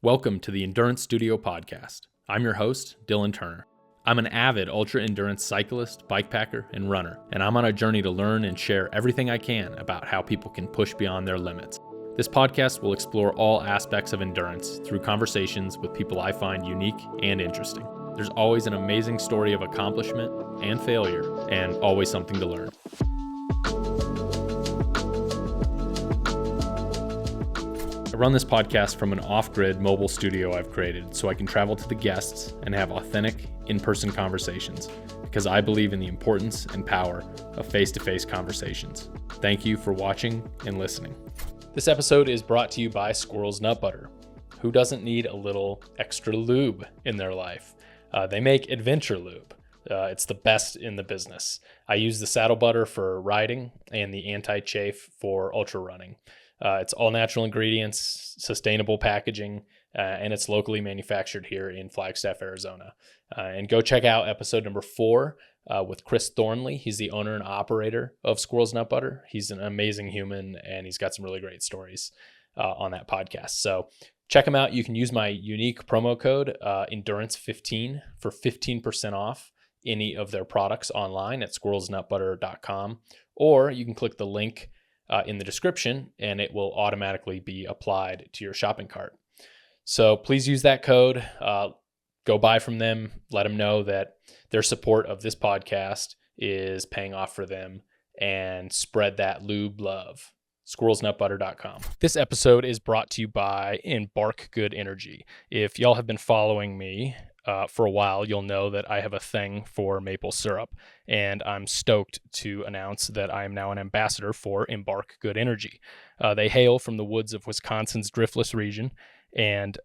Welcome to the Endurance Studio podcast. I'm your host, Dylan Turner. I'm an avid ultra-endurance cyclist, bikepacker, and runner, and I'm on a journey to learn and share everything I can about how people can push beyond their limits. This podcast will explore all aspects of endurance through conversations with people I find unique and interesting. There's always an amazing story of accomplishment and failure, and always something to learn. I run this podcast from an off-grid mobile studio I've created so I can travel to the guests and have authentic, in-person conversations because I believe in the importance and power of face-to-face conversations. Thank you for watching and listening. This episode is brought to you by Squirrel's Nut Butter. Who doesn't need a little extra lube in their life? They make adventure lube. It's the best in the business. I use the saddle butter for riding and the anti-chafe for ultra running. It's all natural ingredients, sustainable packaging, and it's locally manufactured here in Flagstaff, Arizona. And go check out episode number 4 with Chris Thornley. He's the owner and operator of Squirrel's Nut Butter. He's an amazing human, and he's got some really great stories on that podcast. So check him out. You can use my unique promo code, Endurance15, for 15% off any of their products online at squirrelsnutbutter.com, or you can click the link in the description and it will automatically be applied to your shopping cart. So please use that code. Go buy from them. Let them know that their support of this podcast is paying off for them, and spread that lube love. squirrelsnutbutter.com. This episode is brought to you by Embark Good Energy. If y'all have been following me for a while, you'll know that I have a thing for maple syrup, and I'm stoked to announce that I am now an ambassador for Embark Good Energy. They hail from the woods of Wisconsin's driftless region, and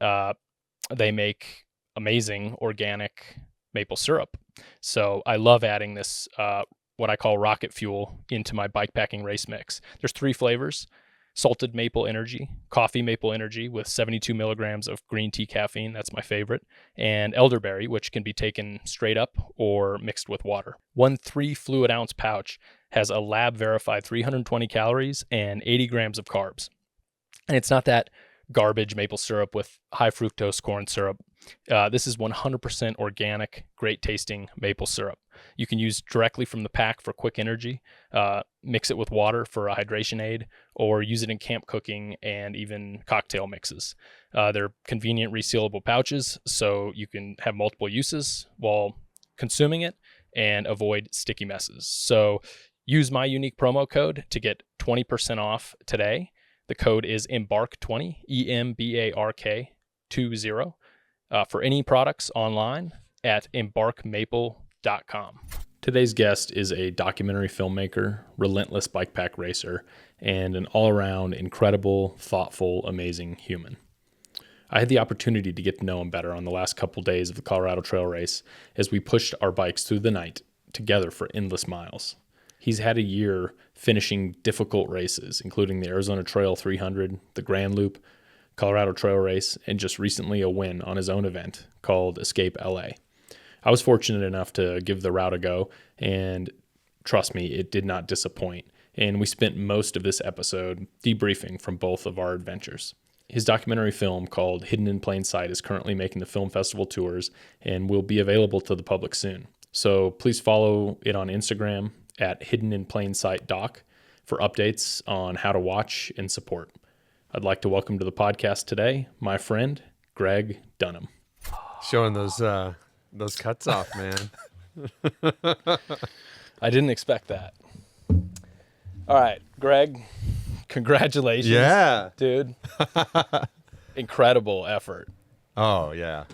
they make amazing organic maple syrup. So I love adding this, what I call rocket fuel, into my bikepacking race mix. There's 3 flavors: salted maple energy, coffee maple energy with 72 milligrams of green tea caffeine, that's my favorite, and elderberry, which can be taken straight up or mixed with water. One 3 fluid ounce pouch has a lab verified 320 calories and 80 grams of carbs. And it's not that garbage maple syrup with high fructose corn syrup. This is 100% organic, great tasting maple syrup. You can use directly from the pack for quick energy, mix it with water for a hydration aid, or use it in camp cooking and even cocktail mixes. They're convenient resealable pouches, so you can have multiple uses while consuming it and avoid sticky messes. So use my unique promo code to get 20% off today. The code is EMBARK20, EMBARK20, for any products online at embarkmaple.com. Today's guest is a documentary filmmaker, relentless bikepack racer, and an all-around incredible, thoughtful, amazing human. I had the opportunity to get to know him better on the last couple days of the Colorado Trail Race as we pushed our bikes through the night together for endless miles. He's had a year finishing difficult races, including the Arizona Trail 300, the Grand Loop, Colorado Trail Race, and just recently a win on his own event called Escape LA. I was fortunate enough to give the route a go, and trust me, it did not disappoint. And we spent most of this episode debriefing from both of our adventures. His documentary film called Hidden in Plain Sight is currently making the film festival tours and will be available to the public soon. So please follow it on Instagram at Hidden in Plain Sight Doc for updates on how to watch and support. I'd like to welcome to the podcast today my friend, Gregg Dunham. Showing those cuts off, man. I didn't expect that. All right, Gregg, congratulations. Yeah. Dude. Incredible effort. Oh, yeah.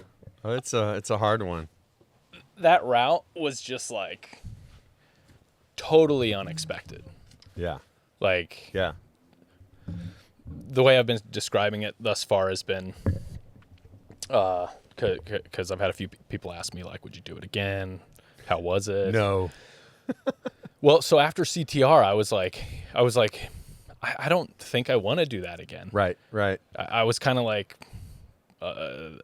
It's a hard one. That route was just like totally unexpected. Yeah. Like, yeah. The way I've been describing it thus far has been, because I've had a few people ask me, like, would you do it again? How was it? No. Well, so after CTR, I was like, I don't think I want to do that again. Right. I was kind of like, and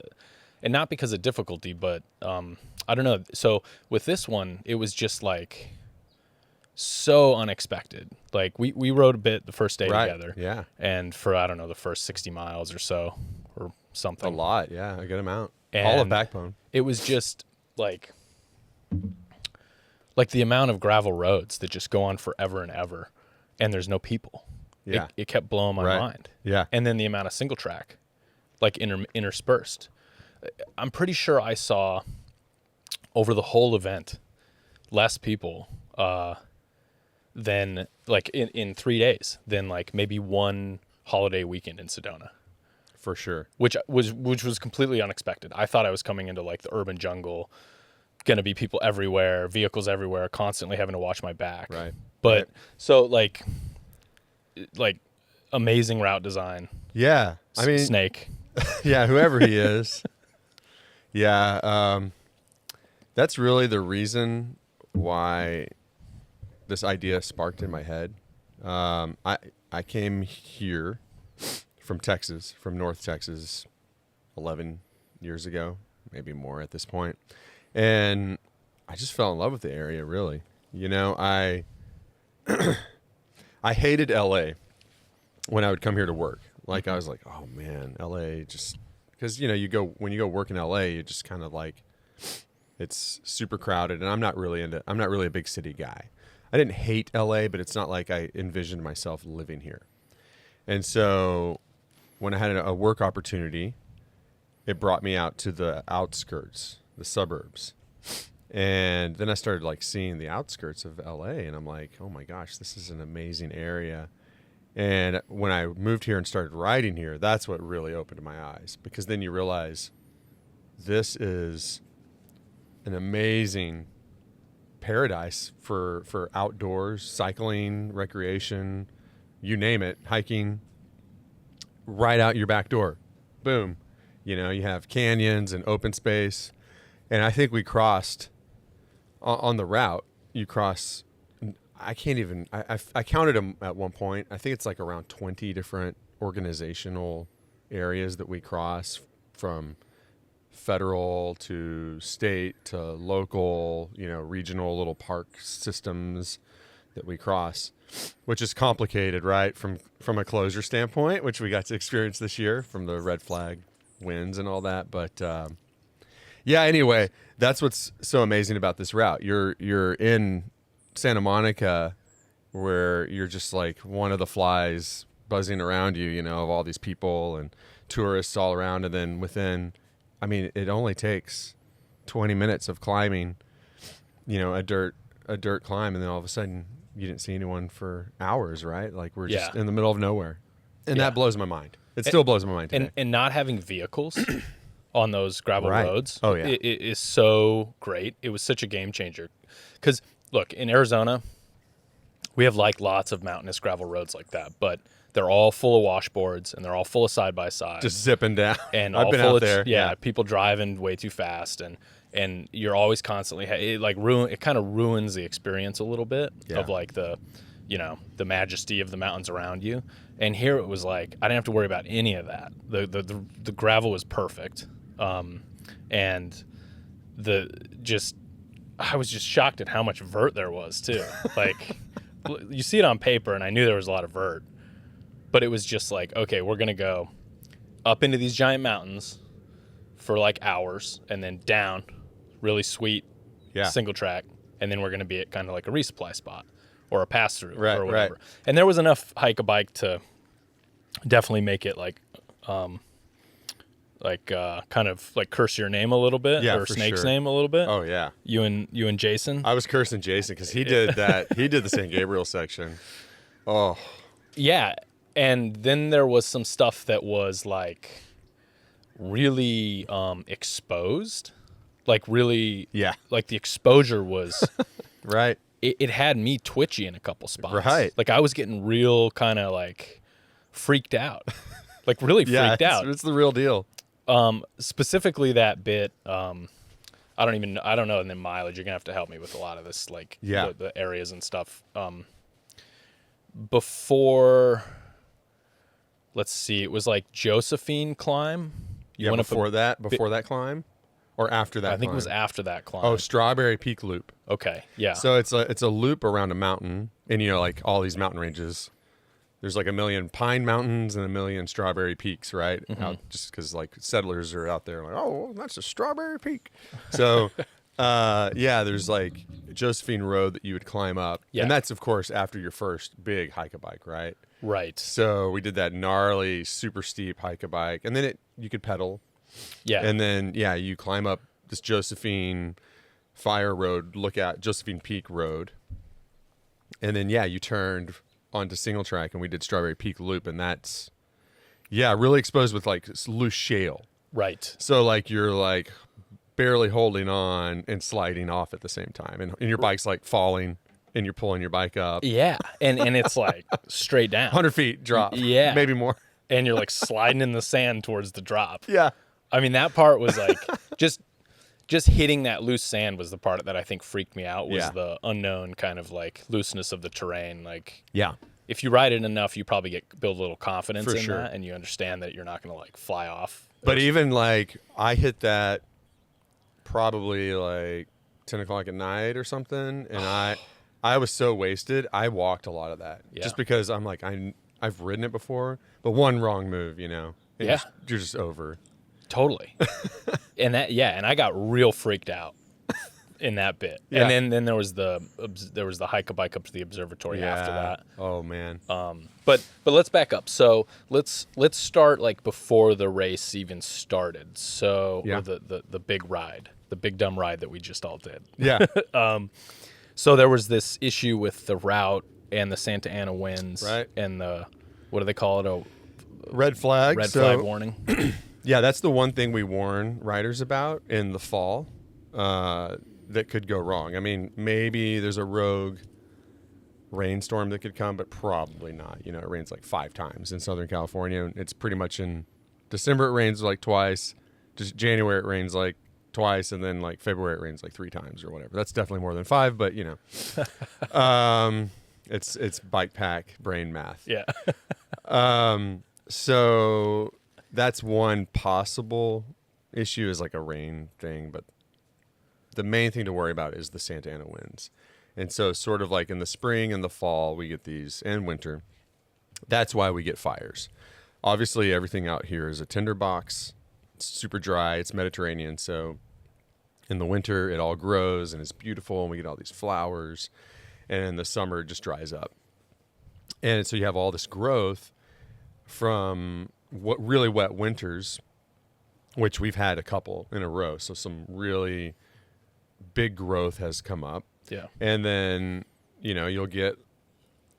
not because of difficulty, but I don't know. So with this one, it was just like so unexpected. Like we rode a bit the first day together. Yeah. And for, I don't know, the first 60 miles or so, or A something. lot, yeah, a good amount. And all of backbone. It was just like the amount of gravel roads that just go on forever and ever, and there's no people. Yeah. It kept blowing my mind. Yeah. And then the amount of single track, like interspersed. I'm pretty sure I saw over the whole event less people than like in 3 days than like maybe one holiday weekend in Sedona. For sure. Which was completely unexpected. I thought I was coming into like the urban jungle, gonna be people everywhere, vehicles everywhere, constantly having to watch my back. Right. But Right. so like amazing route design. Yeah. I mean, Snake. yeah, whoever he is. Yeah. That's really the reason why this idea sparked in my head. I came here from Texas, from North Texas, 11 years ago, maybe more at this point. And I just fell in love with the area, really. You know, I hated LA when I would come here to work. Like, I was like, oh man, LA just, because, you know, when you go work in LA, you just kind of like, it's super crowded, and I'm not really a big city guy. I didn't hate LA, but it's not like I envisioned myself living here. And so when I had a work opportunity, it brought me out to the outskirts, the suburbs. And then I started like seeing the outskirts of LA, and I'm like, oh my gosh, this is an amazing area. And when I moved here and started riding here, that's what really opened my eyes, because then you realize this is an amazing paradise for outdoors, cycling, recreation, you name it, hiking, right out your back door. Boom. You know, you have canyons and open space. And I think we crossed on the route. You cross, I can't even, I counted them at one point. I think it's like around 20 different organizational areas that we cross, from federal to state to local, you know, regional little park systems that we cross, which is complicated, right? From a closure standpoint, which we got to experience this year from the red flag winds and all that. But yeah, anyway, that's what's so amazing about this route. You're in Santa Monica, where you're just like one of the flies buzzing around you, you know, of all these people and tourists all around. And then within, I mean, it only takes 20 minutes of climbing, you know, a dirt climb, and then all of a sudden you didn't see anyone for hours, right? Like, we're just in the middle of nowhere. And that blows my mind. It still blows my mind today. And not having vehicles on those gravel roads it is so great. It was such a game changer. Because, look, in Arizona, we have like lots of mountainous gravel roads like that, but they're all full of washboards, and they're all full of side-by-sides. Just zipping down. And I've all been full out of, there. yeah, people driving way too fast, and you're always constantly, it kind of ruins the experience a little bit of like the, you know, the majesty of the mountains around you. And here it was like, I didn't have to worry about any of that. The gravel was perfect. And I was just shocked at how much vert there was too. Like, you see it on paper, and I knew there was a lot of vert, but it was just like, okay, we're going to go up into these giant mountains for like hours, and then down, really sweet single track. And then we're going to be at kind of like a resupply spot or a pass through or whatever. Right. And there was enough hike a bike to definitely make it like kind of like curse your name a little bit, or Snake's name a little bit. Oh yeah. You and Jason. I was cursing Jason because he did that. He did the San Gabriel section. Oh. Yeah. And then there was some stuff that was like really exposed. Like really, like the exposure was right. It had me twitchy in a couple spots. Right. Like I was getting real kind of like freaked out. Like really freaked out. It's the real deal. Specifically that bit, I don't know in the mileage. You're gonna have to help me with a lot of this, like the areas and stuff. Before, let's see, it was like Josephine climb. You went before that climb, or after that? I think it was after that climb. Oh, Strawberry Peak Loop. Okay, yeah. So it's a loop around a mountain, and you know, like all these mountain ranges there's like a million pine mountains and a million strawberry peaks, right? Out, just because like settlers are out there like, oh, well, that's a strawberry peak. So, there's like Josephine Road that you would climb up. Yeah. And that's, of course, after your first big hike-a-bike, right? Right. So we did that gnarly, super steep hike-a-bike. And then you could pedal. Yeah. And then, you climb up this Josephine Fire Road, look at Josephine Peak Road. And then, you turned onto single track and we did Strawberry Peak Loop. And that's, really exposed with like loose shale. Right. So like you're like barely holding on and sliding off at the same time. And your bike's like falling and you're pulling your bike up. Yeah. And it's like straight down. 100 feet drop. Yeah. Maybe more. And you're like sliding in the sand towards the drop. Yeah. I mean, that part was like just hitting that loose sand was the part that I think freaked me out, was the unknown kind of like looseness of the terrain. Like, if you ride it enough, you probably build a little confidence in that, and you understand that you're not going to like fly off. But even like I hit that probably like 10 o'clock at night or something. And I was so wasted. I walked a lot of that just because I'm like, I've ridden it before, but one wrong move, and you're just over. Totally. And and I got real freaked out in that bit. Yeah. And then there was the hike-a-bike up to the observatory after that. Oh man. But let's back up. So let's start like before the race even started. So or the big ride, the big dumb ride that we just all did. Yeah. So there was this issue with the route and the Santa Ana winds, right? And the, what do they call it? A red flag. Red flag warning. Yeah, that's the one thing we warn riders about in the fall that could go wrong. I mean, maybe there's a rogue rainstorm that could come, but probably not. It rains like 5 times in Southern California. It's pretty much in December it rains like twice. Just January it rains like twice, and then like February it rains like 3 times or whatever. That's definitely more than 5, but it's bike pack brain math. Yeah. So that's one possible issue, is like a rain thing, but the main thing to worry about is the Santa Ana winds. And so sort of like in the spring and the fall, we get these, and winter. That's why we get fires. Obviously, everything out here is a tinderbox. It's super dry. It's Mediterranean. So in the winter, it all grows and it's beautiful, and we get all these flowers. And in the summer, it just dries up. And so you have all this growth from what really wet winters, which we've had a couple in a row. So some really big growth has come up. Yeah. And then, you'll get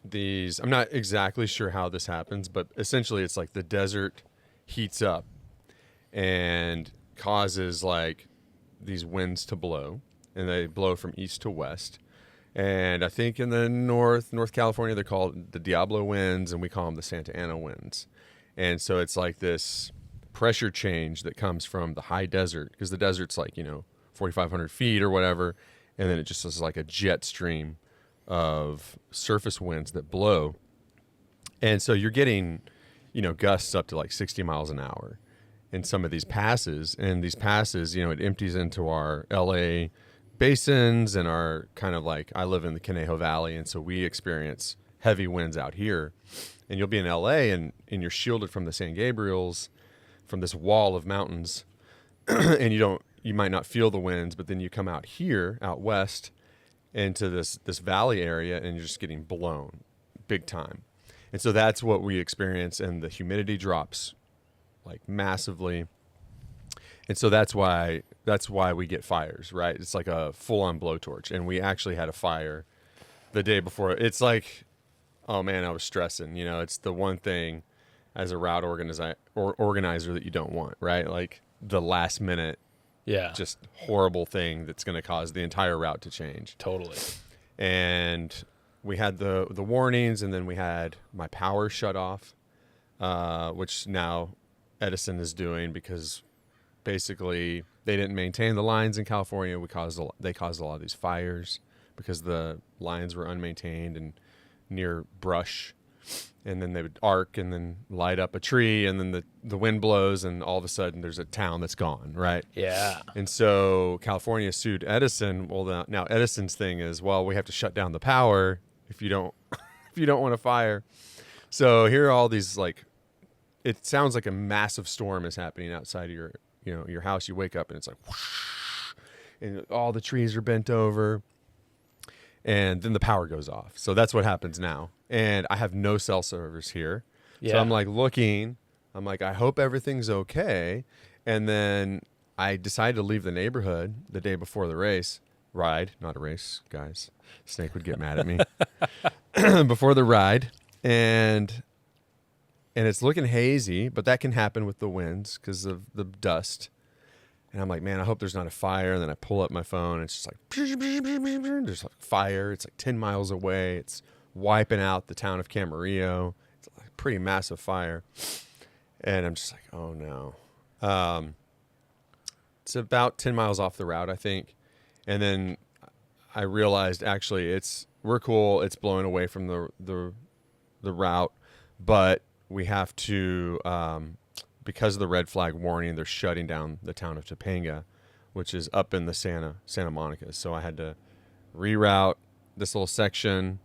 these, I'm not exactly sure how this happens, but essentially it's like the desert heats up and causes like these winds to blow, and they blow from east to west. And I think in the North California, they're called the Diablo winds, and we call them the Santa Ana winds. And so it's like this pressure change that comes from the high desert, because the desert's like, 4,500 feet or whatever. And then it just is like a jet stream of surface winds that blow. And so you're getting, gusts up to like 60 miles an hour in some of these passes. And these passes, it empties into our LA basins and our kind of like, I live in the Conejo Valley, and so we experience heavy winds out here. And you'll be in LA and you're shielded from the San Gabriels, from this wall of mountains, and you might not feel the winds, but then you come out here, out west, into this valley area, and you're just getting blown big time. And so that's what we experience, and the humidity drops like massively. And so that's why we get fires, right? It's like a full-on blowtorch. And we actually had a fire the day before. It's like, oh man, I was stressing. It's the one thing as a route organizer that you don't want, right? Like the last minute, just horrible thing that's going to cause the entire route to change. Totally. And we had the warnings, and then we had my power shut off, which now Edison is doing, because basically they didn't maintain the lines in California. They caused a lot of these fires because the lines were unmaintained and near brush, and then they would arc and then light up a tree, and then the wind blows, and all of a sudden there's a town that's gone, right? Yeah. And so California sued Edison. Well, now Edison's thing is, well, we have to shut down the power if you don't want a fire. So here are all these, like, it sounds like a massive storm is happening outside of your house. You wake up and it's like whoosh, and all the trees are bent over, and then the power goes off. So that's what happens now. And I have no cell service here. So I'm like looking, I'm like, I hope everything's okay. And then I decided to leave the neighborhood the day before the ride, not a race, guys. Snake would get mad at me. Before the ride. And it's looking hazy, but that can happen with the winds because of the dust. And I'm like, man, I hope there's not a fire. And then I pull up my phone, and it's just like, there's like fire. It's like 10 miles away. It's wiping out the town of Camarillo. It's like a pretty massive fire. And I'm just like, oh no. It's about 10 miles off the route, I think. And then I realized, actually, we're cool. It's blowing away from the route, but we have to, because of the red flag warning, they're shutting down the town of Topanga, which is up in the Santa Monica. So I had to reroute this little section,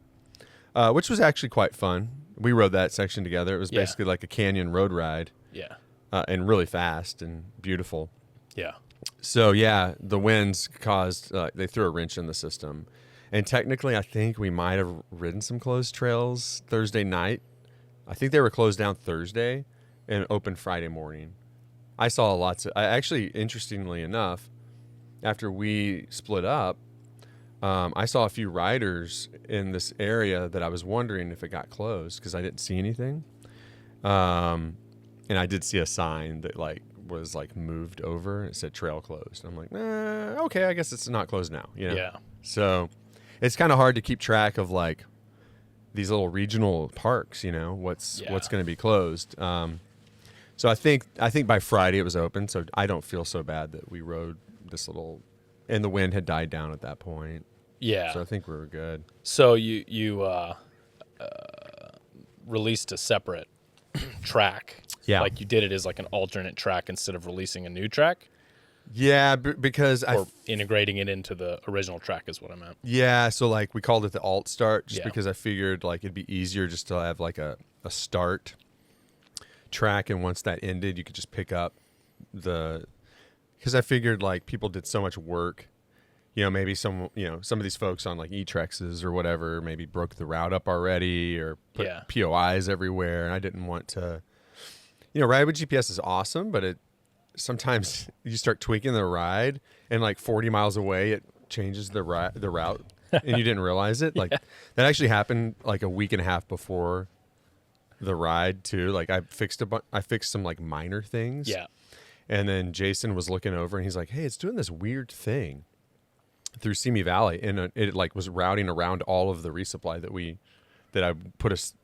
which was actually quite fun. We rode that section together. It was basically like a canyon road ride. Yeah. And really fast and beautiful. Yeah. So yeah, the winds caused, they threw a wrench in the system. And technically, I think we might have ridden some closed trails Thursday night. I think they were closed down Thursday and open Friday morning. I saw actually, interestingly enough, after we split up, I saw a few riders in this area that I was wondering if it got closed because I didn't see anything. And I did see a sign that was moved over. It said trail closed. I'm like, okay, I guess it's not closed now. You know? Yeah. So it's kind of hard to keep track of these little regional parks, what's going to be closed. So I think by Friday it was open. So I don't feel so bad that we rode this little, and the wind had died down at that point. Yeah. So I think we were good. So you released a separate track. Yeah. Like you did it as like an alternate track instead of releasing a new track. Yeah, because integrating it into the original track is what I meant. Yeah, so we called it the alt start just Yeah. because I figured it'd be easier just to have a start track, and once that ended, you could just pick up because I figured people did so much work, maybe some of these folks on e-trexes or whatever maybe broke the route up already or put POIs everywhere, and I didn't want to, ride with GPS is awesome, but sometimes you start tweaking the ride and 40 miles away it changes the route and you didn't realize it. That actually happened a week and a half before the ride too. I fixed some minor things. Yeah. And then Jason was looking over and he's like, hey, it's doing this weird thing through Simi Valley, and it was routing around all of the resupply that I put us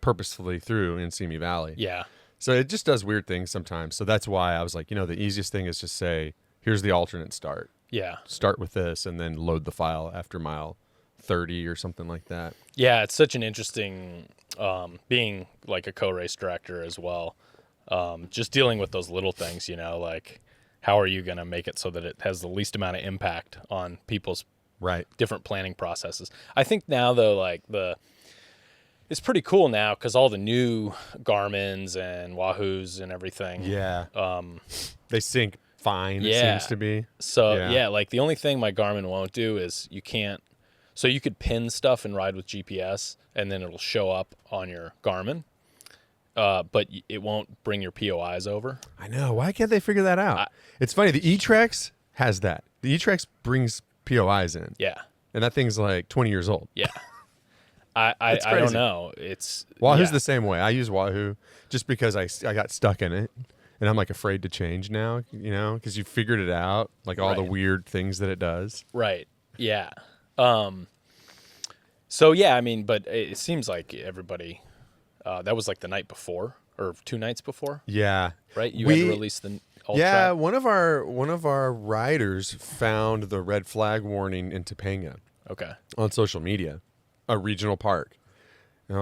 purposefully through in Simi Valley. Yeah. So it just does weird things sometimes. So that's why I was like, the easiest thing is just say, here's the alternate start. Yeah. Start with this and then load the file after mile 30 or something like that. Yeah, it's such an interesting, being a co-race director as well. Just dealing with those little things, how are you going to make it so that it has the least amount of impact on people's different planning processes? I think now, though, it's pretty cool now because all the new Garmin's and Wahoos and everything. Yeah. They sync fine, it seems to be. So, the only thing my Garmin won't do is you could pin stuff and ride with GPS, and then it'll show up on your Garmin. But it won't bring your POIs over. I know. Why can't they figure that out? It's funny. The E-Trex has that. The E-Trex brings POIs in. Yeah. And that thing's 20 years old. Yeah. I don't know. It's Wahoo's the same way. I use Wahoo just because I got stuck in it, and I'm afraid to change now, because you figured it out, all the weird things that it does. Right. Yeah. So yeah, I mean, but it seems like everybody, that was the night before or 2 nights before. Yeah. Right. You had to release the alt track? One of our riders found the red flag warning in Topanga. Okay. On social media. A regional park.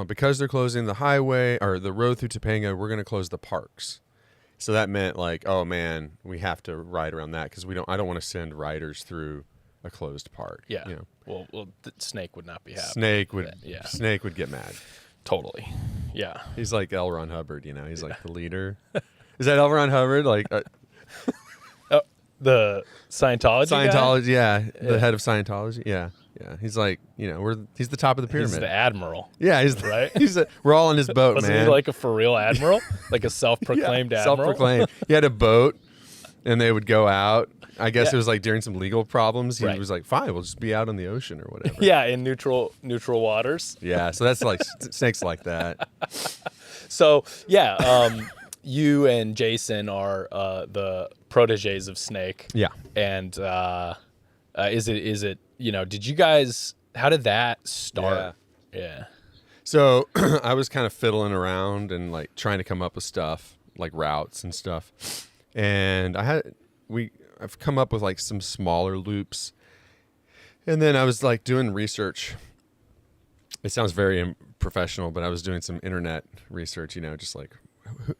Because they're closing the highway or the road through Topanga, we're going to close the parks. So that meant oh man, we have to ride around that because I don't want to send riders through a closed park. Yeah. Well, the Snake would not be happy. Snake would get mad. Totally. Yeah. He's like L. Ron Hubbard, he's like the leader. Is that L. Ron Hubbard? Like The Scientology guy? The head of Scientology. Yeah. He's like, he's the top of the pyramid. He's the admiral. Yeah, right. We're all on his boat, Wasn't man. he like a for real admiral? Like a self-proclaimed admiral? Self-proclaimed. He had a boat, and they would go out. I guess it was like during some legal problems. He was like, "Fine, we'll just be out on the ocean or whatever." Yeah, in neutral waters. Yeah, so that's like snakes like that. So you and Jason are the proteges of Snake. Yeah, and is it did you guys? How did that start? Yeah. So I was kind of fiddling around and like trying to come up with stuff like routes and stuff, and I've come up with like some smaller loops, and then I was like doing research. It sounds very professional, but I was doing some internet research, just like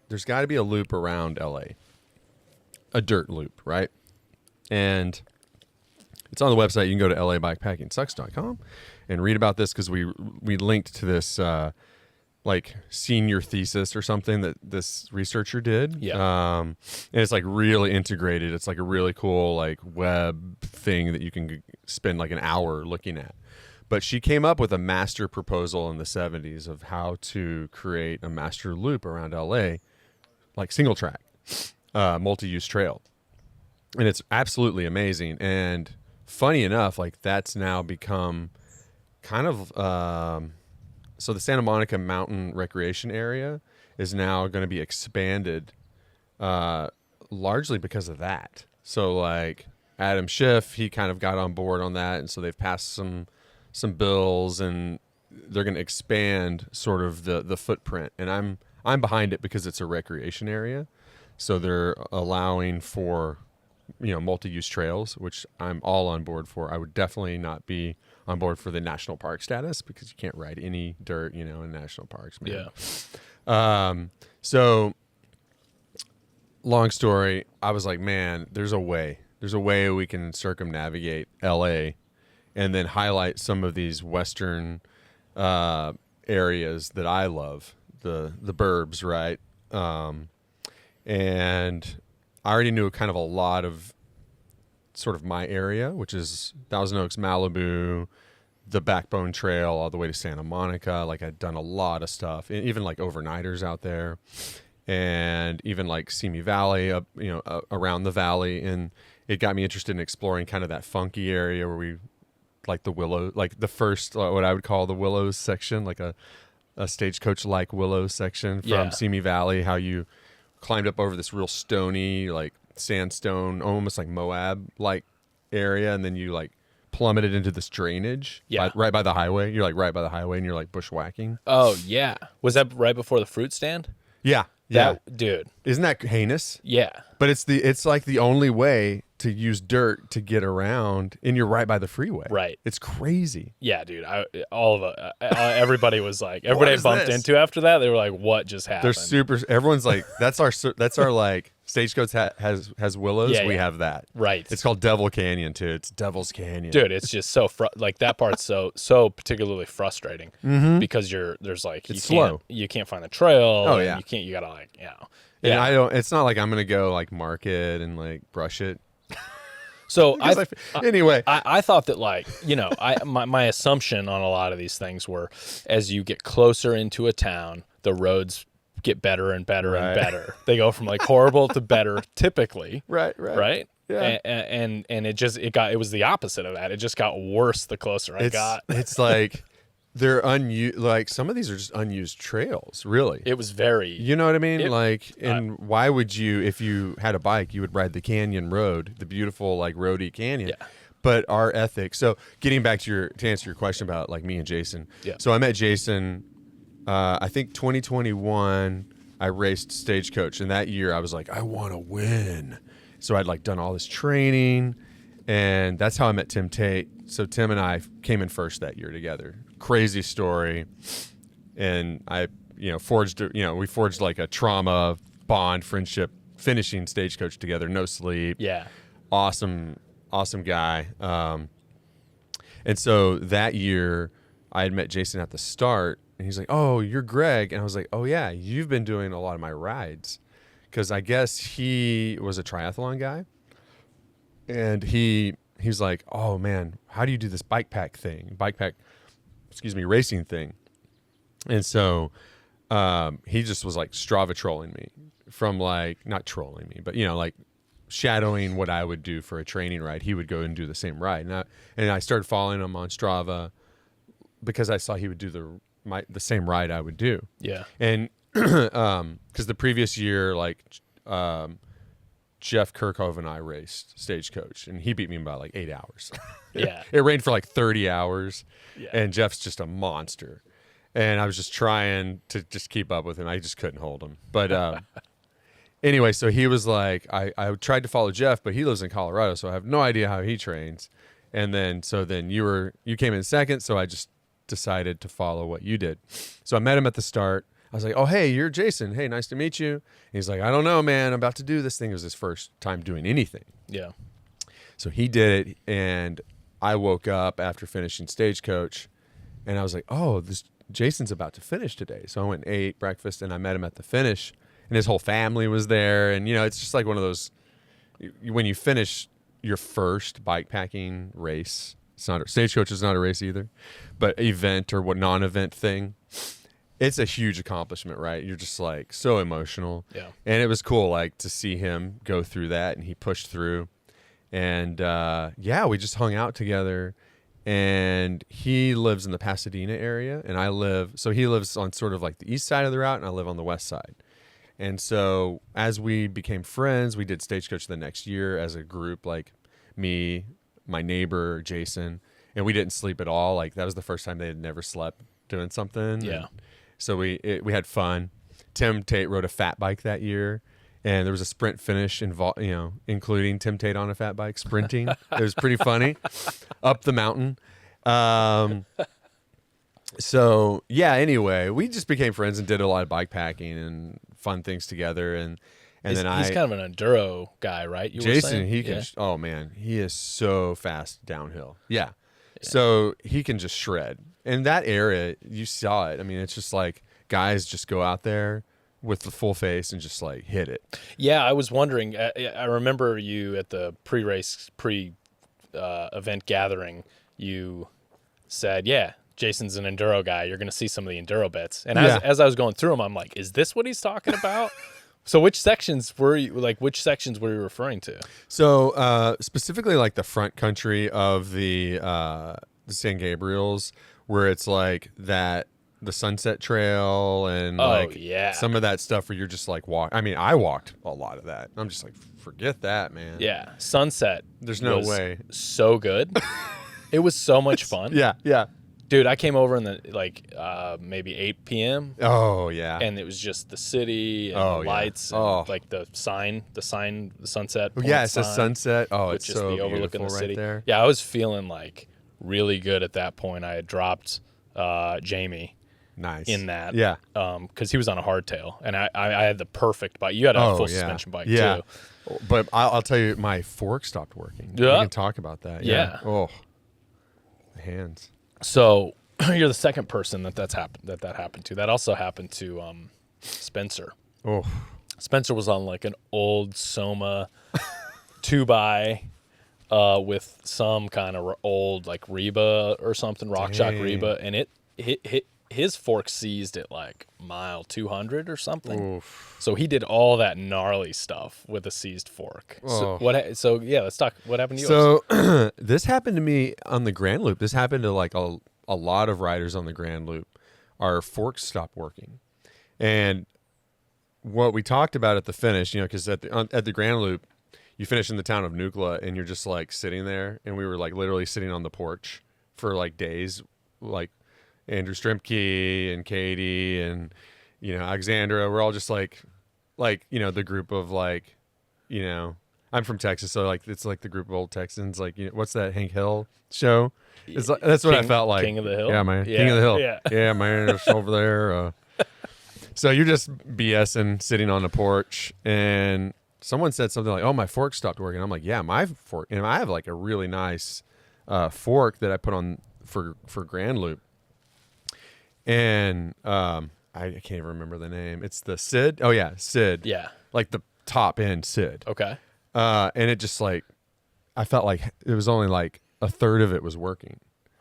there's got to be a loop around LA, a dirt loop, right? And it's on the website. You can go to labikepackingsucks.com and read about this because we linked to this like senior thesis or something that this researcher did. Yeah. And it's like really integrated. It's like a really cool like web thing that you can spend like an hour looking at. But she came up with a master proposal in the 70s of how to create a master loop around LA, like single track, multi-use trail. And it's absolutely amazing. And funny enough, like that's now become kind of, so the Santa Monica Mountain Recreation Area is now going to be expanded largely because of that. So like Adam Schiff, he kind of got on board on that. And so they've passed some bills, and they're going to expand sort of the footprint. And I'm behind it because it's a recreation area. So they're allowing for, multi-use trails, which I'm all on board for. I would definitely not be on board for the national park status because you can't ride any dirt, in national parks, man. Yeah. So long story, I was like, man, there's a way we can circumnavigate LA and then highlight some of these Western areas that I love, the burbs, right? And I already knew kind of a lot of sort of my area, which is Thousand Oaks, Malibu, the Backbone Trail all the way to Santa Monica. Like I'd done a lot of stuff, even like overnighters out there, and even like Simi Valley, around the valley. And it got me interested in exploring kind of that funky area where we like the Willow, like the first, what I would call the Willows section, like a stagecoach like Willows section from Simi Valley, how you climbed up over this real stony, like sandstone, almost like Moab like area, and then you like plummeted into this drainage right by the highway. You're like right by the highway, and you're like bushwhacking. Oh yeah, was that right before the fruit stand? Yeah. Dude, isn't that heinous? Yeah, but it's like the only way to use dirt to get around, and you're right by the freeway. Right, it's crazy. Yeah, dude. Everybody was like, everybody I bumped into after that, they were like, "What just happened?" They're super. Everyone's like, "That's our like Stagecoach has willows. Yeah, we have that. Right. It's called Devil Canyon too. It's Devil's Canyon, dude. It's just so like that part's so particularly frustrating because it's slow. You can't find the trail. Oh yeah. You gotta like And I don't. It's not like I'm gonna go like mark it and like brush it. So anyway, I thought that like my assumption on a lot of these things were as you get closer into a town, the roads get better and better and better. They go from like horrible to better typically. Right. Yeah. And it was the opposite of that. It just got worse the closer I got. It's like they're like some of these are just unused trails, really. It was very, you know what I mean? Why would you, if you had a bike, you would ride the canyon road, the beautiful like roady canyon. Yeah. But our ethic. So getting back to answer your question about like me and Jason. Yeah. So I met Jason, I think 2021, I raced Stagecoach. And that year I was like, I want to win. So I'd like done all this training, and that's how I met Tim Tate. So Tim and I came in first that year together. Crazy story. And we forged like a trauma bond friendship, finishing Stagecoach together, no sleep. Yeah. Awesome guy. And so that year I had met Jason at the start, and he's like, "Oh, you're Gregg," and I was like, "Oh yeah, you've been doing a lot of my rides," because I guess he was a triathlon guy, and he's like, "Oh man, how do you do this bikepack, racing thing?" And so he just was like Strava trolling me from like, not trolling me, but like shadowing what I would do for a training ride. He would go and do the same ride, and I started following him on Strava because I saw he would do the same ride I would do. Yeah. And because the previous year, like Jeff Kirkhoff and I raced Stagecoach, and he beat me in about like 8 hours. Yeah. It rained for like 30 hours, Yeah. and Jeff's just a monster. And I was just trying to just keep up with him. I just couldn't hold him. But anyway, so he was like, I tried to follow Jeff, but he lives in Colorado, so I have no idea how he trains. And then you came in second, so I just decided to follow what you did. So I met him at the start. I was like, "Oh, hey, you're Jason. Hey, nice to meet you." And he's like, "I don't know, man. I'm about to do this thing." It was his first time doing anything. Yeah. So he did it, and I woke up after finishing Stagecoach, and I was like, "Oh, this Jason's about to finish today." So I went and ate breakfast, and I met him at the finish, and his whole family was there. And, it's just like one of those, when you finish your first bikepacking race, Stagecoach is not a race either, but event or what non-event thing, it's a huge accomplishment, right? You're just like so emotional. Yeah. And it was cool, like, to see him go through that, and he pushed through. And we just hung out together. And he lives in the Pasadena area, and he lives on sort of like the east side of the route, and I live on the west side. And so as we became friends, we did Stagecoach the next year as a group, like me, my neighbor, Jason, and we didn't sleep at all. Like, that was the first time they had never slept doing something. Yeah. And so we had fun. Tim Tate rode a fat bike that year, and there was a sprint finish including Tim Tate on a fat bike sprinting. It was pretty funny up the mountain. So yeah, anyway, we just became friends and did a lot of bikepacking and fun things together. And He's kind of an enduro guy, right? Jason, he can, oh man, he is so fast downhill. Yeah. So he can just shred. And that area, you saw it. I mean, it's just like guys just go out there with the full face and just like hit it. Yeah, I was wondering. I remember you at the event gathering. You said, "Yeah, Jason's an enduro guy. You're going to see some of the enduro bits." And as I was going through them, I'm like, "Is this what he's talking about?" So which sections were you referring to? So specifically, like the front country of the San Gabriels, where it's like the Sunset Trail and some of that stuff where you're just like I mean, I walked a lot of that. I'm just like, forget that, man. Yeah, Sunset. There's no way. So good. It was so much fun. Yeah. Dude, I came over in the maybe 8 p.m. Oh yeah. And it was just the city and the lights and like the sunset. Yeah, it's a sunset. Oh, it's just so the overlooking the right city. There. Yeah, I was feeling like really good at that point. I had dropped Jamie. Nice. In that. Yeah. Because he was on a hardtail, and I had the perfect bike. You had a full suspension bike too. But I'll tell you, my fork stopped working. Yeah. We can talk about that. Yeah. Oh, the hands. So you're the second person that happened to. That also happened to Spencer. Oh. Spencer was on like an old Soma 2x with some kind of old like Reba or something, RockShox Reba, and his fork seized at like mile 200 or something. Oof. So he did all that gnarly stuff with a seized fork. Oh. Let's talk. What happened to you? So this happened to me on the Grand Loop. This happened to like a lot of riders on the Grand Loop. Our forks stopped working, and what we talked about at the finish, because at the Grand Loop, you finish in the town of Nucla, and you're just like sitting there, and we were like literally sitting on the porch for like days, like Andrew Strimke and Katie and Alexandra. We're all just like the group of like, I'm from Texas, so like it's like the group of old Texans. Like, what's that Hank Hill show? It's like, that's what I felt like. King of the Hill. Yeah, man. King of the Hill. Yeah, man. It's over there. So you're just BSing, sitting on the porch, and someone said something like, "Oh, my fork stopped working." I'm like, "Yeah, my fork." And I have like a really nice fork that I put on for Grand Loop. And I can't even remember the name. It's the Sid. Oh yeah, Sid. Yeah. Like the top end Sid. Okay. And it just like, I felt like it was only like a third of it was working.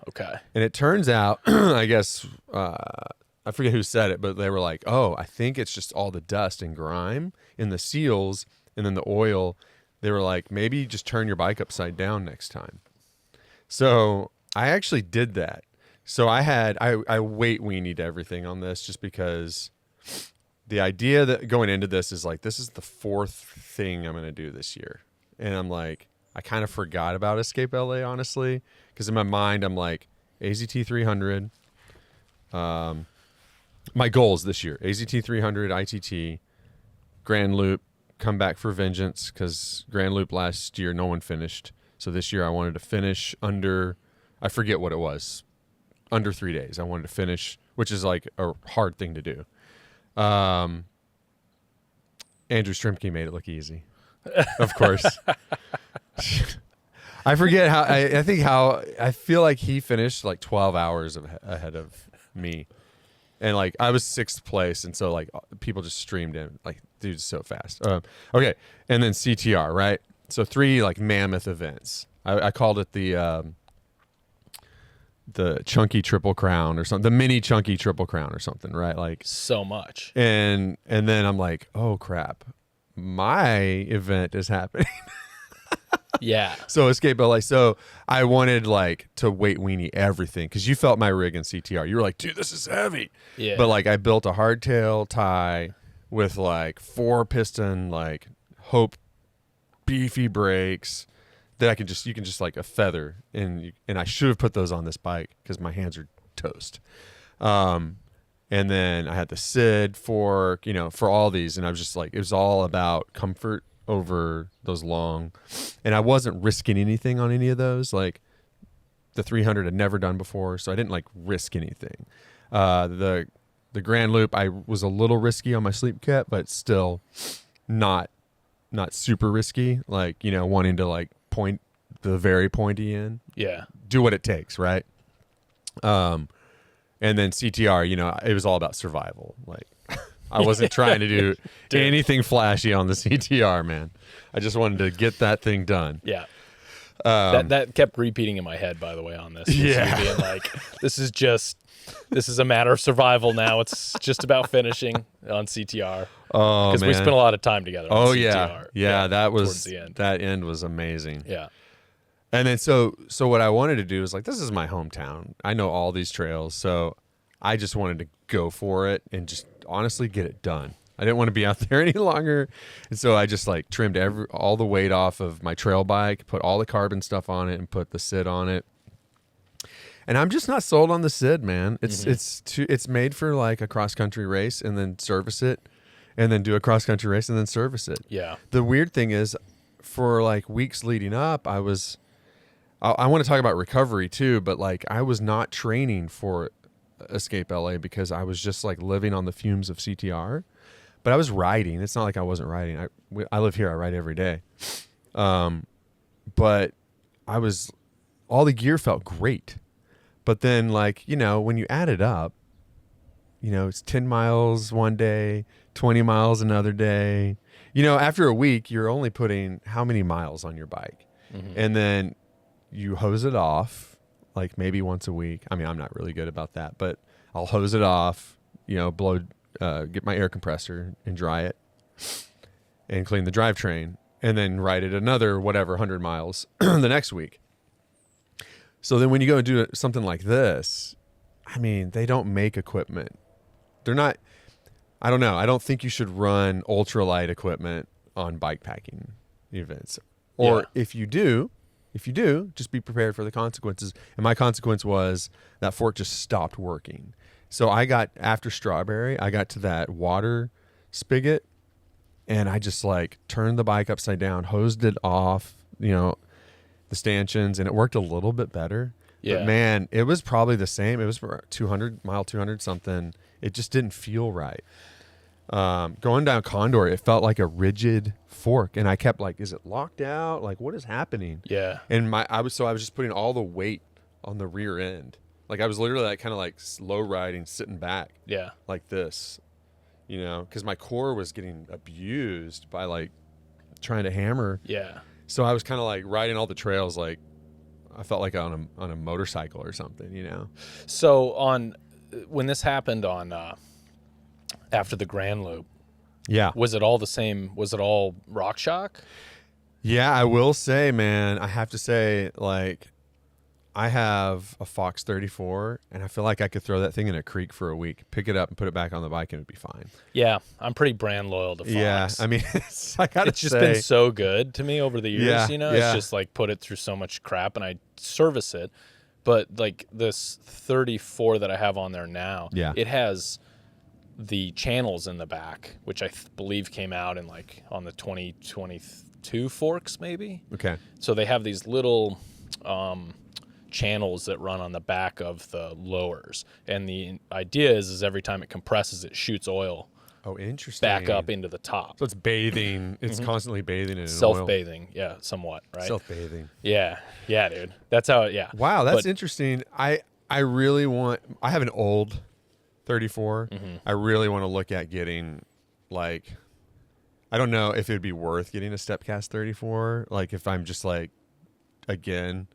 Okay. And it turns out, I guess, I forget who said it, but they were like, oh, I think it's just all the dust and grime in the seals and then the oil. They were like, maybe just turn your bike upside down next time. So I actually did that. So I weight weenied everything on this just because the idea that going into this is like, this is the fourth thing I'm going to do this year. And I'm like, I kind of forgot about Escape LA, honestly, because in my mind, I'm like, AZT 300. My goals this year, AZT 300, ITT, Grand Loop, come back for vengeance, because Grand Loop last year, no one finished. So this year I wanted to finish under, I forget what it was, under 3 days. I wanted to finish, which is like a hard thing to do. Andrew Strimke made it look easy. Of course. I forget how, I feel like he finished like 12 hours ahead of me. And like I was 6th place, and so like people just streamed in, like, dude's so fast. Okay, and then CTR, right? So 3 like mammoth events. I called it the chunky triple crown or something, the mini chunky triple crown or something, right? Like so much. And then I'm like, oh crap, my event is happening. Yeah. So Escape LA. So I wanted like to weight weenie everything, because you felt my rig in CTR. You were like, dude, this is heavy. Yeah. But like I built a hardtail tie with like 4 piston, like Hope beefy brakes that you can just like a feather. And I should have put those on this bike because my hands are toast. And then I had the Sid fork, for all these. And I was just like, it was all about comfort over those long, and I wasn't risking anything on any of those. Like the 300 I'd never done before, so I didn't like risk anything. The Grand Loop, I was a little risky on my sleep kit, but still not super risky. Like, wanting to like point the very pointy end. Yeah. Do what it takes, right? And then CTR, it was all about survival. Like I wasn't trying to do anything flashy on the CTR, man. I just wanted to get that thing done. Yeah. That kept repeating in my head, by the way, on this. Yeah. Being like, this is a matter of survival now. It's just about finishing on CTR. Oh, man. Because we spent a lot of time together on CTR. Yeah. That was, towards the end. That end was amazing. Yeah. And then, so what I wanted to do is like, this is my hometown. I know all these trails. So I just wanted to go for it and just honestly get it done. I didn't want to be out there any longer. And so I just like trimmed all the weight off of my trail bike, put all the carbon stuff on it, and put the Sid on it. And I'm just not sold on the Sid, man. It's made for like a cross country race and then service it, and then do a cross country race and then service it. Yeah. The weird thing is, for like weeks leading up, I want to talk about recovery too, but like I was not training for Escape LA because I was just like living on the fumes of CTR. But I was riding. It's not like I wasn't riding. I live here. I ride every day. But all the gear felt great. But then like, when you add it up, it's 10 miles one day, 20 miles another day. After a week, you're only putting how many miles on your bike? Mm-hmm. And then you hose it off like maybe once a week. I mean, I'm not really good about that, but I'll hose it off, blow, get my air compressor and dry it and clean the drivetrain, and then ride it another, 100 miles the next week. So then when you go and do something like this, I mean, they don't make equipment. They're not, I don't know. I don't think you should run ultralight equipment on bikepacking events. Or if you do, just be prepared for the consequences. And my consequence was that fork just stopped working. So after Strawberry, I got to that water spigot, and I just like turned the bike upside down, hosed it off, the stanchions, and it worked a little bit better. Yeah. But man, it was probably the same. It was for 200 something. It just didn't feel right. Going down Condor, it felt like a rigid fork, and I kept like, is it locked out? Like, what is happening? Yeah. And I was just putting all the weight on the rear end, Like I was literally like kind of like slow riding, sitting back Yeah. like this, you know, because my core was getting abused by like trying to hammer. Yeah. So I was kind of like riding all the trails like I felt like on a motorcycle or something, you know. So when this happened on after the Grand Loop, Yeah. was it all the same? Was it all RockShox? Yeah, I will say, man, I have to say, like, I have a Fox 34, and I feel like I could throw that thing in a creek for a week, pick it up, and put it back on the bike, and it'd be fine. Yeah, I'm pretty brand loyal to Fox. Yeah, I mean, it's just been so good to me over the years. Yeah, you know, yeah. It's just like put it through so much crap, and I service it. But like this 34 that I have on there now, Yeah. it has the channels in the back, which I believe came out in like on the 2022 forks, maybe. Okay. So they have these little channels that run on the back of the lowers, and the idea is every time it compresses, it shoots oil Oh, interesting. back up into the top. So it's bathing. It's constantly bathing in oil. Self-bathing, yeah, somewhat, right? Self-bathing. Yeah, dude. That's how. Yeah. Wow, that's interesting. I really want. I have an old 34. I really want to look at getting, like, I don't know if it'd be worth getting a Stepcast 34. Like, if I'm just like, again,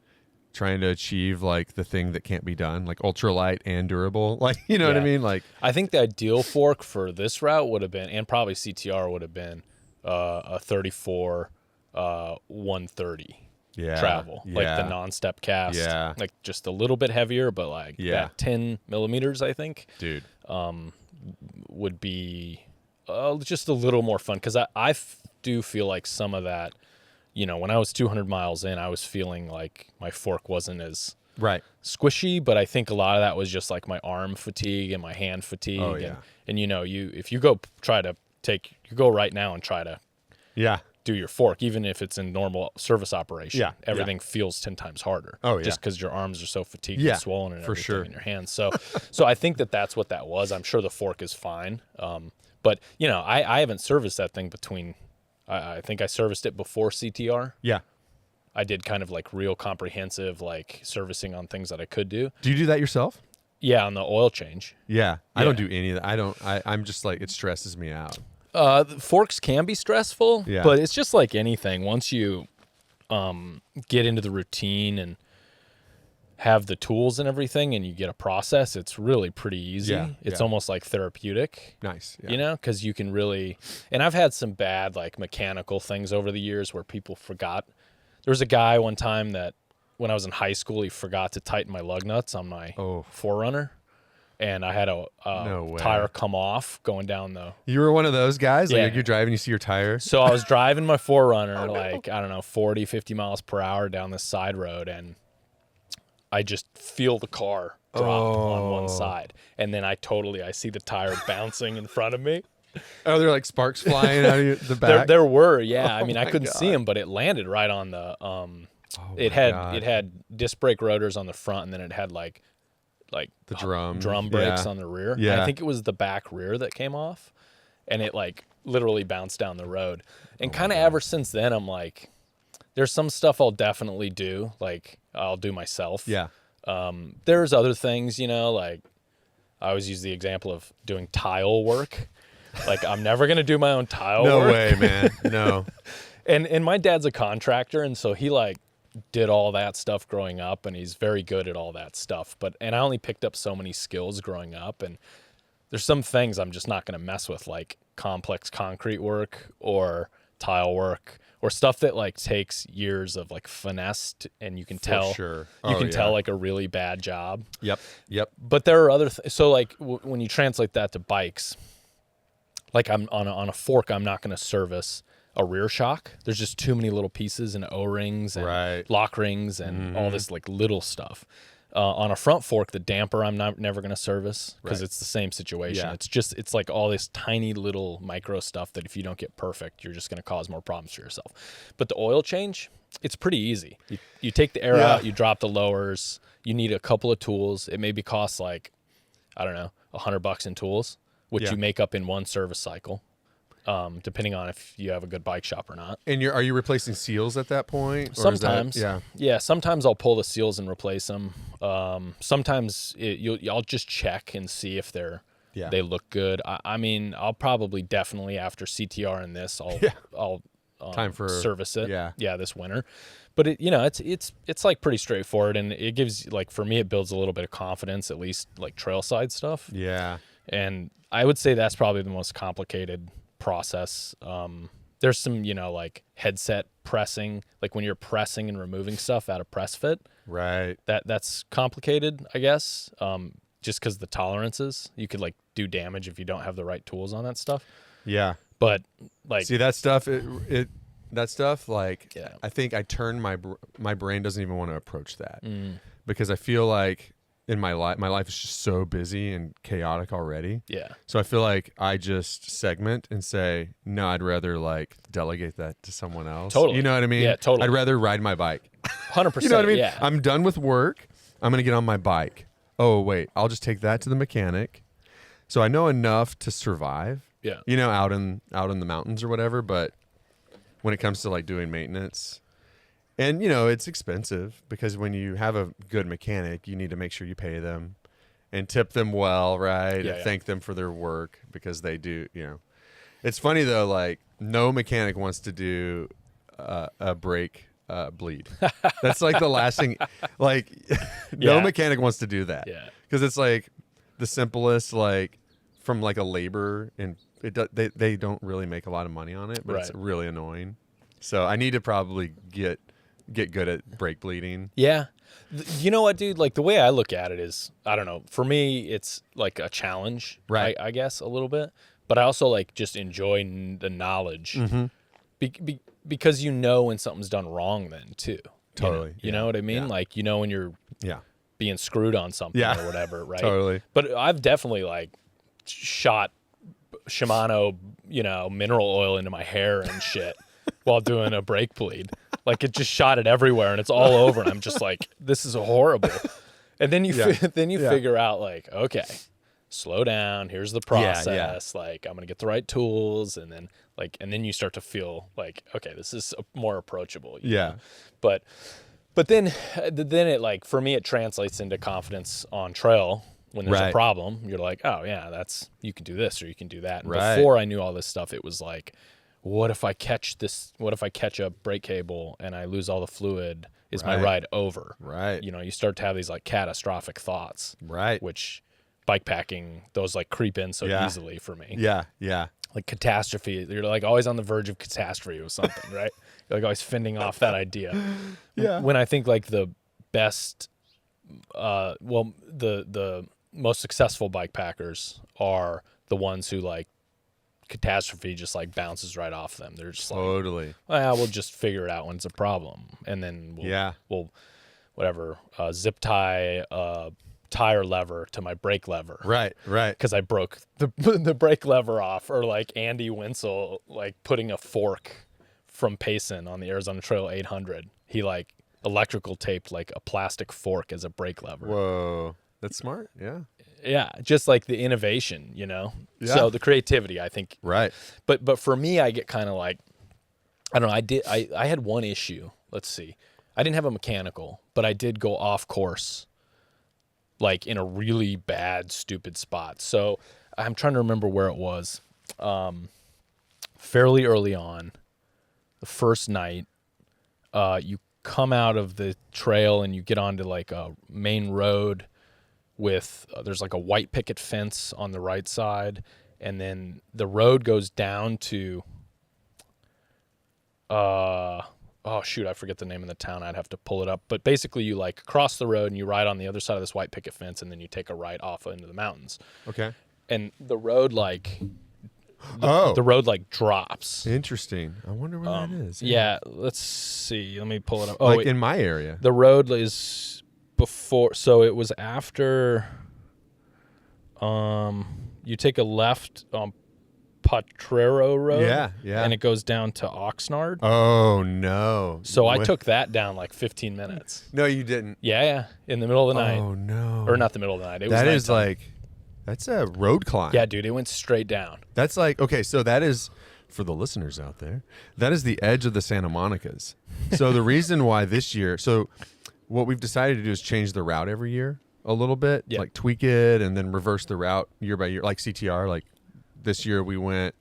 trying to achieve like the thing that can't be done, like ultralight and durable. Like, you know what I mean? Like, I think the ideal fork for this route would have been, and probably CTR would have been, a 34 130 travel, like the non-step cast, like just a little bit heavier, but like that 10 millimeters, I think, dude, would be just a little more fun, because I do feel like some of that, you know, when I was 200 miles in, I was feeling like my fork wasn't as squishy, but I think a lot of that was just like my arm fatigue and my hand fatigue. Oh, yeah. And you know, if you go go right now and try to do your fork, even if it's in normal service operation, everything feels 10 times harder. Oh, yeah. Just because your arms are so fatigued and swollen and everything sure. in your hands. So I think that's what that was. I'm sure the fork is fine. But you know, I haven't serviced that thing between. I think I serviced it before CTR. Yeah. I did kind of like real comprehensive like servicing on things that I could do. Do you do that yourself? Yeah, on the oil change. Yeah. I don't do any of that. I'm just like, it stresses me out. The forks can be stressful, Yeah. but it's just like anything. Once you get into the routine and have the tools and everything, and you get a process, it's really pretty easy. It's almost like therapeutic. Nice. Yeah. You know, because you can really, and I've had some bad like mechanical things over the years where people forgot. There was a guy one time that when I was in high school, he forgot to tighten my lug nuts on my 4Runner, and I had a tire come off going down the. You were one of those guys? Like you're driving, you see your tire? So I was driving my 4Runner like, I don't know, 40, 50 miles per hour down this side road, and I just feel the car drop on one side, and then I see the tire bouncing in front of me. Oh, they're like sparks flying out of the back? There were, yeah. I mean, I couldn't see them, but it landed right on the it had disc brake rotors on the front, and then it had like the drum brakes on the rear. Yeah. And I think it was the back rear that came off, and it like literally bounced down the road. And kind of ever since then, I'm like, there's some stuff I'll definitely do, like I'll do myself. Yeah. There's other things, you know, like I always use the example of doing tile work. Like, I'm never going to do my own tile work. No way, man. No. And my dad's a contractor, and so he like did all that stuff growing up, and he's very good at all that stuff. And I only picked up so many skills growing up, and there's some things I'm just not going to mess with, like complex concrete work or tile work or stuff that like takes years of like finesse, and you can tell tell like a really bad job. Yep. But there are other so like when you translate that to bikes, like I'm on a fork, I'm not going to service a rear shock. There's just too many little pieces and O-rings and lock rings and all this like little stuff. On a front fork, the damper I'm never going to service because it's the same situation. Yeah. It's like all this tiny little micro stuff that if you don't get perfect, you're just going to cause more problems for yourself. But the oil change, it's pretty easy. You take the air out, you drop the lowers. You need a couple of tools. It maybe costs like, I don't know, $100 in tools, which you make up in one service cycle. depending on if you have a good bike shop or not. And are you replacing seals at that point? Or Sometimes, is that, yeah. Sometimes I'll pull the seals and replace them. Sometimes I'll just check and see if they look good. I mean, I'll probably definitely after CTR and this, I'll time for service it. Yeah, this winter. But it's like pretty straightforward, and it gives, like, for me, it builds a little bit of confidence, at least like trail side stuff. Yeah. And I would say that's probably the most complicated process. There's some, like headset pressing, like when you're pressing and removing stuff out of press fit. Right. That's complicated, I guess. Just because the tolerances, you could like do damage if you don't have the right tools on that stuff. Yeah. But like, see that stuff, that stuff, like, yeah. I think I turn my brain doesn't even want to approach that because I feel like in my life is just so busy and chaotic already. Yeah. So I feel like I just segment and say, no, I'd rather like delegate that to someone else. Totally. You know what I mean? Yeah, totally. I'd rather ride my bike. 100%. You know what I mean? Yeah. I'm done with work. I'm going to get on my bike. Oh, wait, I'll just take that to the mechanic. So I know enough to survive. Yeah. Out in the mountains or whatever, but when it comes to like doing maintenance, and it's expensive because when you have a good mechanic, you need to make sure you pay them and tip them well, right? Yeah, and thank them for their work because they do, It's funny though, like no mechanic wants to do a brake bleed. That's like the last thing, like no mechanic wants to do that. Yeah. Because it's like the simplest, like from like a labor, and they don't really make a lot of money on it, but it's really annoying. So I need to probably get good at brake bleeding. Yeah. You know what, dude? Like the way I look at it is, I don't know. For me, it's like a challenge, right? I guess a little bit, but I also like just enjoy the knowledge because when something's done wrong then too. Totally. You know what I mean? Yeah. Like, when you're being screwed on something or whatever, right? Totally. But I've definitely like shot Shimano, mineral oil into my hair and shit while doing a brake bleed. Like it just shot it everywhere and it's all over. And I'm just like, this is horrible. And then you figure out like, okay, slow down. Here's the process. Like I'm going to get the right tools. And then you start to feel like, okay, this is more approachable. You know? But then it, like, for me, it translates into confidence on trail. When there's a problem, you're like, oh yeah, you can do this or you can do that. And before I knew all this stuff, it was like, what if I catch a brake cable and I lose all the fluid? Is my ride over? Right. You start to have these like catastrophic thoughts. Right. Which bikepacking, those like creep in so easily for me. Yeah. Yeah. Like catastrophe. You're like always on the verge of catastrophe with something, right? You're like always fending off that idea. Yeah. When I think like the best, the most successful bikepackers are the ones who like catastrophe just like bounces right off them. They're just like, well, we'll just figure it out when it's a problem, and then we'll whatever zip tie tire lever to my brake lever. Right. Because I broke the brake lever off, or like Andy Winsel like putting a fork from Payson on the Arizona Trail 800. He like electrical taped like a plastic fork as a brake lever. Whoa. That's smart. Yeah. Yeah. Just like the innovation, Yeah. So the creativity, I think. Right. But for me, I get kind of like, I don't know. I had one issue. Let's see. I didn't have a mechanical, but I did go off course, like in a really bad, stupid spot. So I'm trying to remember where it was. Fairly early on, the first night, you come out of the trail and you get onto like a main road with there's like a white picket fence on the right side, and then the road goes down to oh shoot, I forget the name of the town. I'd have to pull it up. But basically you like cross the road and you ride on the other side of this white picket fence, and then you take a right off into the mountains. Okay. And the road like the road like drops. Interesting. I wonder where that is. Yeah, let's see. Let me pull it up. Like in my area. The road is before, so it was after you take a left on Potrero Road. Yeah. And it goes down to Oxnard. Oh no. So I took that down like 15 minutes. No, you didn't. Yeah. In the middle of the night. Oh no. Or not the middle of the night. That is like, that's a road climb. Yeah, dude, it went straight down. That's like, okay, so that is for the listeners out there, that is the edge of the Santa Monica's. So the reason why this year, so what we've decided to do is change the route every year a little bit, like tweak it and then reverse the route year by year, like CTR. Like this year we went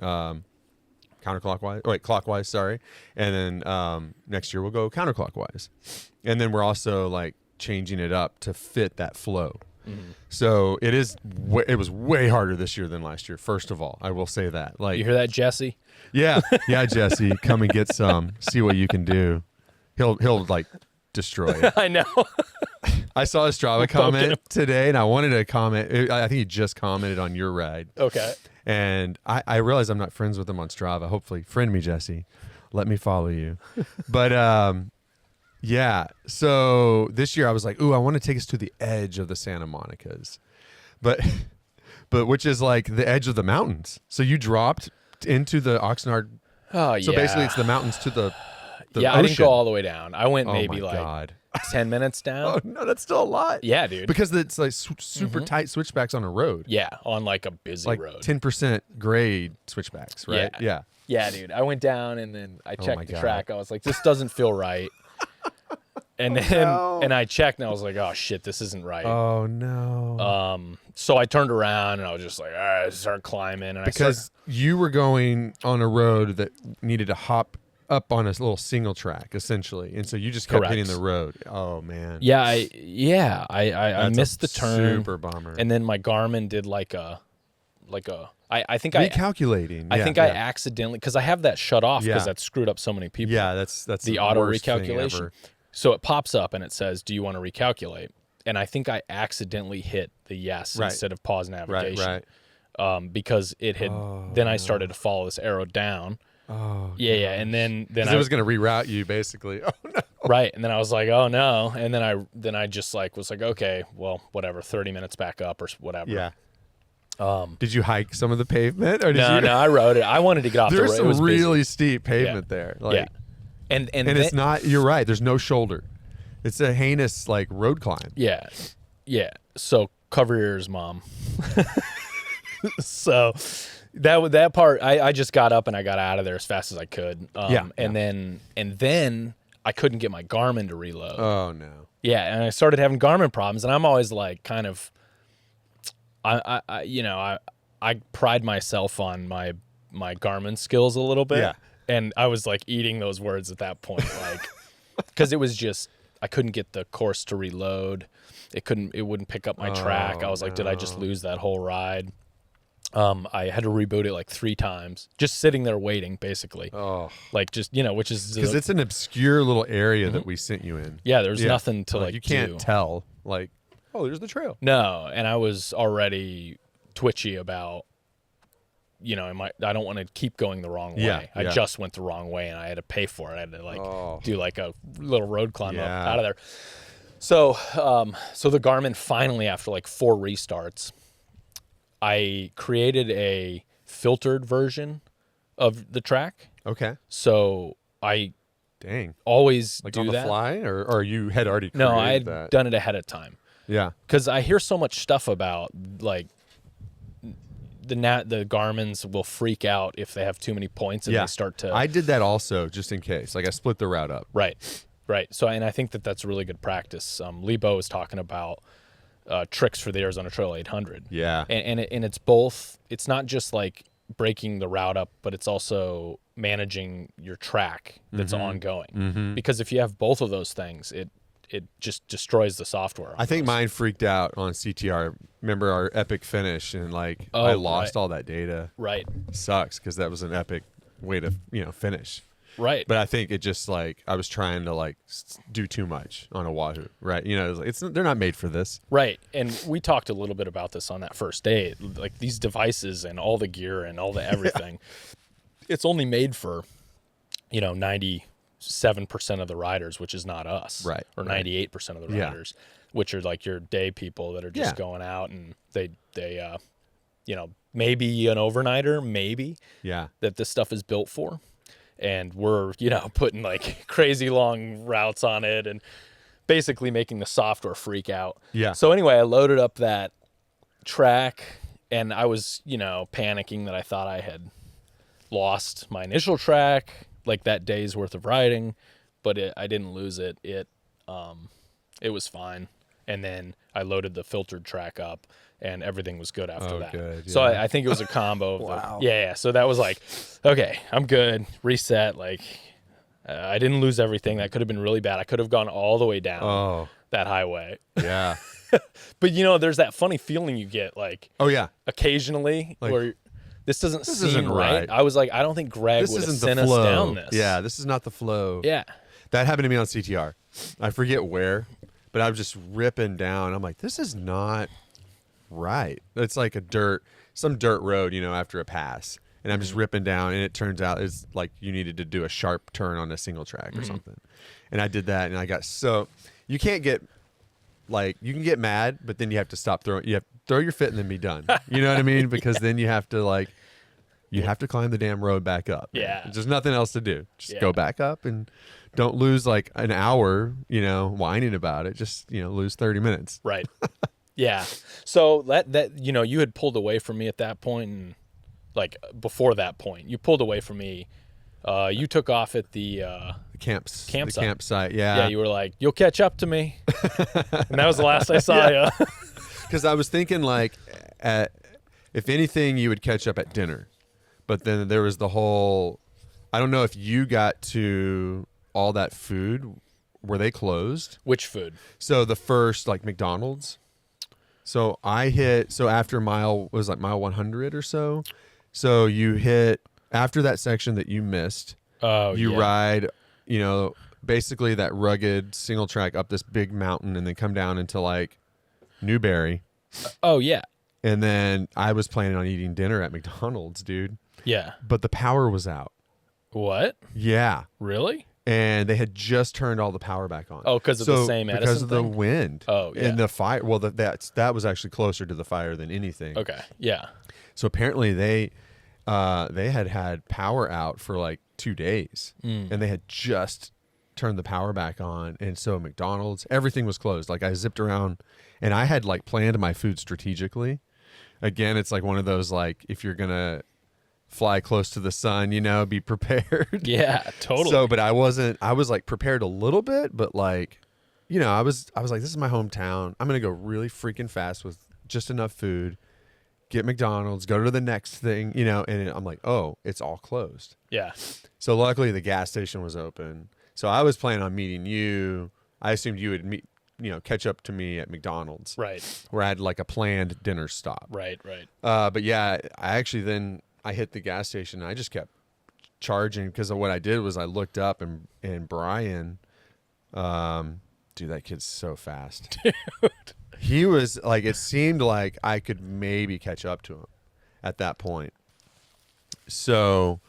clockwise, sorry. And then next year we'll go counterclockwise. And then we're also like changing it up to fit that flow. Mm-hmm. So it was way harder this year than last year. First of all, I will say that. Like, you hear that, Jesse? Yeah, Jesse, come and get some. See what you can do. He'll like destroy it. I know. I saw a Strava comment today, and I wanted to comment. I think he just commented on your ride. Okay. And I realized I'm not friends with him on Strava. Hopefully, friend me, Jesse. Let me follow you. But yeah. So this year I was like, ooh, I want to take us to the edge of the Santa Monica's, but which is like the edge of the mountains. So you dropped into the Oxnard. Oh yeah. So basically, it's the mountains to the yeah. ocean. I didn't go all the way down. I went maybe my like God. 10 minutes down. Oh no, that's still a lot. Yeah, dude. Because it's like super tight switchbacks on a road. Yeah, on like a busy like road. 10% grade switchbacks, right? Yeah. Yeah, dude. I went down and then I checked the God. track. I was like, this doesn't feel right. And then and I checked and I was like, oh shit, this isn't right. Oh no. So I turned around and I was just like, all right, I start climbing. And because you were going on a road that needed to hop up on a little single track essentially, and so you just kept hitting the road. Oh man. Yeah, I missed the turn. Super bummer. And then my Garmin did like a I think recalculating. I think I accidentally, because I have that shut off because that screwed up so many people. Yeah, that's the auto recalculation. So it pops up and it says, "Do you want to recalculate?" And I think I accidentally hit the yes instead of pause navigation. Right. Because it had. Then I started to follow this arrow down. Oh. Yeah, and then it was going to reroute you basically. Oh no. Right, and then I was like, "Oh no," and then I just like was like, "Okay, well, whatever, 30 minutes back up or whatever." Yeah. Did you hike some of the pavement? Or No, I rode it. I wanted to get off the road. There's some really steep pavement there. Like, yeah. And it's not, you're right, there's no shoulder. It's a heinous like road climb. Yeah. Yeah. So cover your ears, Mom. So that part, I just got up and I got out of there as fast as I could. And then I couldn't get my Garmin to reload. Oh no. Yeah, and I started having Garmin problems, and I'm always like kind of I pride myself on my Garmin skills a little bit. Yeah. And I was like eating those words at that point, like, because it was just, I couldn't get the course to reload. It wouldn't pick up my track. I was like, did I just lose that whole ride? I had to reboot it like 3 times, just sitting there waiting, basically. Oh, like just, which is because it's an obscure little area that we sent you in. Yeah, there's nothing to you can't tell. Like, oh, there's the trail. No, and I was already twitchy about, I don't want to keep going the wrong way. I just went the wrong way, and I had to pay for it. I had to do like a little road climb up out of there. So, so the Garmin finally, after like 4 restarts, I created a filtered version of the track. Okay. So I always like do on the that. Fly, or you had already created No, I had done it ahead of time. Yeah. Because I hear so much stuff about like the Garmin's will freak out if they have too many points and they start to. I did that also just in case. Like I split the route up. Right. So and I think that's really good practice. Lebo was talking about tricks for the Arizona Trail 800. Yeah. And it's both. It's not just like breaking the route up, but it's also managing your track that's ongoing. Mm-hmm. Because if you have both of those things, it just destroys the software. I think mine freaked out on CTR. Remember our epic finish, and like I lost all that data. Right. Sucks because that was an epic way to finish. Right. But I think it just like I was trying to like do too much on a Wahoo. Right. They're not made for this. Right. And we talked a little bit about this on that first day. Like these devices and all the gear and all the everything. It's only made for 97% of the riders, which is not us. Right. Or 98% of the riders, which are like your day people that are just going out and they maybe an overnighter, maybe. Yeah. That this stuff is built for. And we're, putting like crazy long routes on it and basically making the software freak out. Yeah. So anyway, I loaded up that track and I was, panicking that I thought I had lost my initial track, like that day's worth of riding, but I didn't lose it. It was fine. And then I loaded the filtered track up, and everything was good after that. Good, yeah. So I think it was a combo of Wow. yeah. So that was like, okay, I'm good. Reset. Like, I didn't lose everything. That could have been really bad. I could have gone all the way down that highway. Yeah. But there's that funny feeling you get, like, Oh yeah. occasionally, Like, where this doesn't seem isn't right. I was like, I don't think Gregg would have sent us down this. Yeah, this is not the flow. Yeah. That happened to me on CTR. I forget where, but I was just ripping down. I'm like, this is not right. It's like some dirt road, after a pass. And I'm just ripping down, and it turns out it's like you needed to do a sharp turn on a single track or something. And I did that, and I got you can't get, like, you can get mad, but then you have to stop throwing. You have to throw your fit and then be done. You know what I mean? Because then you have to, you have to climb the damn road back up. Yeah. There's nothing else to do. Just go back up and don't lose like an hour, whining about it. Just, lose 30 minutes. Right. Yeah. So that you had pulled away from me at that point, and like before that point, you pulled away from me. You took off at the campsite. The campsite, yeah. Yeah, you were like, you'll catch up to me. And that was the last I saw you. Because I was thinking, like, if anything, you would catch up at dinner. But then there was the whole, I don't know if you got to all that food. Were they closed? Which food? So the first, like, McDonald's. So after mile 100 or so. So you hit, after that section that you missed, you ride, basically that rugged single track up this big mountain and then come down into like Newberry. Oh, yeah. And then I was planning on eating dinner at McDonald's, dude. Yeah. But the power was out. What? Yeah. Really? And they had just turned all the power back on. Oh, because of the same Edison because of the thing? wind. Oh, yeah. And the fire. Well, that was actually closer to the fire than anything. Okay. Yeah. So apparently they had power out for like 2 days, and they had just turned the power back on. And so McDonald's, everything was closed. Like, I zipped around, and I had like planned my food strategically. Again, it's like one of those, like, if you're gonna fly close to the sun, be prepared. Yeah, totally. So, but I was like prepared a little bit, but like, I was like, this is my hometown. I'm gonna go really freaking fast with just enough food, get McDonald's, go to the next thing, and I'm like, oh, it's all closed. Yeah. So luckily the gas station was open. So I was planning on meeting you. I assumed you would meet, catch up to me at McDonald's. Right. Where I had like a planned dinner stop. Right. But yeah, I hit the gas station and I just kept charging, because of what I did was I looked up and Brian, dude, that kid's so fast. Dude. He was like, it seemed like I could maybe catch up to him at that point. So,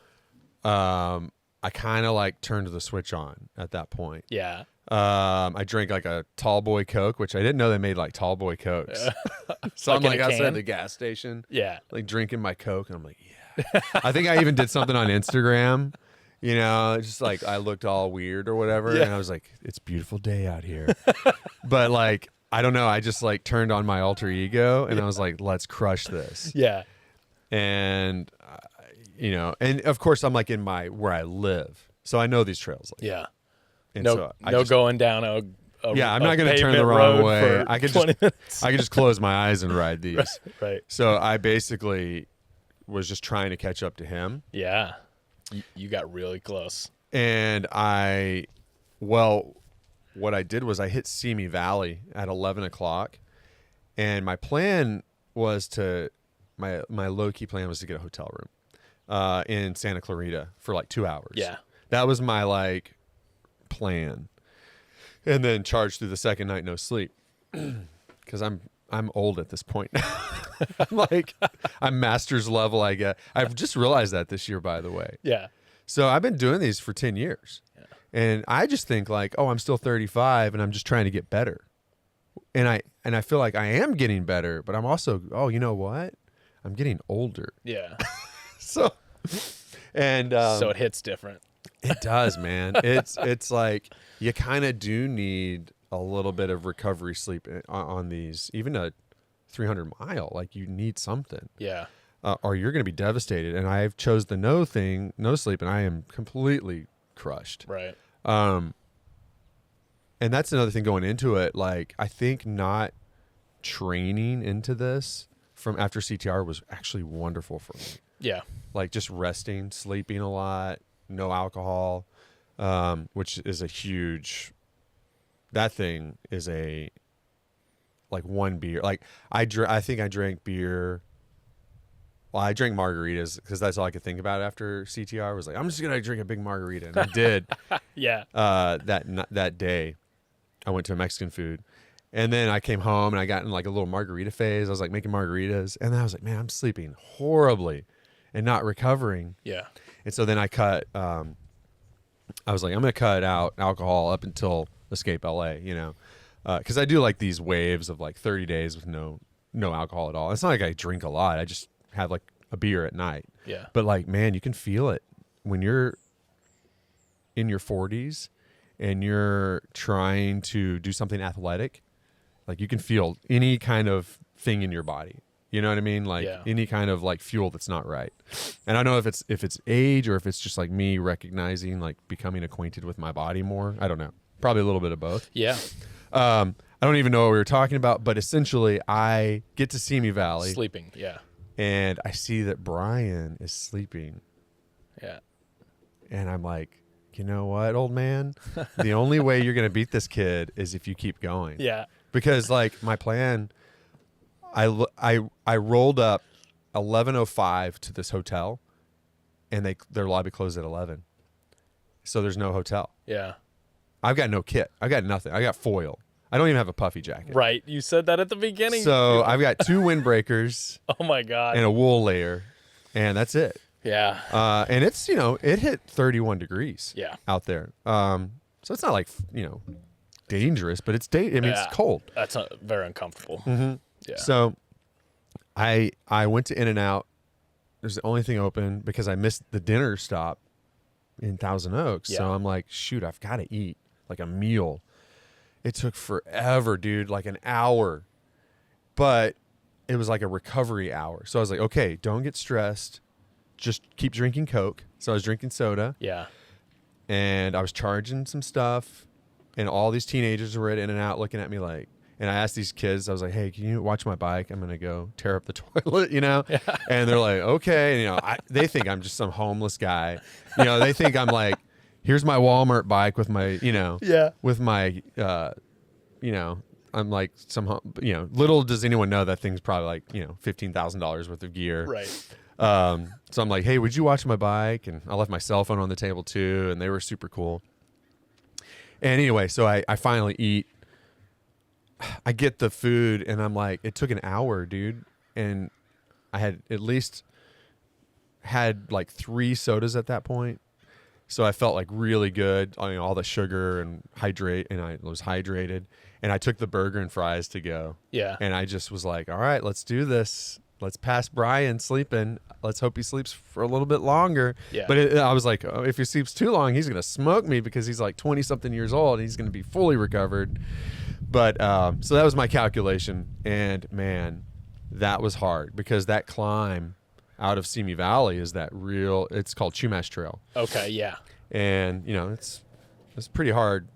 I kind of like turned the switch on at that point. Yeah. I drank like a tall boy Coke, which I didn't know they made like tall boy Cokes. So I'm like outside the gas station. Yeah. Like drinking my Coke, and I'm like, yeah. I think I even did something on Instagram, just like I looked all weird or whatever. Yeah. And I was like, it's a beautiful day out here. But like, I don't know. I just like turned on my alter ego, and I was like, let's crush this. Yeah. And, and of course I'm like in where I live. So I know these trails. Like, yeah. and No, so going down a I'm not going to turn the wrong way. I could minutes. I could just close my eyes and ride these. Right. So I basically was just trying to catch up to him. Yeah. You got really close. And what I did was I hit Simi Valley at 11 o'clock. And my plan was my low-key plan was to get a hotel room in Santa Clarita for like 2 hours. Yeah. That was my like plan. And then charge through the second night, no sleep. Because I'm old at this point. I'm master's level, I guess. I've just realized that this year, by the way. Yeah. So I've been doing these for 10 years. Yeah. And I just think like, oh, I'm still 35 and I'm just trying to get better. And I feel like I am getting better, but I'm also, oh, you know what? I'm getting older. Yeah. So it hits different. It does, man. It's like you kind of do need a little bit of recovery sleep on these, even a 300 mile. Like, you need something. Yeah. or you're going to be devastated. And I've chose the no thing, no sleep, and I am completely crushed. Right. And that's another thing going into it. Like, I think not training into this from after CTR was actually wonderful for me. Yeah. Like just resting, sleeping a lot, no alcohol, which is a huge, that thing is a, like one beer. Like I think I drank beer. Well, I drank margaritas because that's all I could think about after CTR was like, I'm just going to drink a big margarita. And I did. Yeah. That day I went to Mexican food, and then I came home and I got in like a little margarita phase. I was like making margaritas, and then I was like, man, I'm sleeping horribly and not recovering. Yeah. And so then I cut, I was like, I'm going to cut out alcohol up until Escape LA, you know, because I do like these waves of like 30 days with no alcohol at all. It's not like I drink a lot. I just have like a beer at night. Yeah. But like, man, you can feel it when you're in your 40s and you're trying to do something athletic. Like you can feel any kind of thing in your body. You know what I mean? Like any kind of like fuel that's not right. And I don't know if it's age or if it's just like me recognizing, like becoming acquainted with my body more. I don't know. Probably a little bit of both. Yeah. I don't even know what we were talking about, but essentially I get to Simi Valley. Sleeping. Yeah. And I see that Brian is sleeping. Yeah. And I'm like, you know what, old man? The only way you're going to beat this kid is if you keep going. Yeah. Because like my plan, I rolled up 11:05 to this hotel, and their lobby closed at 11. So there's no hotel. Yeah. I've got no kit. I got nothing. I got foil. I don't even have a puffy jacket. Right. You said that at the beginning. So I've got 2 windbreakers. Oh my God. And a wool layer, and that's it. Yeah. And it's, you know, it hit 31 degrees. Yeah. Out there. So it's not like, you know, dangerous, but it's it's cold. That's very uncomfortable. Mm-hmm. Yeah. So I went to In-N-Out. It was the only thing open because I missed the dinner stop in Thousand Oaks. Yeah. So I'm like, shoot, I've got to eat like a meal. It took forever, dude, like an hour. But it was like a recovery hour. So I was like, okay, don't get stressed. Just keep drinking Coke. So I was drinking soda. Yeah. And I was charging some stuff. And all these teenagers were at In-N-Out looking at me like, and I asked these kids, I was like, hey, can you watch my bike? I'm going to go tear up the toilet, you know? Yeah. And they're like, okay. And, you know, they think I'm just some homeless guy. You know, they think I'm like, here's my Walmart bike with my, you know, with my, you know, I'm like you know, little does anyone know that thing's probably like, you know, $15,000 worth of gear. Right. So I'm like, hey, would you watch my bike? And I left my cell phone on the table too. And they were super cool. And anyway, so I finally eat. I get the food and I'm like, it took an hour, dude. And I had at least had like 3 sodas at that point. So I felt like really good. I mean, all the sugar and hydrate, and I was hydrated. And I took the burger and fries to go. Yeah. And I just was like, all right, let's do this. Let's pass Brian sleeping. Let's hope he sleeps for a little bit longer. Yeah. But I was like, oh, if he sleeps too long, he's going to smoke me because he's like 20-something years old. And he's going to be fully recovered. But so that was my calculation. And, man, that was hard because that climb out of Simi Valley is it's called Chumash Trail. Okay, yeah. And, you know, it's pretty hard,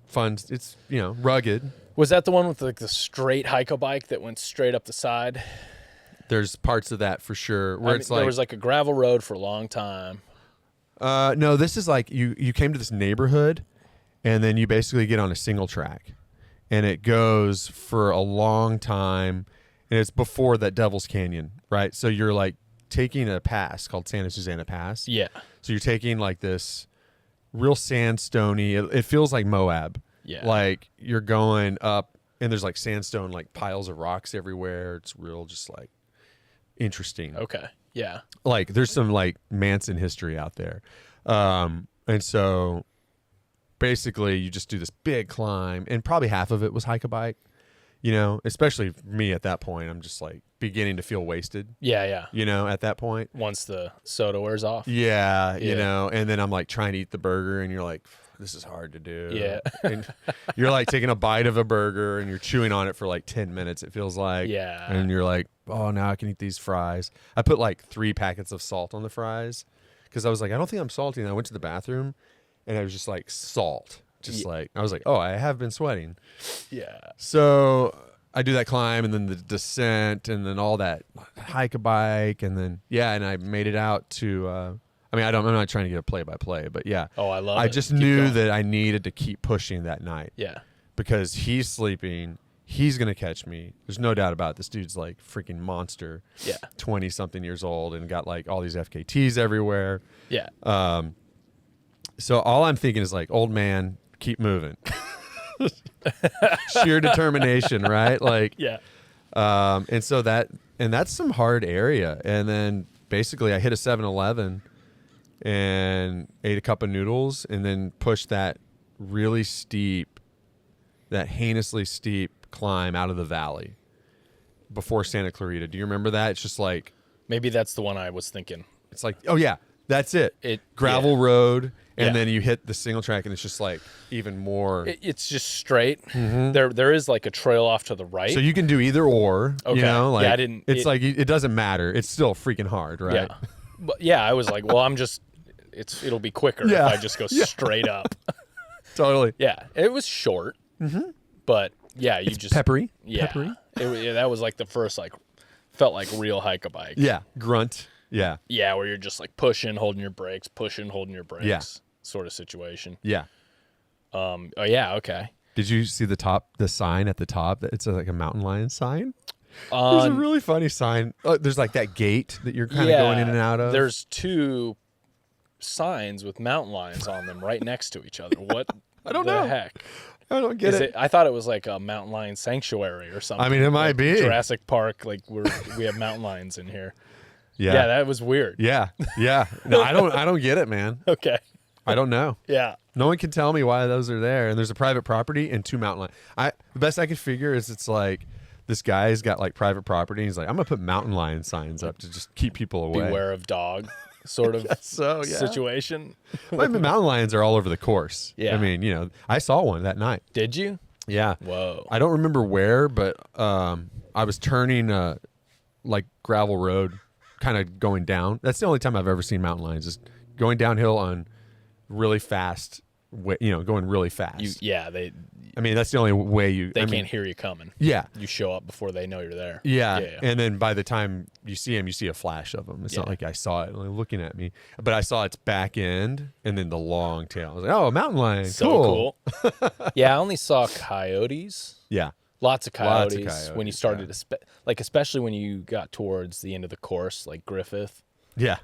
fun. It's, you know, rugged. Was that the one with like the straight hike bike that went straight up the side? There's parts of that for sure. Where it's like there was like a gravel road for a long time. No, this is like you came to this neighborhood, and then you basically get on a single track, and it goes for a long time, and it's before that Devil's Canyon, right? So you're like taking a pass called Santa Susana Pass. Yeah. So you're taking like this real sandstony. It feels like Moab. Yeah. Like you're going up, and there's like sandstone, like piles of rocks everywhere. It's real, just like interesting. Okay. Yeah. Like there's some like Manson history out there. And so basically you just do this big climb, and probably half of it was hike-a-bike, you know, especially me at that point. I'm just like beginning to feel wasted. Yeah. Yeah. You know, at that point. Once the soda wears off. Yeah. You know, and then I'm like trying to eat the burger, and you're like, this is hard to do. Yeah. And you're like taking a bite of a burger and you're chewing on it for like 10 minutes, it feels like. Yeah. And you're like, oh, now I can eat these fries. I put like 3 packets of salt on the fries because I was like, I don't think I'm salty. And I went to the bathroom and I was just like salt. Just like, I was like, oh, I have been sweating. Yeah. So I do that climb and then the descent and then all that hike a bike. And then, and I made it out to, I'm not trying to get a play-by-play, but yeah. Oh, I love it. I just knew that I needed to keep pushing that night. Yeah. Because he's sleeping. He's going to catch me. There's no doubt about it. This dude's like freaking monster. Yeah. 20-something years old and got like all these FKTs everywhere. Yeah. So all I'm thinking is like, old man, keep moving. Sheer determination, right? Like, yeah. And so that's some hard area. And then basically I hit a 7-Eleven and ate a cup of noodles and then pushed that really steep, that heinously steep climb out of the valley before Santa Clarita. Do you remember that? It's just like, maybe that's the one I was thinking. it's like, oh yeah, that's it. Gravel road. And then you hit the single track and it's just like even more. It's just straight. There is like a trail off to the right. So you can do either or, okay. you know, like, I didn't, it's like, it doesn't matter. It's still freaking hard, right? Yeah. But yeah, I was like, well, it'll be quicker if I just go straight up. Totally. Yeah. It was short, but yeah, it's peppery. Yeah. Peppery. That was like the first, like, felt like real hike a bike. Yeah. Grunt. Yeah. Yeah. Where you're just like pushing, holding your brakes, pushing, holding your brakes. Yeah. Sort of situation. Yeah. Oh yeah. Okay. Did you see the sign at the top? It's like a mountain lion sign. There's a really funny sign. There's like that gate that you're kind of going in and out of. There's 2 signs with mountain lions on them right next to each other. What? I don't know. Heck? I don't get it. I thought it was like a mountain lion sanctuary or something. I mean, it might like be Jurassic Park. Like we have mountain lions in here. Yeah. Yeah, that was weird. Yeah. Yeah. No, I don't get it, man. Okay. I don't know. Yeah. No one can tell me why those are there. And there's a private property and 2 mountain lions. The best I could figure is it's like this guy's got like private property. And he's like, I'm gonna put mountain lion signs up to just keep people away. Beware of dog, sort of situation. Well, I mean, mountain lions are all over the course. Yeah. I mean, you know, I saw one that night. Did you? Yeah. Whoa. I don't remember where, but I was turning like gravel road, kind of going down. That's the only time I've ever seen mountain lions, is going downhill on really fast, going really fast. I mean, that's the only way they can't hear you coming. Yeah. You show up before they know you're there. Yeah. And then by the time you see them, you see a flash of them. It's not like I saw it looking at me, but I saw its back end and then the long tail. I was like, oh, a mountain lion. So cool. Yeah. I only saw coyotes. Yeah. Lots of coyotes when you started to, especially when you got towards the end of the course, like Griffith.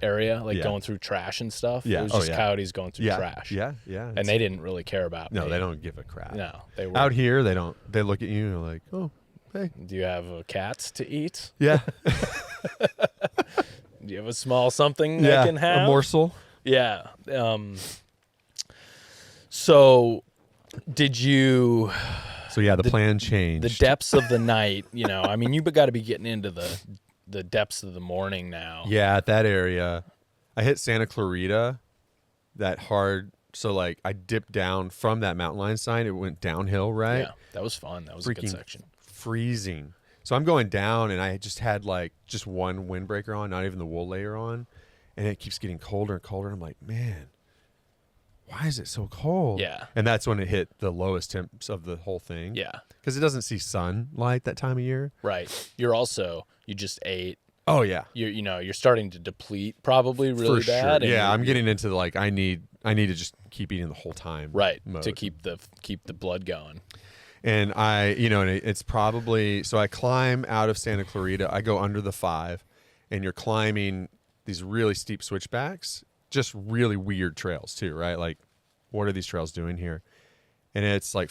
Area, going through trash and stuff. Yeah. It was just coyotes going through trash. Yeah, yeah. And they didn't really care about me. No, they don't give a crap. No, they were. Out here, they don't. They look at you and they're like, oh, hey. Do you have cats to eat? Yeah. Do you have a small something they can have? A morsel. Yeah. So, did you... So, yeah, the plan changed. The depths of the night, I mean, you've got to be getting into the depths of the morning now. Yeah, at that area. I hit Santa Clarita that hard. So, like, I dipped down from that mountain lion sign. It went downhill, right? Yeah, that was fun. That was a good section. Freezing. So, I'm going down, and I just had, like, just one windbreaker on, not even the wool layer on. And it keeps getting colder and colder. And I'm like, man, why is it so cold? Yeah. And that's when it hit the lowest temps of the whole thing. Yeah. Because it doesn't see sunlight that time of year. Right. You just ate. Oh, yeah. You're starting to deplete probably really bad. Sure. Yeah, I'm getting into like I need to just keep eating the whole time. Right. Mode. To keep the blood going. And and it's probably, so I climb out of Santa Clarita, I go under the 5, and you're climbing these really steep switchbacks, just really weird trails too, right? Like, what are these trails doing here? And it's like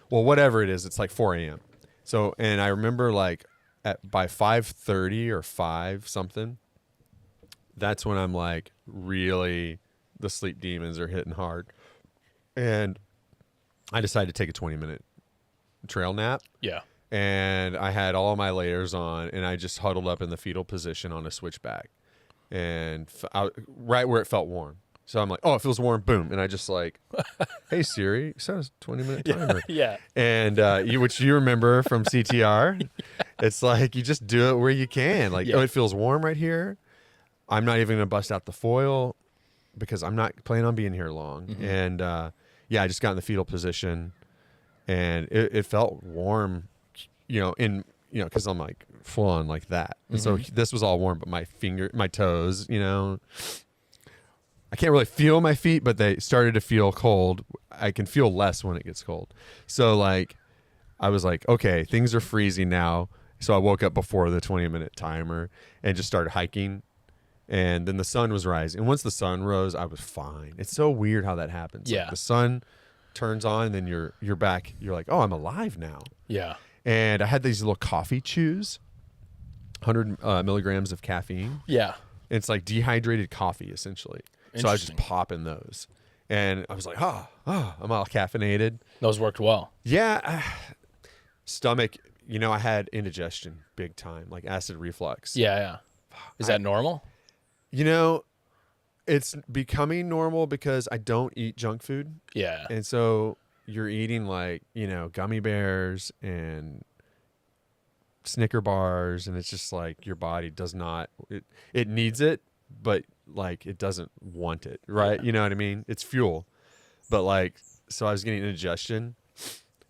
whatever it is, it's like 4 a.m. So, and I remember like by 5:30 or 5 something, that's when I'm like, really, the sleep demons are hitting hard. And I decided to take a 20-minute trail nap. Yeah. And I had all my layers on, and I just huddled up in the fetal position on a switchback, and right where it felt warm. So I'm like, oh, it feels warm. Boom. And I just like, hey, Siri, set a 20-minute timer. Yeah. And which you remember from CTR. It's like you just do it where you can. Like, oh, it feels warm right here. I'm not even going to bust out the foil because I'm not planning on being here long. Mm-hmm. And I just got in the fetal position and it felt warm, because I'm like full on like that. And so this was all warm, but my toes, I can't really feel my feet, but they started to feel cold. I can feel less when it gets cold. So like, I was like, okay, things are freezing now. So I woke up before the 20-minute timer and just started hiking. And then the sun was rising. And once the sun rose, I was fine. It's so weird how that happens. Yeah. Like the sun turns on and then you're back. You're like, oh, I'm alive now. Yeah. And I had these little coffee chews, 100 milligrams of caffeine. Yeah. It's like dehydrated coffee, essentially. So I was just popping those. And I was like, I'm all caffeinated. Those worked well. Yeah. Stomach, I had indigestion big time, like acid reflux. Yeah. Is that normal? It's becoming normal because I don't eat junk food. Yeah. And so you're eating like, gummy bears and Snicker bars. And it's just like your body does not, it needs it, but like it doesn't want it. Right. Yeah. You know what I mean? It's fuel. But like, so I was getting indigestion.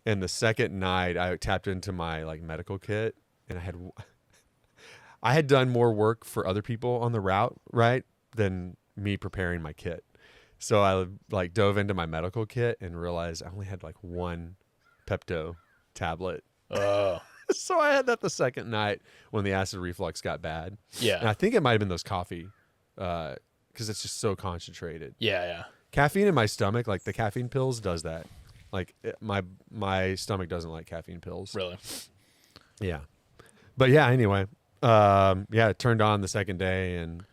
And the second night I tapped into my like medical kit and I had done more work for other people on the route, right, than me preparing my kit. So I like dove into my medical kit and realized I only had like one Pepto tablet. Oh. So I had that the second night when the acid reflux got bad. Yeah. And I think it might have been those coffee because it's just so concentrated. Yeah. Caffeine in my stomach, like the caffeine pills, does that. Like my stomach doesn't like caffeine pills. Really? Yeah. But yeah, anyway. It turned on the second day and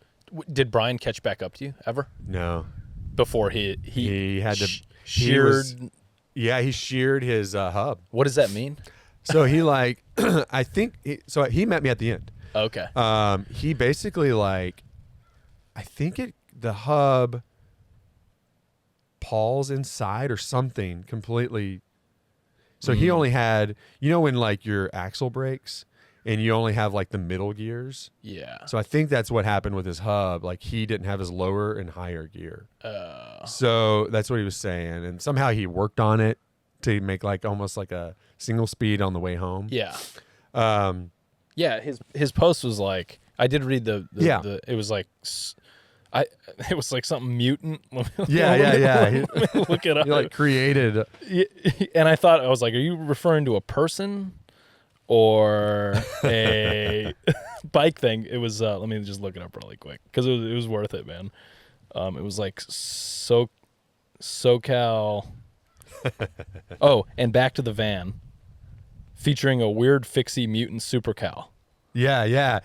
Did Brian catch back up to you ever? no. Before he had to sheared. He sheared his hub. What does that mean? So he like I think he met me at the end. Okay. He basically like I think the hub pulls inside or something completely. So he only had when like your axle breaks and you only have like the middle gears. Yeah. So I think that's what happened with his hub. Like he didn't have his lower and higher gear. So that's what he was saying. And somehow he worked on it to make like almost like a single speed on the way home. Yeah. His post was like, I did read the it was like, it was like something mutant. Yeah. Look it up. He like created. And I was like, are you referring to a person or a bike thing? It was, let me just look it up really quick because it was worth it, man. It was like SoCal. Oh, and Back to the Van featuring a weird fixie mutant supercal. Yeah.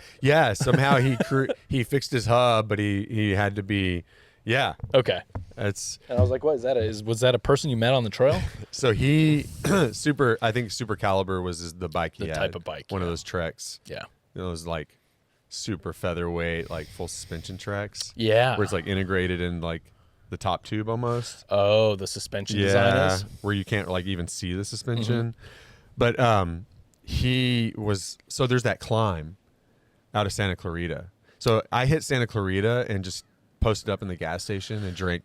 Somehow he fixed his hub, but he had to be, Okay. That's. And I was like, what is that? Was that a person you met on the trail? So I think Super Caliber was the bike he The had. type of bike. One of those Treks. Yeah. Those like super featherweight, like full suspension Treks. Yeah. Where it's like integrated in like the top tube almost. Oh, the suspension design is? Where you can't like even see the suspension. But there's that climb out of Santa Clarita. So I hit Santa Clarita and just posted up in the gas station and drank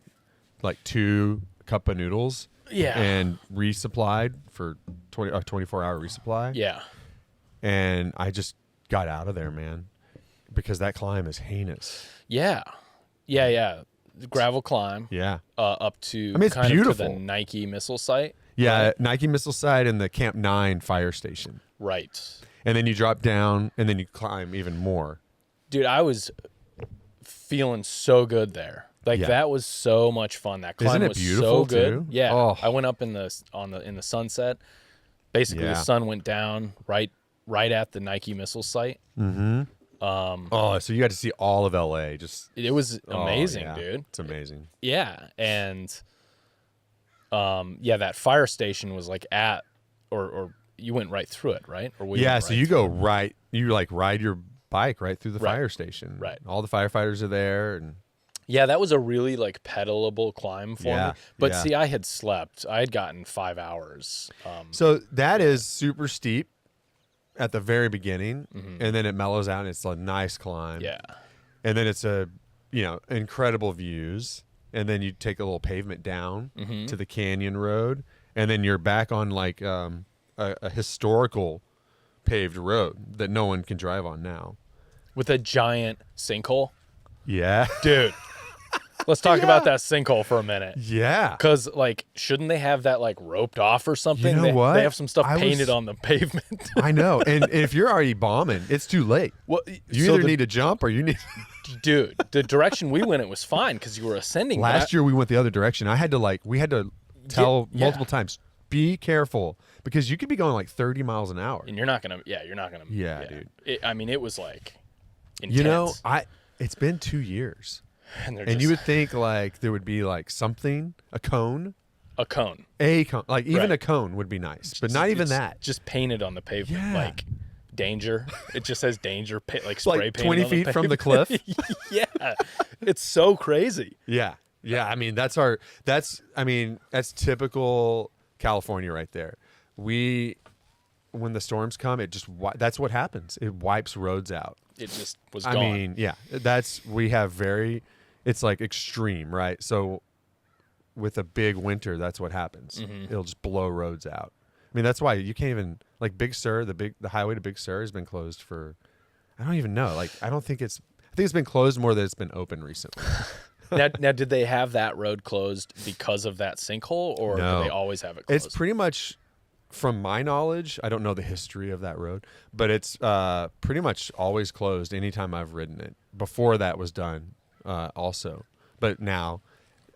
like 2 cup of noodles. Yeah. And resupplied for 24-hour resupply. Yeah. And I just got out of there, man, because that climb is heinous. Yeah. The gravel climb. Yeah. Up to it's kind beautiful. of to the Nike missile site. Yeah, right? Nike missile site and the Camp 9 fire station. Right. And then you drop down and then you climb even more. Dude, I was feeling so good there. Like that was so much fun. That climb Isn't it was beautiful so good. too? Yeah. Oh. I went up in the sunset. Basically the sun went down right at the Nike missile site. Mm-hmm. So you got to see all of LA. It was amazing, dude. It's amazing. Yeah. And that fire station was like or you went right through it, right? Or so you go you like ride your bike right through the fire station. Right. All the firefighters are there and Yeah, that was a really like pedalable climb for me. But yeah. see, I had slept. I had gotten 5 hours. So that is super steep at the very beginning, and then it mellows out and it's a nice climb. Yeah. And then it's incredible views. And then you take a little pavement down to the canyon road, and then you're back on like a historical paved road that no one can drive on now. With a giant sinkhole. Yeah. Dude. Let's talk about that sinkhole for a minute. Yeah. Because, like, shouldn't they have that, like, roped off or something? You know what? They have some stuff painted on the pavement. I know. And if you're already bombing, it's too late. Well, you either need to jump or you need... Dude, the direction we went, it was fine because you were ascending. Last year we went the other direction. We had to tell multiple times, be careful, because you could be going like 30 miles an hour. And you're not going to... Yeah, dude. It was, like, intense. You know, it's been 2 years. And you would think like there would be like something, a cone, like even a cone would be nice, but not even that. Just painted on the pavement, like danger. It just says danger, like it's spray like paint 20 feet from the cliff. Yeah, it's so crazy. Yeah. I mean that's typical California right there. When the storms come, that's what happens. It wipes roads out. It just was gone. I mean, yeah, it's like extreme, right? So with a big winter, that's what happens. It'll just blow roads out. I mean, that's why you can't even, like Big Sur, the highway to Big Sur has been closed for, I don't even know. Like, I think it's been closed more than it's been open recently. Now, did they have that road closed because of that sinkhole, or do they always have it closed? It's pretty much, from my knowledge, I don't know the history of that road, but it's pretty much always closed anytime I've ridden it. Before that was done also. But now,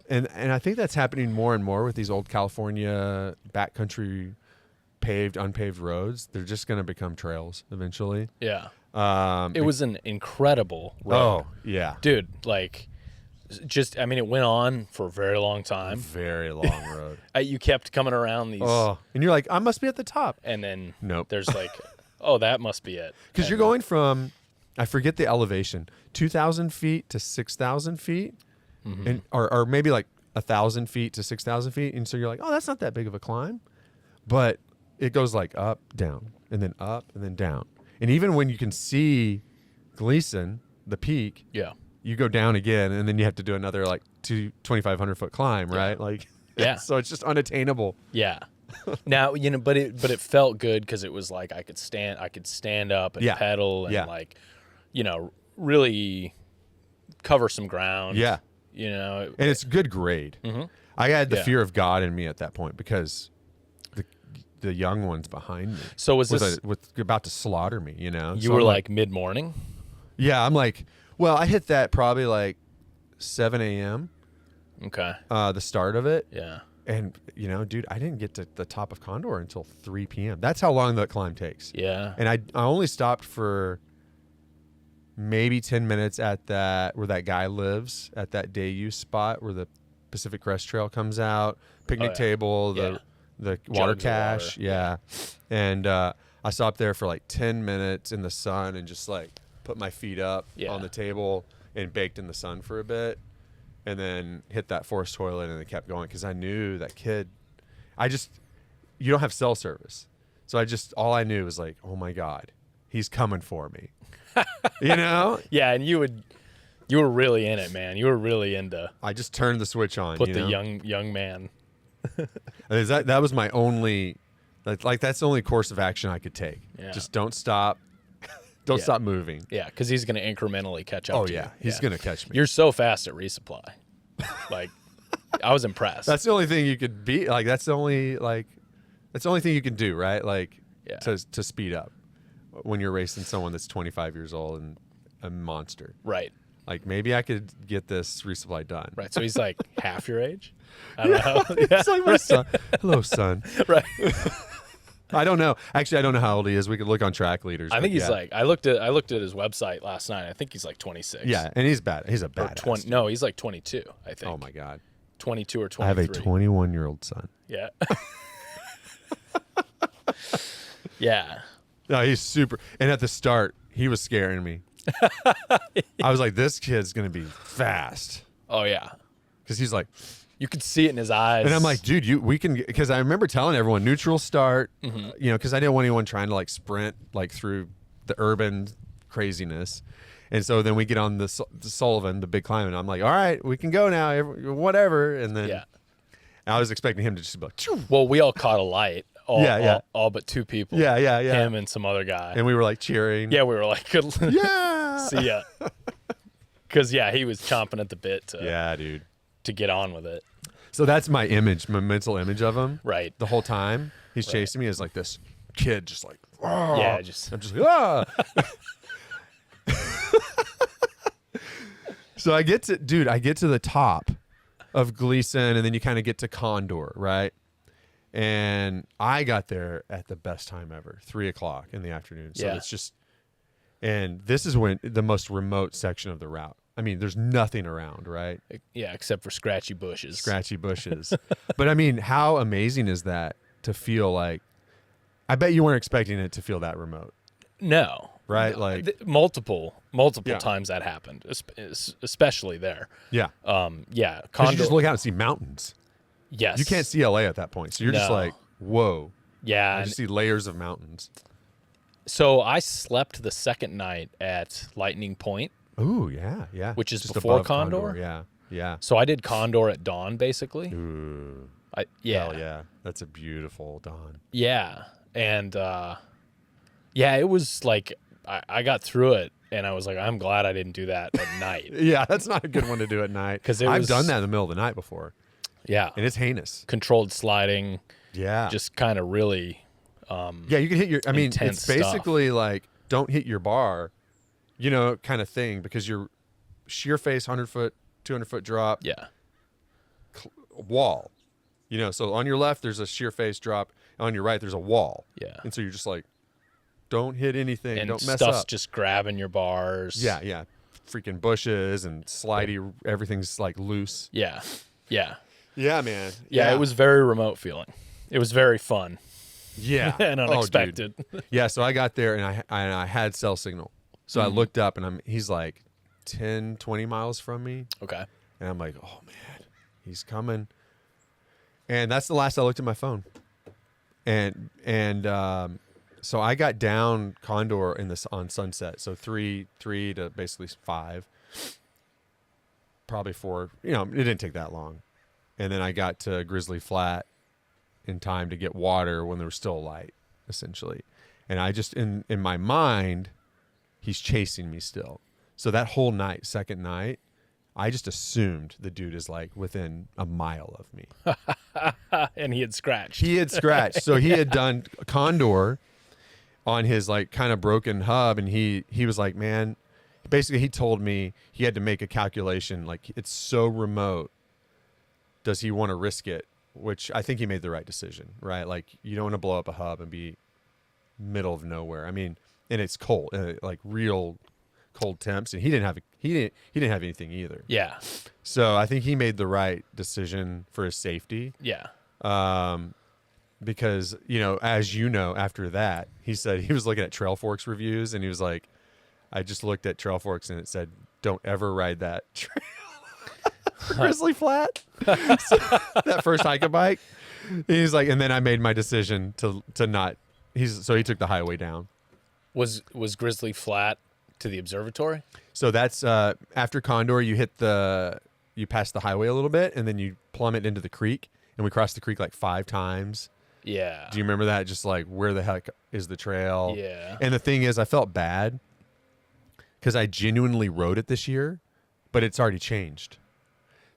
and I think that's happening more and more with these old California backcountry unpaved roads. They're just going to become trails eventually. Yeah. It was an incredible road. Oh, yeah. Dude, like... it went on for a very long time. Very long road. You kept coming around these. Oh, and you're like, I must be at the top. And then nope. There's like, oh, that must be it. Because you're going from, I forget the elevation, 2,000 feet to 6,000 feet, and or maybe like 1,000 feet to 6,000 feet. And so you're like, oh, that's not that big of a climb. But it goes like up, down, and then up, and then down. And even when you can see Gleason, the peak. Yeah. You go down again, and then you have to do another like 2,500 foot climb, right? Like, yeah. So it's just unattainable. Yeah. Now but it felt good because it was like I could stand up and pedal and like, really cover some ground. Yeah. And it's good grade. I had the fear of God in me at that point because the young ones behind me. So was about to slaughter me? You so were like mid morning. Yeah, I'm like. Well, I hit that probably like 7 a.m. Okay. The start of it. Yeah. And, dude, I didn't get to the top of Condor until 3 p.m. That's how long that climb takes. Yeah. And I only stopped for maybe 10 minutes at where that guy lives, at that day use spot where the Pacific Crest Trail comes out, picnic table, the water cache. Yeah. And I stopped there for like 10 minutes in the sun and just like put my feet up on the table and baked in the sun for a bit, and then hit that forced toilet and then kept going because I knew that kid. You don't have cell service, so all I knew was like, oh my God, he's coming for me. Yeah, and you were really in it, man. You were really into. I just turned the switch on. Put the young man. That was my only, like that's the only course of action I could take. Yeah. Just don't stop. Don't stop moving. Yeah, because he's going to incrementally catch up to you. He's going to catch me. You're so fast at resupply. Like, I was impressed. That's the only thing you could be, like, that's the only thing you can do, right? Like, to speed up when you're racing someone that's 25 years old and a monster. Right. Like, maybe I could get this resupply done. Right, so he's like half your age? I don't know. It's like my son. Hello, son. Right. I don't know. Actually, I don't know how old he is. We could look on track leaders. I think he's like. I looked at his website last night. I think he's like 26. Yeah, and he's bad. He's a badass. No, he's like 22. I think. Oh my God. 22 or 23. I have a 21-year-old son. Yeah. Yeah. No, he's super. And at the start, he was scaring me. I was like, this kid's gonna be fast. Oh yeah. Because he's like, You could see it in his eyes. and I'm like, dude, we can, because I remember telling everyone neutral start, because I didn't want anyone trying to like sprint like through the urban craziness. And so then we get on the Sullivan, the big climb, and I'm like, all right, we can go now, whatever. And then I was expecting him to just be like, Choo! Well, we all caught a light. All but 2 people. Yeah. Him and some other guy. And we were like cheering. Yeah, we were like, Yeah. see ya. Because, he was chomping at the bit Dude. to get on with it. So that's my image, my mental image of him. Right. The whole time he's chasing me as like this kid, just like, oh. Yeah, I'm just like, ah. So I get to the top of Gleason, and then you kind of get to Condor, right? And I got there at the best time ever, 3:00 in the afternoon. So it's just, and this is when the most remote section of the route. I mean, there's nothing around, right? Yeah, except for scratchy bushes. But I mean, how amazing is that to feel like, I bet you weren't expecting it to feel that remote. No. Right? Like multiple times that happened, especially there. Yeah. Condor. You just look out and see mountains. Yes. You can't see LA at that point. So you're just like, whoa. Yeah. I just see layers of mountains. So I slept the second night at Lightning Point. Ooh, yeah. Which is just before above Condor. Yeah. So I did Condor at dawn, basically. Ooh. Hell yeah. That's a beautiful dawn. Yeah. And it was like I got through it and I was like, I'm glad I didn't do that at night. Yeah, that's not a good one to do at night. Because I've done that in the middle of the night before. Yeah. And it's heinous. Controlled sliding. Yeah. Just kind of really you can hit your, I mean, it's basically like, don't hit your bar, kind of thing, because you're sheer face, 100-foot, 200-foot drop. Yeah. Wall. So on your left, there's a sheer face drop. On your right, there's a wall. Yeah. And so you're just like, don't hit anything. And don't mess stuff's up. just grabbing your bars. Yeah. Freaking bushes and slidey. Everything's like loose. Yeah. Yeah, man. Yeah, it was very remote feeling. It was very fun. Yeah. And unexpected. Yeah, so I got there and I had cell signal. So I looked up and he's like 10, 20 miles from me. Okay. And I'm like, oh man, he's coming. And that's the last I looked at my phone. And so I got down Condor on sunset. So 3 to basically 5. Probably 4. It didn't take that long. And then I got to Grizzly Flat in time to get water when there was still light, essentially. And I just, in my mind, he's chasing me still. So that whole night, second night, I just assumed the dude is like within a mile of me. And he had scratched. So he had done Condor on his like kind of broken hub. And he was like, man, basically he told me he had to make a calculation. Like, it's so remote. Does he want to risk it? Which I think he made the right decision, right? Like, you don't want to blow up a hub and be middle of nowhere. I mean, and it's cold, like real cold temps, and he didn't have anything either. Yeah. So I think he made the right decision for his safety. Yeah. Because as after that, he said he was looking at Trail Forks reviews, and he was like, I just looked at Trail Forks and it said, don't ever ride that trail. Grizzly Flat. So, that first hike-a-bike. He's like, and then I made my decision to not. So he took the highway down. Was Grizzly Flat to the observatory? So that's after Condor, you pass the highway a little bit, and then you plummet into the creek, and we crossed the creek like 5 times. Yeah. Do you remember that? Just like, where the heck is the trail? Yeah. And the thing is, I felt bad because I genuinely rode it this year, but it's already changed.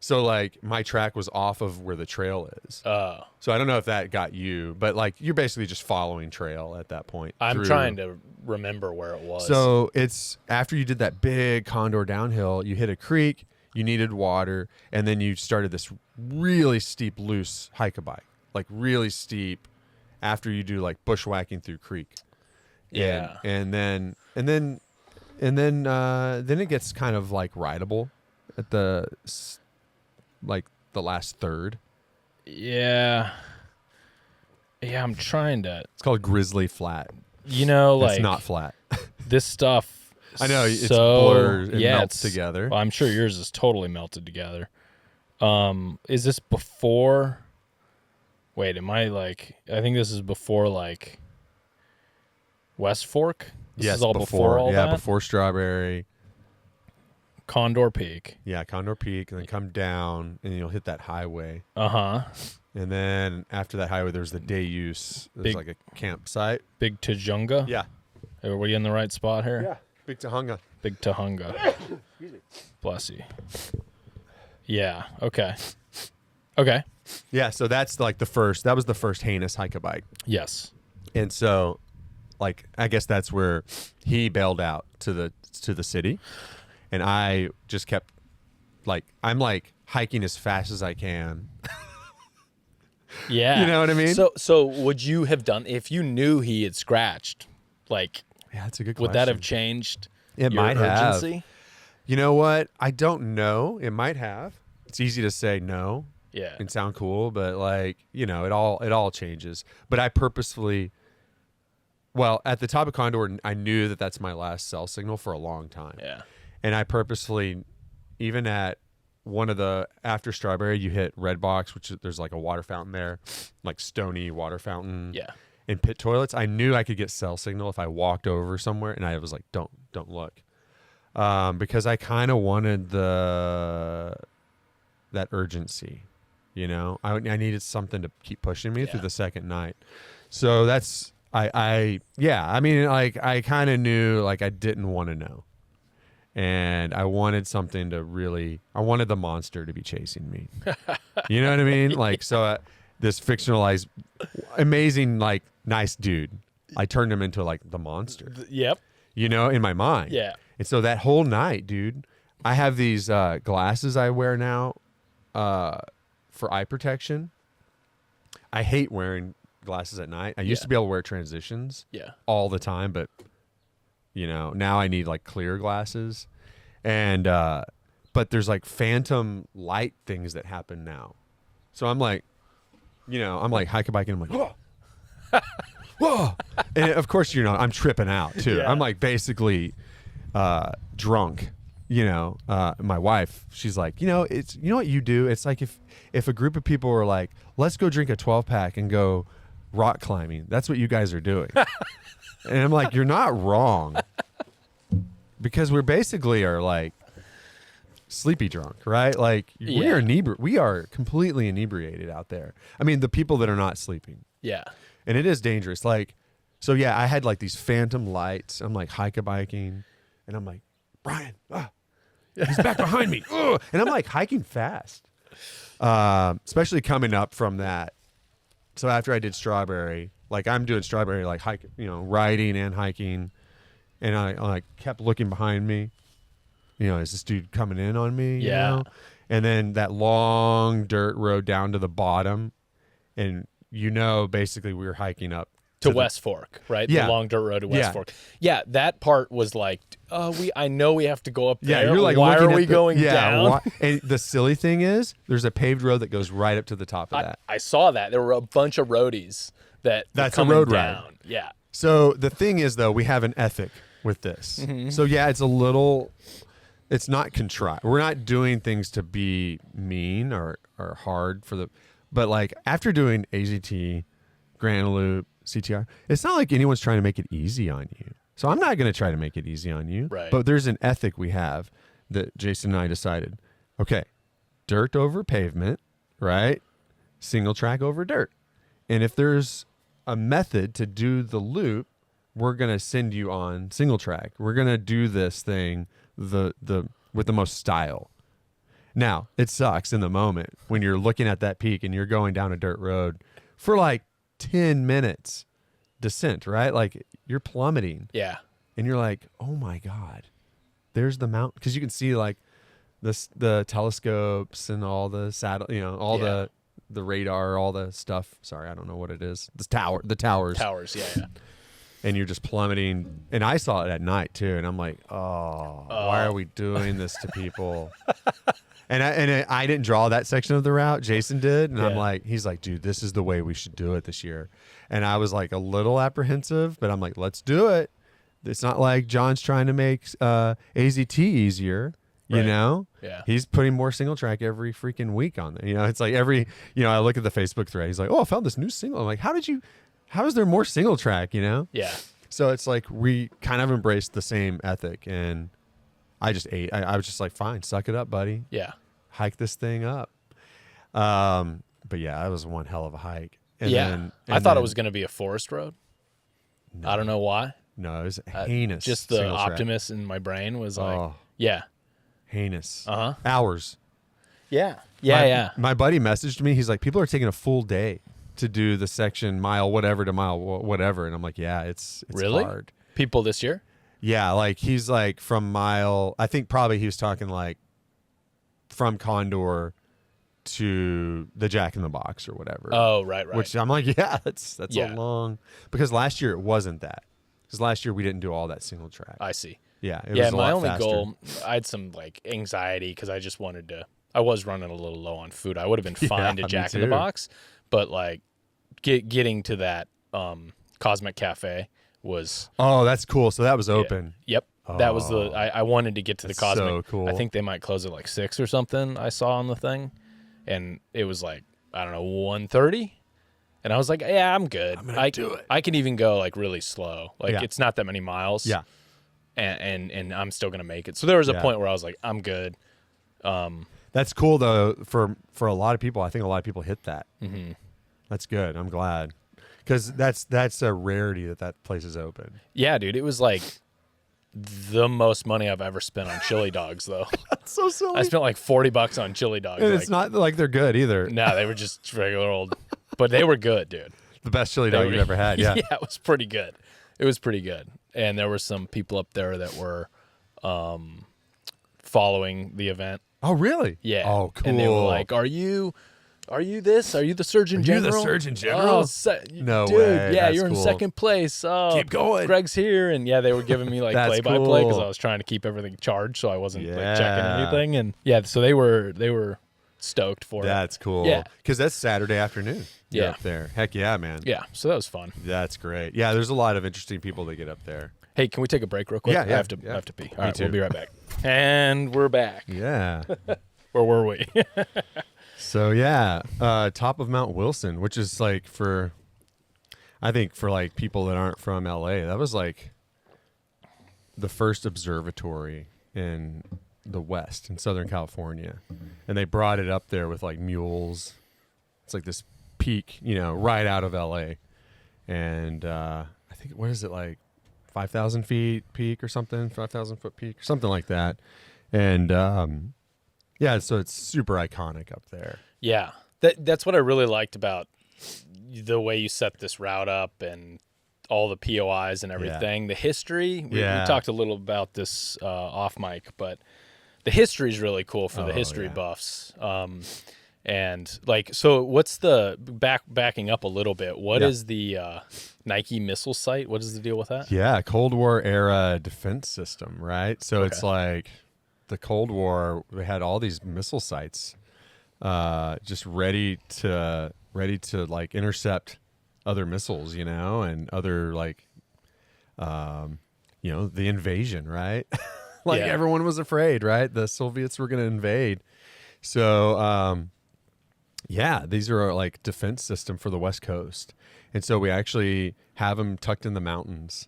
So like my track was off of where the trail is. Oh. So I don't know if that got you, but like you're basically just following trail at that point. I'm trying to remember where it was. So it's after you did that big Condor downhill, you hit a creek, you needed water, and then you started this really steep loose hike-a-bike. Like really steep after you do like bushwhacking through creek. Yeah. And then it gets kind of like rideable at the last third. Yeah. Yeah, I'm trying to. It's called Grizzly Flat. Like it's not flat. This stuff, I know it's So, blurs and yeah, melts together. Well, I'm sure yours is totally melted together. Is this before? Wait, am I like? I think this is before like West Fork. This is all before all that. Before Strawberry. Condor Peak. Yeah, Condor Peak, and then come down, and you'll hit that highway. Uh-huh. And then after that highway, there's the day use. There's like a campsite. Big Tujunga. Yeah. Are we in the right spot here? Yeah. Big Tahunga. Big Tahunga. Bless you. Yeah. Okay. Okay. Yeah. So that's like that was the first heinous hike-a-bike. Yes. And so, like, I guess that's where he bailed out to the city, and I just kept I'm like hiking as fast as I can. Yeah. You know what I mean? So would you have done if you knew he had scratched? Like, yeah, that's a good question. would that have changed It your might urgency? have. You know what? I don't know. It might have. It's easy to say no. Yeah. And sound cool, but it all changes. But I purposefully, well, at the top of Condor, I knew that that's my last cell signal for a long time. Yeah. And I purposefully, even at one of the after Strawberry, you hit Red Box, which there's like a water fountain there, like stony water fountain. Yeah. And pit toilets. I knew I could get cell signal if I walked over somewhere, and I was like, don't look, because I kind of wanted that urgency. You know, I needed something to keep pushing me through the second night. So that's I mean, like, I kind of knew, like, I didn't want to know. And I wanted something to I wanted the monster to be chasing me. You know what I mean? Like, so this fictionalized, amazing, like, nice dude, I turned him into, like, the monster. Yep. You know, in my mind. Yeah. And so that whole night, dude, I have these glasses I wear now for eye protection. I hate wearing glasses at night. I used to be able to wear transitions all the time, but you know, now I need like clear glasses. And but there's like phantom light things that happen now. So I'm like, you know, I'm like hike-a-bike and I'm like, whoa. Whoa. And of course, you know, I'm tripping out too. Yeah. I'm like basically drunk. You know, my wife, she's like, you know what you do? It's like if a group of people were like, let's go drink a 12-pack and go rock climbing. That's what you guys are doing. And I'm like, you're not wrong. Because we basically are like sleepy drunk, right? Like we are completely inebriated out there. I mean, the people that are not sleeping. Yeah. And it is dangerous. Like, so yeah, I had like these phantom lights. I'm like hike-a-biking and I'm like, Brian, he's back behind me. Ugh. And I'm like hiking fast. Especially coming up from that. So after I did Strawberry, like I'm doing Strawberry, like riding and hiking. And I like kept looking behind me. You know, is this dude coming in on me? You know? And then that long dirt road down to the bottom. And basically we were hiking up to West Fork, right? Yeah. The long dirt road to West Fork. Yeah, that part was like, I know we have to go up there. Yeah, you're like, why are we going down? And the silly thing is, there's a paved road that goes right up to the top of that. I saw that. There were a bunch of roadies that's a road down. ride. Yeah. So the thing is, though, we have an ethic with this. Mm-hmm. So yeah, it's not contrived. We're not doing things to be mean or hard but like after doing AZT, Grand Loop, CTR, it's not like anyone's trying to make it easy on you. So I'm not going to try to make it easy on you. Right. But there's an ethic we have that Jason and I decided, okay, dirt over pavement, right? Single track over dirt. And if there's a method to do the loop, we're going to send you on single track. We're going to do this thing with the most style. Now, it sucks in the moment when you're looking at that peak and you're going down a dirt road for like 10 minutes descent, right? Like you're plummeting. Yeah. And you're like, oh my God, there's the mountain. Because you can see like the telescopes and all the the radar, all the stuff. Sorry, I don't know what it is. The towers. Towers, yeah. And you're just plummeting. And I saw it at night too. And I'm like, why are we doing this to people? And I didn't draw that section of the route. Jason did. And I'm like, he's like, dude, this is the way we should do it this year. And I was like a little apprehensive, but I'm like, let's do it. It's not like John's trying to make AZT easier. You Right. know, Yeah. he's putting more single track every freaking week on there. You know, it's like I look at the Facebook thread. He's like, oh, I found this new single. I'm like, how is there more single track? You know? Yeah. So it's like we kind of embraced the same ethic, and I just ate. I was just like, fine, suck it up, buddy. Yeah. Hike this thing up. But yeah, that was one hell of a hike. And yeah. I thought it was going to be a forest road. No. I don't know why. No, it was heinous. Just the single track. optimist in my brain was like, Oh. yeah. Heinous. Uh-huh. Hours. Yeah. Yeah. My buddy messaged me. He's like, people are taking a full day to do the section mile whatever to mile whatever, and I'm like, yeah, it's really hard. People this year? Yeah, like he's like from mile. I think probably he was talking like from Condor to the Jack in the Box or whatever. Oh, right. Which I'm like, yeah, that's Yeah. a long, because last year it wasn't that. Because last year we didn't do all that single track. I see. Yeah, it Yeah, was a my lot only faster. goal, I had some like anxiety because I just wanted to. I was running a little low on food. I would have been fine to me Jack in the too. Box, but like getting to that Cosmic Cafe was. Oh, that's cool. So that was open. Yep, that was the. I wanted to get to the That's Cosmic. so cool. I think they might close at like 6 or something. I saw on the thing, and it was like I don't know 1:30, and I was like, yeah, I'm good. I'm gonna do it. I can even go like really slow. Like Yeah. it's not that many miles. Yeah. And I'm still gonna make it. So there was a Yeah. point where I was like, I'm good. That's cool though for a lot of people. I think a lot of people hit that. Mm-hmm. That's good. I'm glad, because that's a rarity that place is open. Yeah, dude, it was like the most money I've ever spent on chili dogs, though. That's so silly. I spent like $40 on chili dogs. And like, it's not like they're good either. no, they were just regular old, but they were good, dude. The best chili They dog were- you've ever had. Yeah. yeah, it was pretty good. It was pretty good, and there were some people up there that were following the event. Oh, really? Yeah. Oh, cool. And they were like, "Are you this? Are you the Surgeon Are you General? the Surgeon General? Oh, No dude, way. yeah, That's you're in cool. second place. Oh, Keep going. Gregg's here." And yeah, they were giving me like That's play-by-play because cool. I was trying to keep everything charged, so I wasn't like checking Yeah. anything. And yeah, so they were stoked for it. That's cool. Yeah. Because that's Saturday afternoon. You're Yeah. up there. Heck yeah, man. Yeah, so that was fun. That's great. Yeah, there's a lot of interesting people that get up there. Hey, can we take a break real quick? Yeah, I yeah, have to yeah. I have to pee. Me All right, too. we'll be right back. And we're back. Yeah. Where were we? So yeah, top of Mount Wilson, which is like I think for like people that aren't from LA, that was like the first observatory in the West, in Southern California. And they brought it up there with like mules. It's like this peak, right out of LA. And I think, what is it, like 5,000 feet peak or something, 5,000 foot peak or something like that. And yeah, so it's super iconic up there. Yeah, that's what I really liked about the way you set this route up and all the POIs and everything. The history, we talked a little about this off mic, but the history is really cool for the history buffs. And like, so what's the backing up a little bit? What is the Nike missile site? What is the deal with that? Yeah, Cold War era defense system, right? So it's like the Cold War, we had all these missile sites just ready to like intercept other missiles, and other like the invasion, right? Like everyone was afraid, right? The Soviets were going to invade. So these are like defense system for the West Coast. And so we actually have them tucked in the mountains.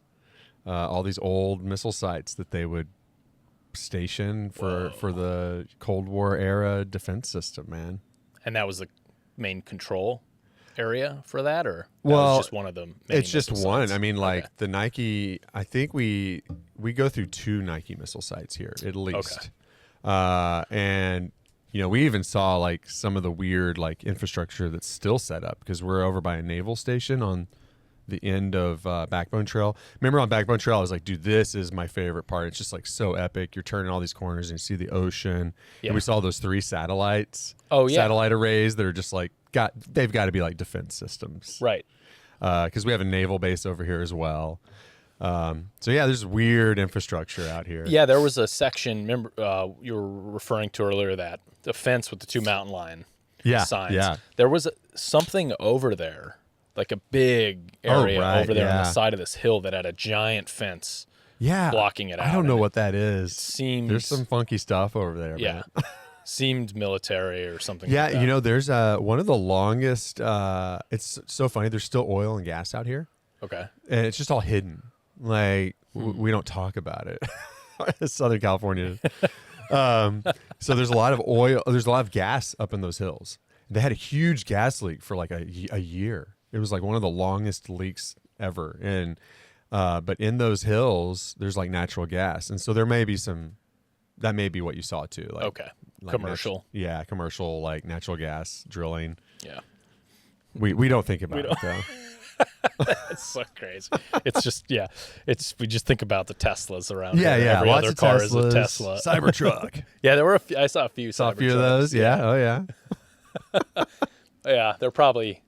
All these old missile sites that they would station for the Cold War era defense system, man. And that was the main control area for that, or that Well, was just one of them? It's just one. I mean, like the Nike, I think we go through 2 Nike missile sites here at least. And we even saw like some of the weird like infrastructure that's still set up because we're over by a naval station on the end of Backbone Trail. Remember on Backbone Trail, I was like, dude, this is my favorite part. It's just like so epic. You're turning all these corners and you see the ocean. Yeah. And we saw those 3 satellites. Oh, yeah. Satellite arrays that are just like they've got to be like defense systems. right. Because we have a naval base over here as well. So yeah, there's weird infrastructure out here. Yeah, there was a section. Remember, you were referring to earlier that the fence with the 2 mountain lion signs. Yeah. There was something over there, like a big area right, over there on the yeah. side of this hill that had a giant fence blocking it out. I don't know what that is. There's some funky stuff over there. Yeah. Man. Seemed military or something Yeah, like that. there's one of the longest, it's so funny, there's still oil and gas out here. Okay. And it's just all hidden. Like, we don't talk about it. Southern California. So there's a lot of oil, there's a lot of gas up in those hills. They had a huge gas leak for like a year. It was like one of the longest leaks ever. And, but in those hills, there's like natural gas. And so there may be that may be what you saw too. Like, okay. Like commercial. Commercial, like natural gas drilling. Yeah. We don't think about it though. It's so crazy. It's just, we just think about the Teslas around Yeah, here. yeah. Every Lots other of car Teslas, is a Tesla. Cybertruck. Yeah, there were I saw a few Saw a few of those. Yeah. Oh yeah. Yeah, they're probably,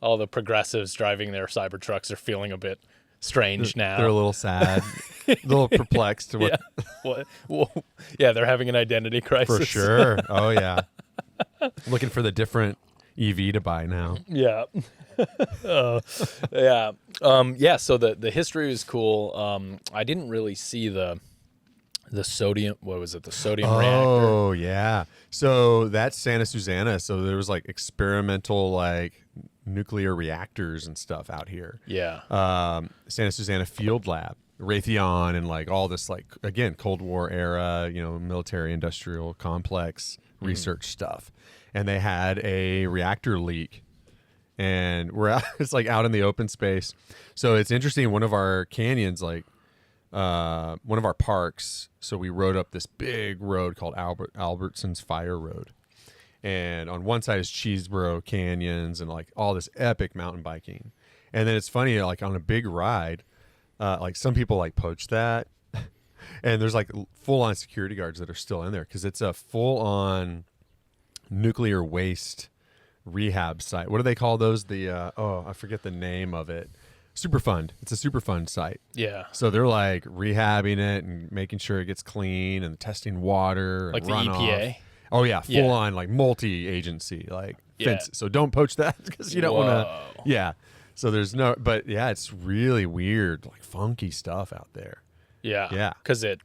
all the progressives driving their Cybertrucks are feeling a bit strange now. They're a little sad, a little perplexed. Yeah, they're having an identity crisis. For sure. Oh yeah. Looking for the different EV to buy now. Yeah. Yeah. So the history is cool. I didn't really see the sodium, what was it? The sodium reactor. Oh yeah. So that's Santa Susana. So there was like experimental like nuclear reactors and stuff out here. Yeah. Santa Susana Field Lab, Raytheon, and like all this like, again, Cold War era, military industrial complex research stuff. And they had a reactor leak, and we're out, it's like out in the open space. So it's interesting. One of our canyons, like one of our parks. So we rode up this big road called Albertson's Fire Road. And on one side is Cheeseboro Canyons and like all this epic mountain biking. And then it's funny, like on a big ride, like some people like poach that. And there's like full on security guards that are still in there because it's a full on nuclear waste rehab site. What do they call those? I forget the name of it. Superfund. It's a Superfund site. Yeah. So they're like rehabbing it and making sure it gets clean and testing water. Like and the runoff. EPA? Oh yeah, full on like multi-agency like fence. So don't poach that because you don't want to. Yeah. So there's but yeah, it's really weird, like funky stuff out there. Yeah. Yeah. Because it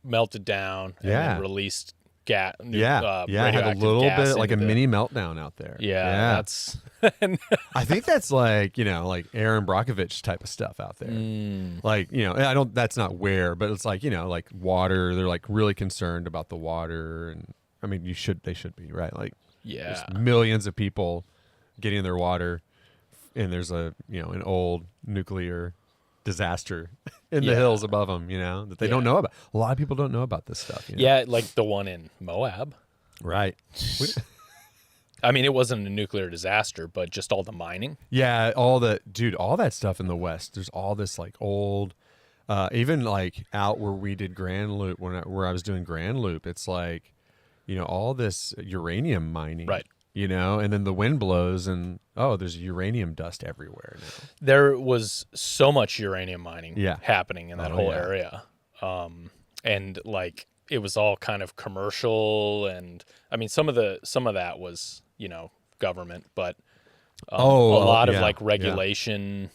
melted down and then released gas. I had a little bit like a mini meltdown out there. Yeah. That's. I think that's like like Aaron Brockovich type of stuff out there. Like I don't. That's not where, but it's like like water. They're like really concerned about the water, and I mean they should be right. Like there's millions of people getting their water, and there's an old nuclear disaster in the hills above them. That they don't know about. A lot of people don't know about this stuff. Yeah, like the one in Moab. Right. I mean, it wasn't a nuclear disaster, but just all the mining. Yeah, all that stuff in the West. There's all this like old, even like out where we did Grand Loop, where I was doing Grand Loop, it's like, all this uranium mining. Right. And then the wind blows and, there's uranium dust everywhere now. There was so much uranium mining happening in that whole area. And like, it was all kind of commercial. And I mean, some of that was, government, but a lot of like regulation.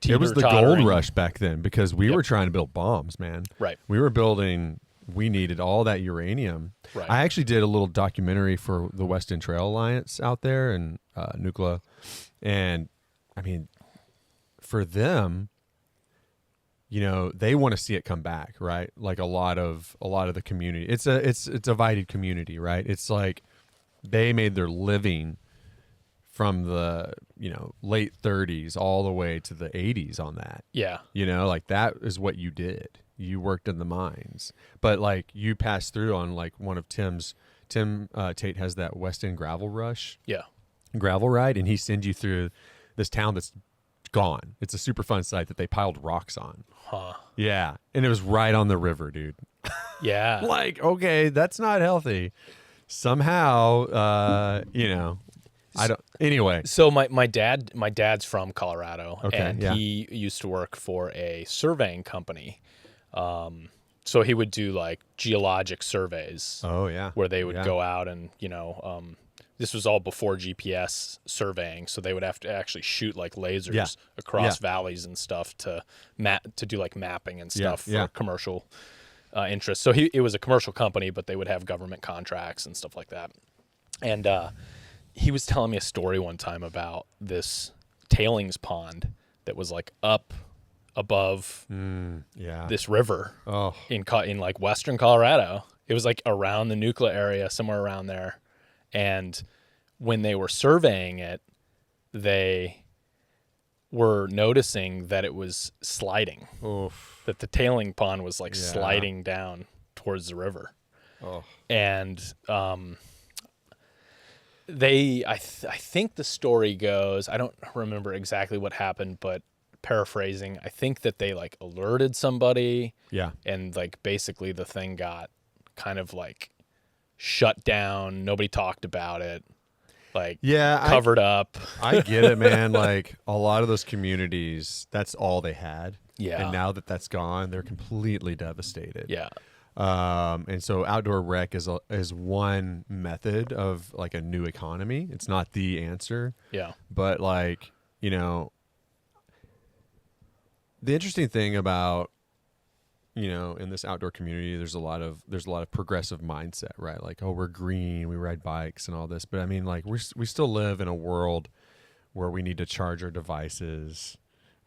It was the gold rush back then because we were trying to build bombs, man. Right. We needed all that uranium. Right. I actually did a little documentary for the Western Trail Alliance out there in Nucla. And I mean, for them, they want to see it come back, right? Like a lot of the community. It's a divided community, right? It's like they made their living from the late 30s all the way to the 80s on that. Yeah. Like that is what you did. You worked in the mines, but like you passed through on like one of Tim Tate has that West End gravel rush. Yeah. Gravel ride, and he sends you through this town that's gone. It's a super fun site that they piled rocks on. Huh. Yeah. And it was right on the river, dude. Yeah. Like, okay, that's not healthy. Somehow, I don't. Anyway, so my dad's from Colorado, and yeah. he used to work for a surveying company. So he would do like geologic surveys. Oh yeah, where they would go out and this was all before GPS surveying, so they would have to actually shoot like lasers across valleys and stuff to do like mapping and stuff for commercial interests. So it was a commercial company, but they would have government contracts and stuff like that. And he was telling me a story one time about this tailings pond that was like up above this river in like western Colorado. It was like around the Nuclear area, somewhere around there. And when they were surveying it, they were noticing that it was sliding. Oof. That the tailing pond was like sliding down towards the river. And I think the story goes, I don't remember exactly what happened, but paraphrasing, I think that they like alerted somebody. Yeah. And like basically the thing got kind of like shut down. Nobody talked about it. Like covered up. I get it, man. Like a lot of those communities, that's all they had. Yeah. And now that that's gone, they're completely devastated. Yeah. And so outdoor rec is one method of like a new economy. It's not the answer. Yeah. But like, you know, the interesting thing about, you know, in this outdoor community, there's a lot of progressive mindset, right? Like, oh, we're green, we ride bikes and all this. But I mean, like we still live in a world where we need to charge our devices,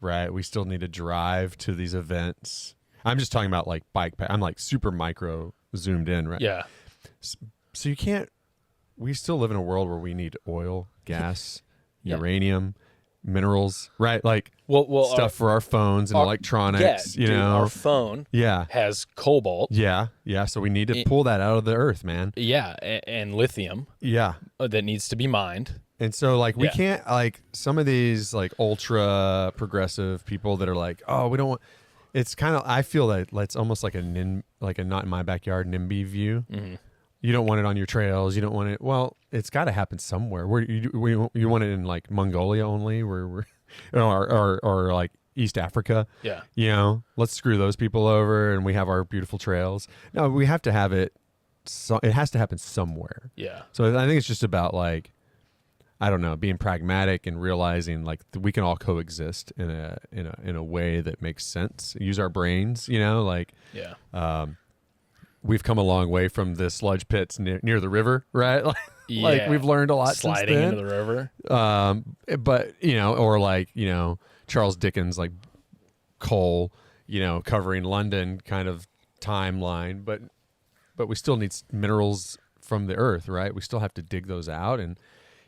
right? We still need to drive to these events. I'm just talking about like bikepack. I'm like super micro zoomed in, right? Yeah. So you can't. We still live in a world where we need oil, gas, uranium, minerals, right? Like stuff for our phones and electronics. You know, our phone. Has cobalt. Yeah. So we need to pull that out of the earth, man. Yeah, and lithium. Yeah. That needs to be mined. And so, like, we can't, like, some of these, like, ultra progressive people that are like, oh, we don't want. It's kind of, I feel that it's almost like a not in my backyard NIMBY view. Mm-hmm. You don't want it on your trails. You don't want it. Well, it's got to happen somewhere. Where you want it in like Mongolia only, or like East Africa. Yeah. You know, let's screw those people over, and we have our beautiful trails. No, we have to have it. So it has to happen somewhere. Yeah. So I think it's just about like, I don't know, being pragmatic and realizing like we can all coexist in a way that makes sense. Use our brains, you know, like. Yeah. We've come a long way from the sludge pits near the river, right? Like we've learned a lot sliding since then. Into the river. But you know, or like, you know, Charles Dickens, like coal, you know, covering London kind of timeline. But we still need minerals from the earth, right? We still have to dig those out, and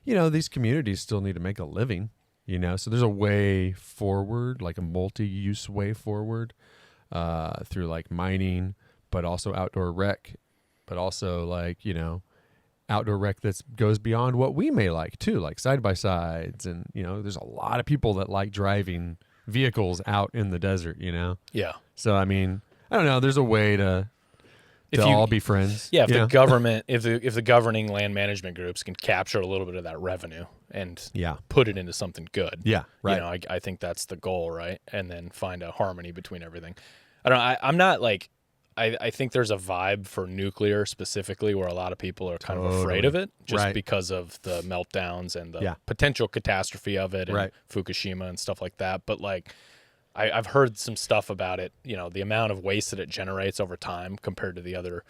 you know, these communities still need to make a living. You know, so there's a way forward, like a multi-use way forward, through like mining. But also outdoor rec, but also like, you know, outdoor rec that goes beyond what we may like too, like side-by-sides. And, you know, there's a lot of people that like driving vehicles out in the desert, you know? Yeah. So, I mean, I don't know. There's a way to all be friends. Yeah. If the government, if the governing land management groups can capture a little bit of that revenue and put it into something good. Yeah. Right. You know, I think that's the goal, right? And then find a harmony between everything. I'm not like, I think there's a vibe for nuclear specifically where a lot of people are kind of afraid of it just because of the meltdowns and the potential catastrophe of it and Fukushima and stuff like that. But like, I've heard some stuff about it, you know, the amount of waste that it generates over time compared to the other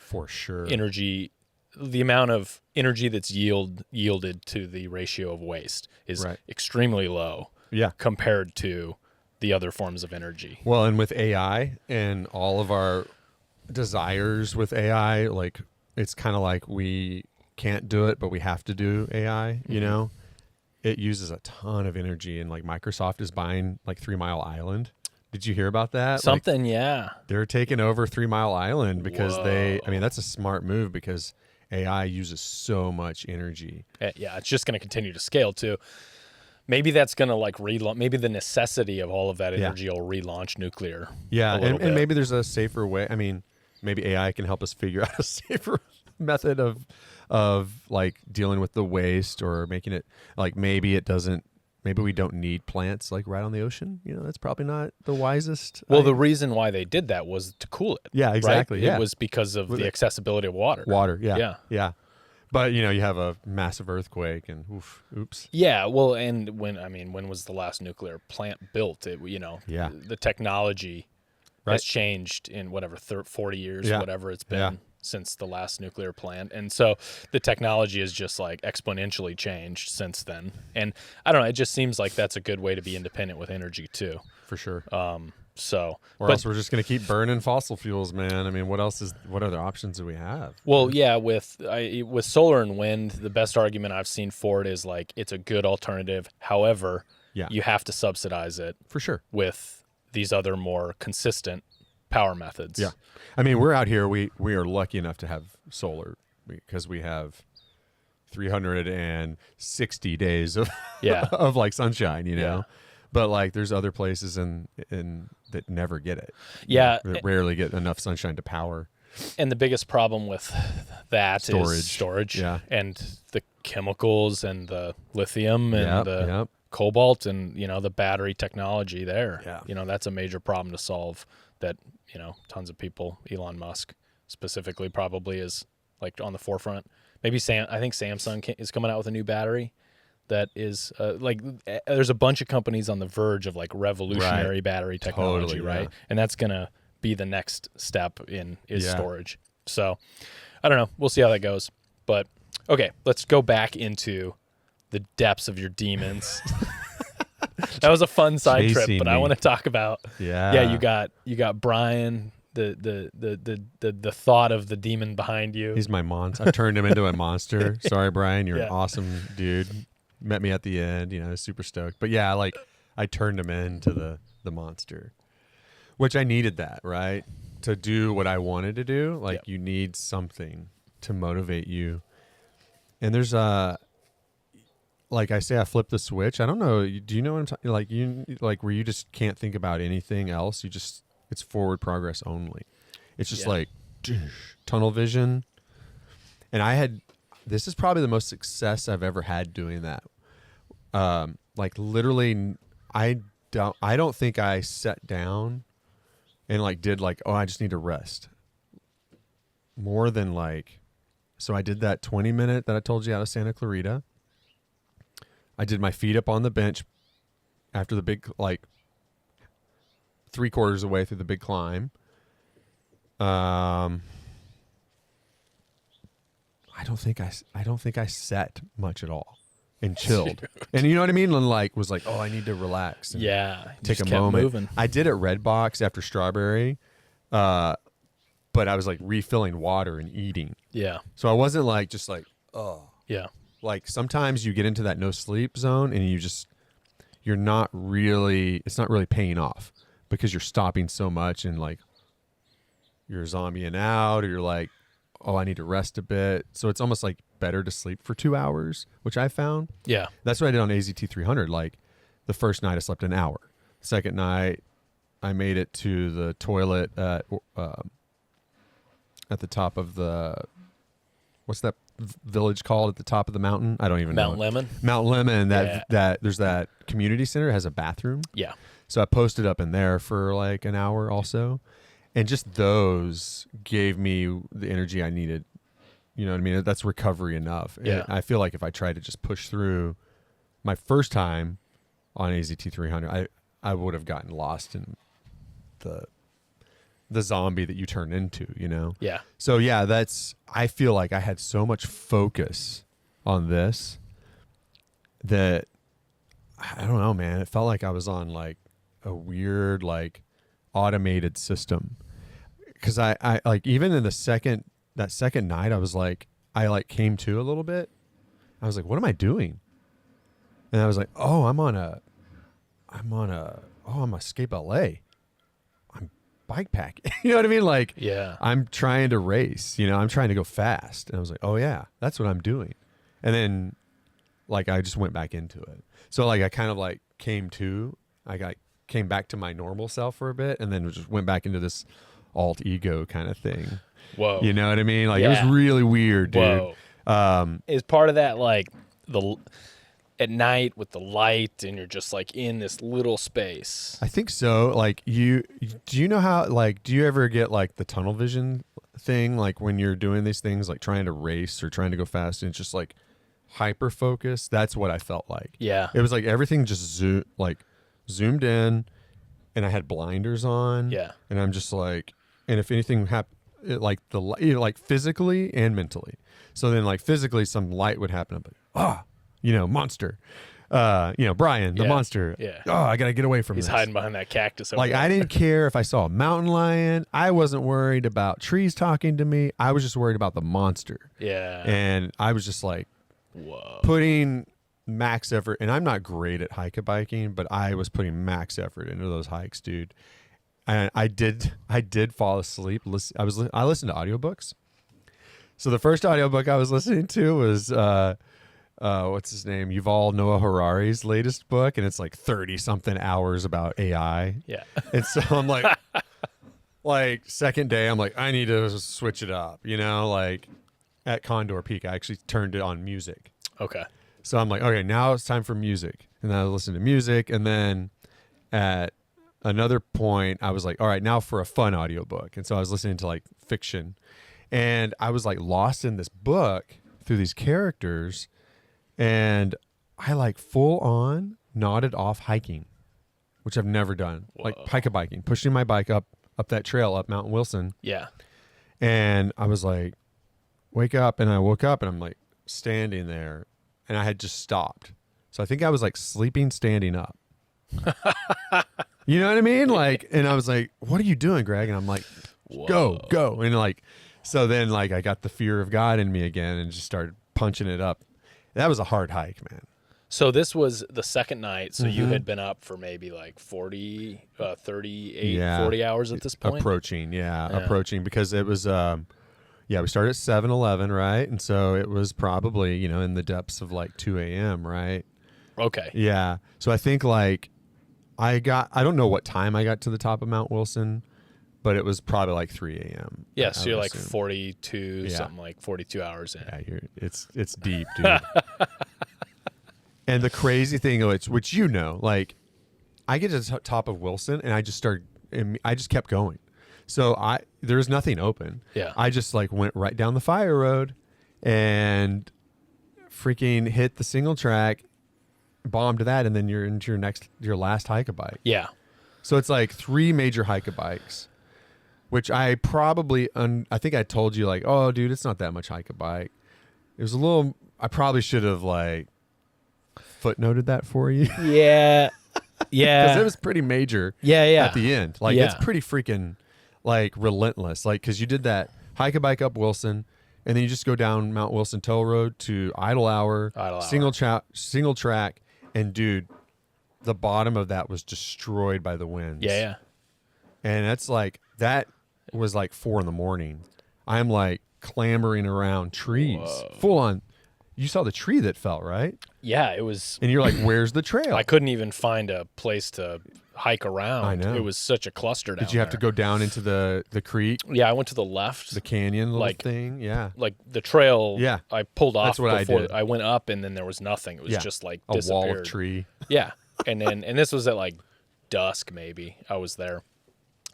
energy, the amount of energy that's yielded to the ratio of waste is extremely low compared to the other forms of energy. Well, and with AI and all of our desires with AI, like it's kind of like we can't do it, but we have to do AI, you know? It uses a ton of energy, and like Microsoft is buying like 3 Mile Island. Did you hear about that? Something, They're taking over 3 Mile Island because that's a smart move because AI uses so much energy. Yeah, it's just going to continue to scale too. Maybe that's going to like relaunch. Maybe the necessity of all of that energy will relaunch nuclear. Yeah, and maybe there's a safer way. I mean, maybe AI can help us figure out a safer method of like dealing with the waste, or making it like maybe we don't need plants like right on the ocean. You know, that's probably not the wisest. Well, the reason why they did that was to cool it. Yeah, exactly. Right? Yeah. It was because of the accessibility of water. Yeah. But you have a massive earthquake and oops. Yeah, well, and when was the last nuclear plant built? Yeah. The technology has changed in 40 years, whatever it's been since the last nuclear plant. And so the technology has just like exponentially changed since then. And I don't know, it just seems like that's a good way to be independent with energy too. For sure. Or else we're just going to keep burning fossil fuels, man. I mean, what other options do we have? Well, yeah, with solar and wind, the best argument I've seen for it is like it's a good alternative. However, you have to subsidize it for sure with these other more consistent power methods. Yeah. I mean, we're out here, we are lucky enough to have solar because we have 360 days of of like sunshine, Yeah. But like there's other places in that never get it. Yeah. That rarely get enough sunshine to power. And the biggest problem with that is storage. Yeah. And the chemicals and the lithium and the cobalt and, the battery technology there. Yeah. That's a major problem to solve that, tons of people, Elon Musk specifically probably is like on the forefront. Maybe I think Samsung is coming out with a new battery that is there's a bunch of companies on the verge of like revolutionary battery technology, totally, right? Yeah. And that's going to be the next step is storage. So I don't know. We'll see how that goes. But okay, let's go back into the depths of your demons. That was a fun side trip, but I want to talk about you got Brian, the thought of the demon behind you. He's my monster. I've turned him into a monster. Sorry, Brian, you're an awesome dude. Met me at the end, super stoked. But yeah, like I turned him into the monster, which I needed that, right? To do what I wanted to do. Like you need something to motivate you. And there's like I say, I flipped the switch. I don't know. Do you know what I'm talking? Like where you just can't think about anything else. It's forward progress only. It's just like tunnel vision. And this is probably the most success I've ever had doing that. Like literally, I don't think I sat down and like did like, oh, I just need to rest. More than like, so I did that 20-minute that I told you out of Santa Clarita. I did my feet up on the bench after the big, like 3/4 of the way through the big climb. I don't think I sat much at all and chilled. And you know what I mean? And like was like, oh, I need to relax. And take a moment. Moving. I did at Redbox after Strawberry, but I was like refilling water and eating. Yeah. So I wasn't like just like, oh. Yeah. Like sometimes you get into that no sleep zone and you're not really, it's not really paying off because you're stopping so much and like you're zombieing out or you're like, oh, I need to rest a bit. So it's almost like better to sleep for 2 hours, which I found. Yeah. That's what I did on AZT 300. Like the first night I slept an hour. Second night I made it to the toilet at the top of the, what's that village called at the top of the mountain? I don't even know. Mount Lemon. That there's that community center has a bathroom. Yeah. So I posted up in there for like an hour also. And just those gave me the energy I needed. You know what I mean? That's recovery enough. Yeah. And I feel like if I tried to just push through my first time on AZT 300, I would have gotten lost in the zombie that you turn into, Yeah. So yeah, I feel like I had so much focus on this that I don't know, man. It felt like I was on like a weird, like automated system. Cause I like, even in that second night, I was like, I like came to a little bit. I was like, what am I doing? And I was like, oh, I'm Escape LA. Bikepacking. You know what I mean? Like, yeah, I'm trying to race, I'm trying to go fast. And I was like, oh yeah, that's what I'm doing. And then like, I just went back into it. So like, I kind of like came back to my normal self for a bit and then just went back into this alt ego kind of thing. Whoa. You know what I mean? Like it was really weird, dude. Whoa. Is part of that like at night with the light and you're just like in this little space? I think so. Like do you know how, like, do you ever get like the tunnel vision thing, like when you're doing these things, like trying to race or trying to go fast, and it's just like hyper focus. That's what I felt like. Yeah. It was like everything just zoomed in, and I had blinders on. Yeah. And I'm just like, and if anything happened, like like physically and mentally. So then like physically some light would happen. I'm like, monster. Brian, the monster. Yeah. Oh, I got to get away from He's this. hiding behind that cactus over Like, there. I didn't care if I saw a mountain lion. I wasn't worried about trees talking to me. I was just worried about the monster. Yeah. And I was just like Whoa. putting max effort. And I'm not great at biking, but I was putting max effort into those hikes, dude. And I did fall asleep. I listened to audiobooks. So the first audiobook I was listening to was what's his name? Yuval Noah Harari's latest book, and it's like 30 something hours about AI. Yeah. And so I'm like second day, I'm like, I need to switch it up, like at Condor Peak, I actually turned it on music. Okay. So I'm like, okay, now it's time for music. And then I listened to music, and then at another point I was like, all right, now for a fun audiobook. And so I was listening to like fiction, and I was like lost in this book through these characters. And I like full on nodded off hiking, which I've never done. Whoa. Like biking, pushing my bike up that trail up Mount Wilson. Yeah. And I was like, wake up. And I woke up and I'm like standing there, and I had just stopped. So I think I was like sleeping, standing up. You know what I mean? Like, and I was like, what are you doing, Greg? And I'm like, go. And like, so then like I got the fear of God in me again and just started punching it up. That was a hard hike, man. So this was the second night. So you had been up for maybe like 38, 40 hours at this point? Approaching because it was, we started at 7:11, right? And so it was probably, in the depths of like 2 a.m., right? Okay. Yeah. So I think like I don't know what time I got to the top of Mount Wilson, but it was probably like 3 a.m. Yeah, so you're like assume. 42, something like 42 hours in. Yeah, it's deep, dude. And the crazy thing, which like I get to the top of Wilson, and I just kept going. So there's nothing open. Yeah. I just like went right down the fire road and freaking hit the single track, bombed that, and then you're into your last hike-a-bike. Yeah. So it's like 3 major hike-a-bikes. Which I probably, I think I told you like, oh, dude, it's not that much hike-a-bike. It was a little, I probably should have like footnoted that for you. Yeah. Yeah. Because it was pretty major at the end. Like, it's pretty freaking like relentless. Like, because you did that hike-a-bike up Wilson, and then you just go down Mount Wilson Toll Road to Idle Hour. Single track. And dude, the bottom of that was destroyed by the winds. Yeah. And that's like, that was like 4 a.m. I'm like clambering around trees. Whoa. Full on. You saw the tree that fell, right? Yeah, it was. And you're like, where's the trail? I couldn't even find a place to hike around. I know. It was such a cluster down there. Did you have to go down into the creek? Yeah, I went to the left. The canyon little thing? Yeah. Like the trail, Yeah. I pulled off That's what I before did. I went up, and then there was nothing. It was just like a disappeared. wall of tree. Yeah. And this was at like dusk maybe. I was there.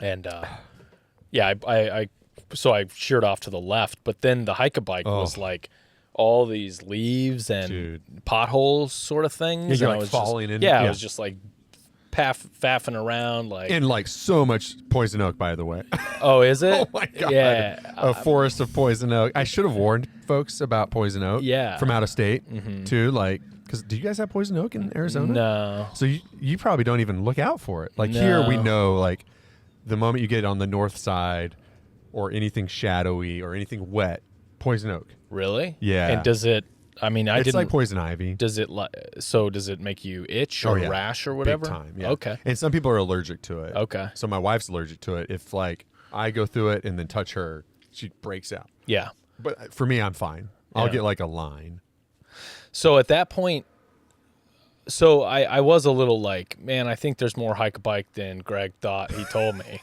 And I sheared off to the left, but then the hike-a-bike was like all these leaves and potholes sort of things. Yeah, you're and like falling in. Yeah, I was just like faffing around like. And like so much poison oak, by the way. Oh, is it? Oh my God. Yeah. A forest of poison oak. I should have warned folks about poison oak. Yeah. From out of state too. Like, because do you guys have poison oak in Arizona? No. So you probably don't even look out for it. Like here we know, like the moment you get on the north side or anything shadowy or anything wet, poison oak. Really? Yeah. And does it? I mean, It's like poison ivy. Does it? Does it make you itch or rash or whatever? Big time. Yeah. Okay. And some people are allergic to it. Okay. So my wife's allergic to it. If like I go through it and then touch her, she breaks out. Yeah. But for me, I'm fine. I'll Yeah. get like a line. So at that point, I was a little like, man, I think there's more hike-a-bike than Gregg thought he told me.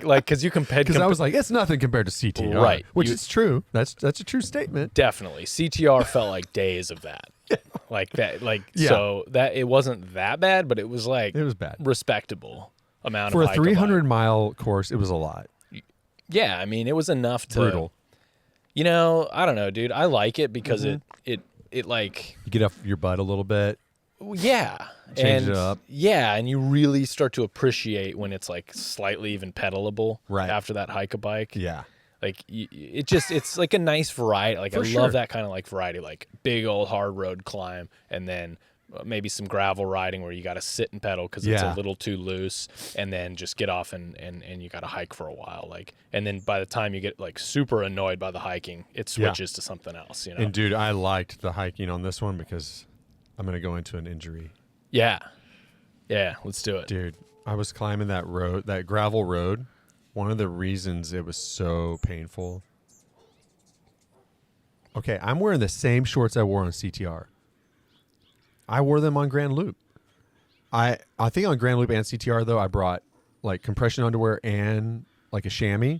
Like, because you compared. Because I was like, it's nothing compared to CTR. Right. Which is true. That's a true statement. Definitely. CTR felt like days of that. Like that. Like, so that it wasn't that bad, but it was like. It was bad. Respectable amount For of a 300-mile course, it was a lot. Yeah, I mean, it was enough to Brutal. You know, I don't know, dude. I like it because Mm-hmm. it like You get off your butt a little bit. yeah, Change and it up. yeah, and you really start to appreciate when it's like slightly even pedalable Right. after that hike a bike. Yeah. Like it's like a nice variety. Like For I sure. love that kind of like variety, like big old hard road climb, and then maybe some gravel riding where you got to sit and pedal because it's a Yeah. little too loose, and then just get off and you got to hike for a while. Like, and then by the time you get like super annoyed by the hiking, it switches to something else. You know? And dude, I liked the hiking on this one because I'm gonna go into an injury. Yeah, let's do it. Dude, I was climbing that road, that gravel road. One of the reasons it was so painful. Okay, I'm wearing the same shorts I wore on CTR. I wore them on Grand Loop. I think on Grand Loop and CTR though, I brought like compression underwear and like a chamois.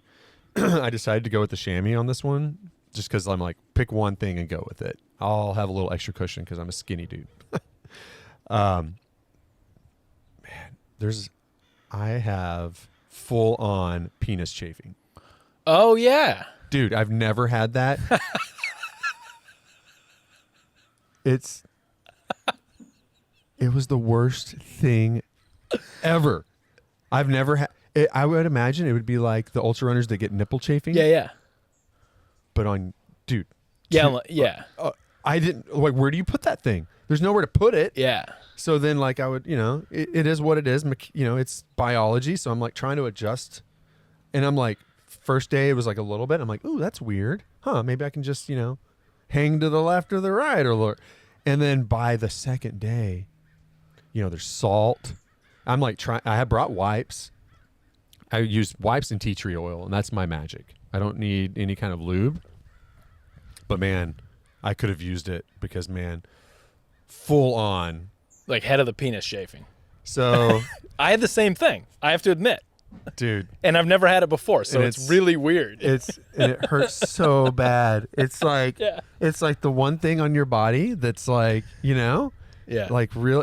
I decided to go with the chamois on this one just because I'm like, pick one thing and go with it. I'll have a little extra cushion because I'm a skinny dude. Man, I have full on penis chafing. Oh yeah, Dude, I've never had that. It was the worst thing ever. I've never had it. I would imagine it would be like the ultra runners that get nipple chafing. yeah, But on, dude. yeah. I didn't, like, where do you put that thing? There's nowhere to put it. Yeah. So then, like, I would, it is what it is. It's biology. So I'm like trying to adjust. And I'm like, first day it was like a little bit. I'm like, ooh, that's weird. Huh? Maybe I can just, hang to the left or the right or look. And then by the second day, there's salt. I'm like I had brought wipes. I used wipes and tea tree oil, and that's my magic. I don't need any kind of lube. But man, I could have used it because, man, full on. Like head of the penis chafing. So I had the same thing, I have to admit. Dude. And I've never had it before, so it's really weird. And it hurts so bad. It's like it's like the one thing on your body that's like, like real,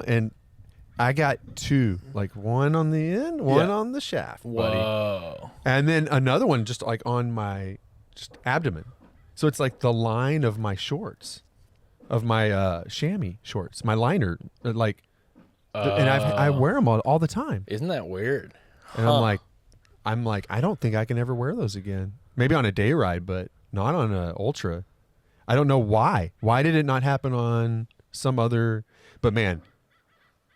and I got two, like one on the end, one on the shaft, buddy. Whoa. And then another one just like on my abdomen. So it's like the line of my shorts, of my chamois shorts, my liner, and I wear them all the time. Isn't that weird? And I'm like, I don't think I can ever wear those again. Maybe on a day ride, but not on an ultra. I don't know why. Why did it not happen on some other? But man,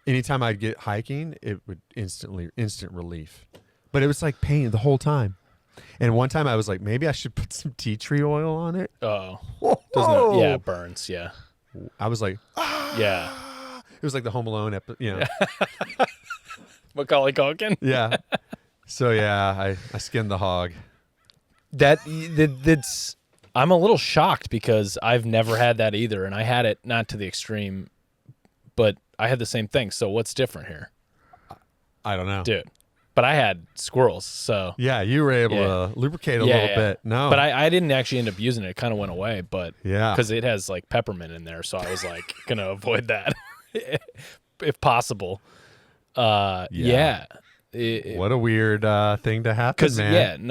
anytime I'd get hiking, it would instant relief. But it was like pain the whole time. And one time I was like, maybe I should put some tea tree oil on it. Oh, Whoa. yeah, it burns. Yeah, I was like, yeah. It was like the Home Alone episode, Macaulay Culkin. Yeah. So yeah, I skinned the hog. That's. I'm a little shocked because I've never had that either, and I had it not to the extreme, but I had the same thing. So what's different here? I don't know, dude. But I had squirrels, so yeah, you were able to lubricate a little bit. No, but I didn't actually end up using it. It kind of went away, but yeah, because it has like peppermint in there, so I was like gonna avoid that if possible. What a weird thing to happen, man.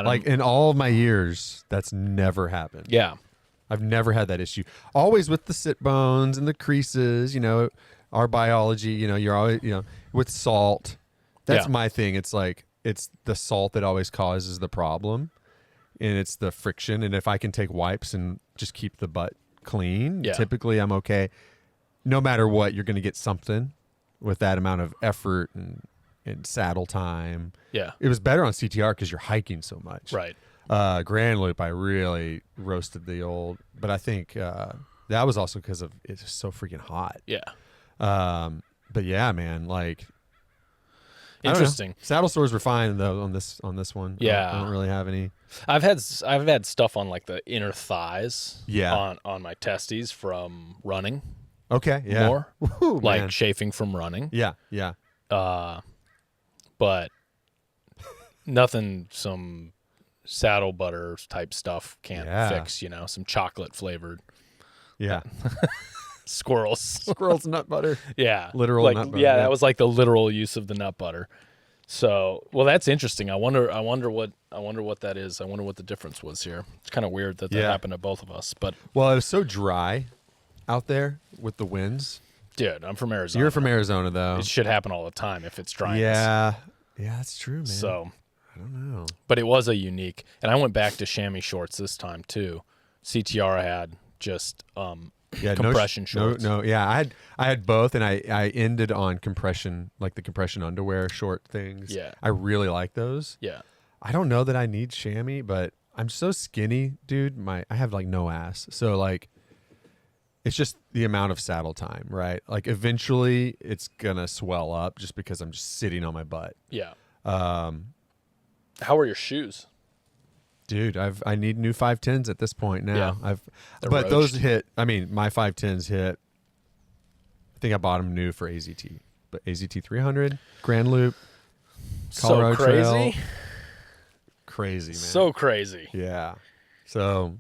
Like in all of my years, that's never happened. Yeah, I've never had that issue. Always with the sit bones and the creases. Our biology. You're always with salt. That's my thing. It's like it's the salt that always causes the problem, and it's the friction. And if I can take wipes and just keep the butt clean, typically I'm okay. No matter what, you're going to get something with that amount of effort and saddle time. Yeah, it was better on CTR because you're hiking so much. Right. Grand Loop, I really roasted the old, but I think that was also because of it's so freaking hot. Yeah. But yeah, man, like. Interesting. Saddle sores were fine though on this one. Yeah, I don't really have any. I've had stuff on like the inner thighs. Yeah. On my testes from running. Okay. Yeah. More Woo, like chafing from running. Yeah. Yeah. But nothing some saddle butter type stuff can't fix. Some chocolate flavored. Yeah. Squirrels nut butter. Yeah. Literal nut butter. Yeah, that was like the literal use of the nut butter. So, well, that's interesting. I wonder what that is. I wonder what the difference was here. It's kind of weird that happened to both of us. But well, it was so dry out there with the winds. dude, I'm from Arizona. You're from Arizona, though. It should happen all the time if it's dry. Yeah, that's true, man. So I don't know. But it was a unique, and I went back to chamois shorts this time too. CTR had just compression shorts. I had both, and I ended on compression, like the compression underwear short things. Yeah, I really like those. Yeah, I don't know that I need chamois, but I'm so skinny, dude. I have like no ass, so like it's just the amount of saddle time, right? Like eventually it's gonna swell up just because I'm just sitting on my butt. Yeah. How are your shoes? Dude, I need new 510s at this point now. Yeah. But those hit. I mean, my 510s hit. I think I bought them new for AZT, but AZT 300, Grand Loop, Colorado so crazy, Trail. Crazy, man. So crazy. Yeah. So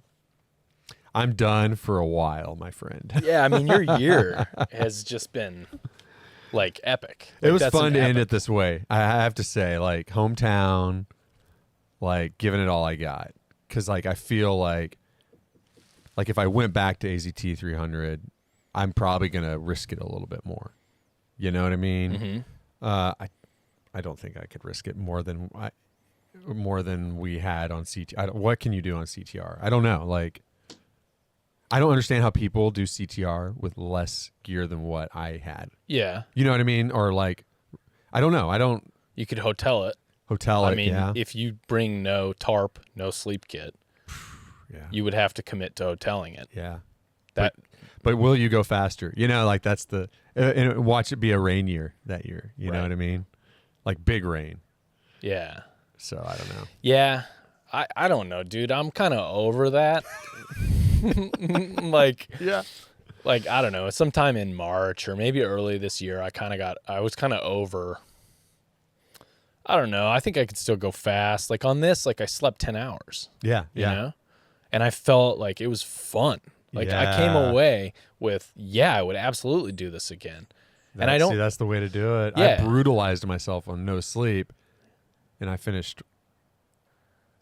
I'm done for a while, my friend. Yeah, I mean, your year has just been like epic. Like, it was fun to end it this way. I have to say, like hometown, like giving it all I got. Cause like, I feel like if I went back to AZT 300, I'm probably going to risk it a little bit more. You know what I mean? Mm-hmm. I don't think I could risk it more than we had on CTR. What can you do on CTR? I don't know. Like, I don't understand how people do CTR with less gear than what I had. Yeah. You know what I mean? Or like, I don't know. You could hotel it. I mean, if you bring no tarp, no sleep kit, you would have to commit to hoteling it. Yeah. But will you go faster? You know, like that's and watch it be a rain year that year. You know what I mean? Like big rain. Yeah. So I don't know. Yeah. I don't know, dude. I'm kind of over that. Like, I don't know. Sometime in March or maybe early this year, I was kind of over. I don't know. I think I could still go fast. Like on this, like I slept 10 hours. Yeah. You know? And I felt like it was fun. Like I came away with, I would absolutely do this again. That's the way to do it. Yeah. I brutalized myself on no sleep, and I finished.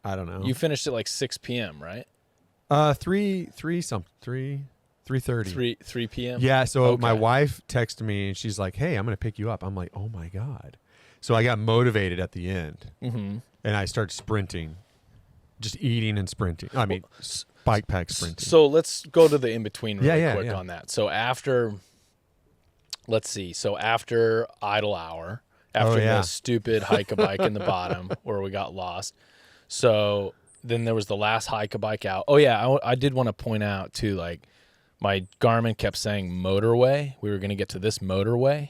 I don't know. You finished at like 6 p.m., right? 3:30. 3 p.m. Yeah. So my wife texted me and she's like, "Hey, I'm going to pick you up." I'm like, "Oh my god!" So I got motivated at the end, and I started sprinting, just eating and sprinting. I mean, bike pack sprinting. So let's go to the in between really quick yeah. on that. So after idle hour, after the stupid hike a bike in the bottom where we got lost. So then there was the last hike a bike out. Oh yeah, I did want to point out too, like my Garmin kept saying motorway. We were going to get to this motorway.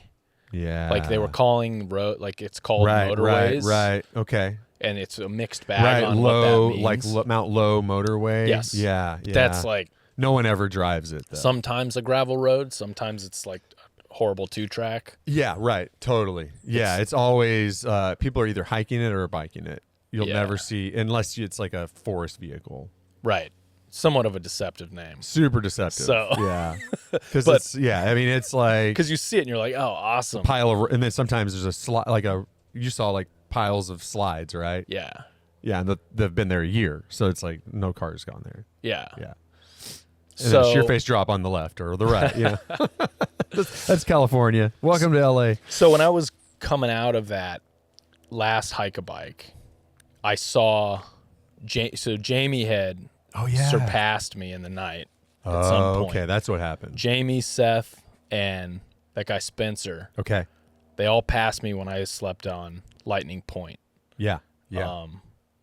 Yeah. Like they were calling road, like it's called motorways. Right. Okay. And it's a mixed bag on low, what that means. like Mount Low motorway. Yes. Yeah. That's like no one ever drives it though. Sometimes a gravel road, sometimes it's like a horrible 2-track. Yeah, right. Totally. Yeah, it's always people are either hiking it or biking it. You'll never see unless it's like a forest vehicle. Right. Somewhat of a deceptive name. Super deceptive. So yeah, because it's I mean it's like because you see it and you're like, oh, awesome. And then sometimes there's a slide you saw like piles of slides, right? Yeah. Yeah, and they've been there a year, so it's like no car's gone there. Yeah. Yeah. And then sheer face drop on the left or the right. Yeah. That's California. Welcome to LA. So when I was coming out of that last hike a bike, I saw Jamie had surpassed me in the night at some point. Okay, that's what happened. Jamie, Seth, and that guy Spencer. Okay. They all passed me when I slept on Lightning Point. Yeah. Yeah.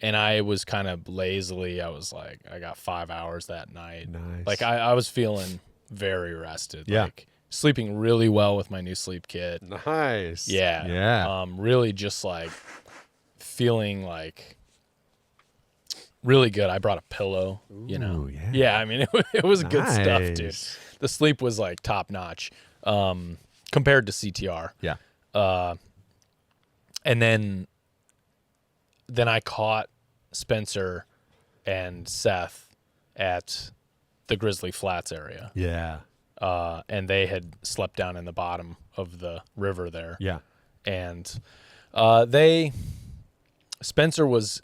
And I was kind of lazily, I was like, I got 5 hours that night. Nice. Like I was feeling very rested. Yeah. Like sleeping really well with my new sleep kit. Nice. Yeah. Yeah. Really just like feeling like really good. I brought a pillow, you know. Yeah. Yeah, I mean it was good stuff, dude. The sleep was like top notch compared to CTR. Yeah. And then I caught Spencer and Seth at the Grizzly Flats area. Yeah. And they had slept down in the bottom of the river there. Yeah. And Spencer was,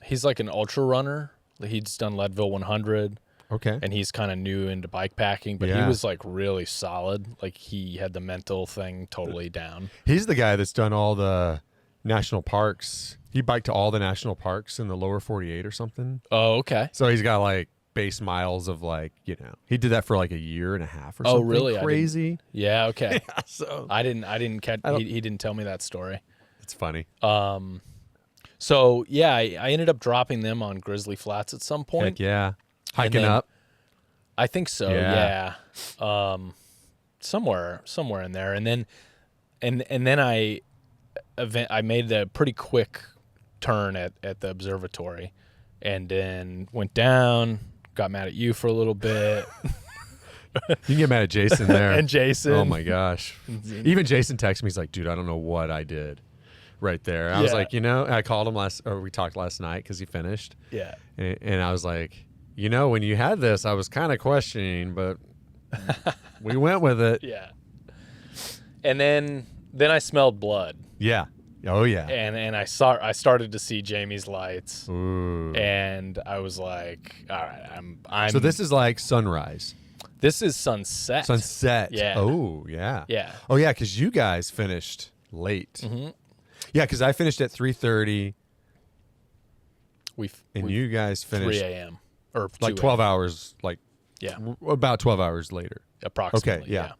he's like an ultra runner. He's done Leadville 100. Okay. And he's kind of new into bikepacking, but he was like really solid. Like he had the mental thing totally down. He's the guy that's done all the national parks. He biked to all the national parks in the lower 48 or something. Oh, okay. So he's got like base miles of like, he did that for like a year and a half or something. Oh, really? Crazy. Yeah. Okay. Yeah, so I didn't catch, he didn't tell me that story. It's funny. So yeah, I ended up dropping them on Grizzly Flats at some point. Heck yeah. Hiking up. I think so. Yeah. Somewhere in there. And then I made a pretty quick turn at the observatory and then went down, got mad at you for a little bit. You can get mad at Jason there. And Jason. Oh my gosh. Even Jason texted me. He's like, dude, I don't know what I did right there. I was like, I called him we talked last night because he finished. Yeah. And I was like, when you had this, I was kind of questioning, but we went with it. Yeah. And then I smelled blood. Yeah. Oh yeah. And I started to see Jamie's lights. Ooh. And I was like, all right, I'm So this is like sunrise. This is sunset. Sunset. Yeah. Oh, yeah. Yeah. Oh yeah, cuz you guys finished late. Mm-hmm. Yeah, cuz I finished at 3:30 we you guys finished 3 a.m. or like 2 12 hours about 12 hours later. approximately. Okay, yeah.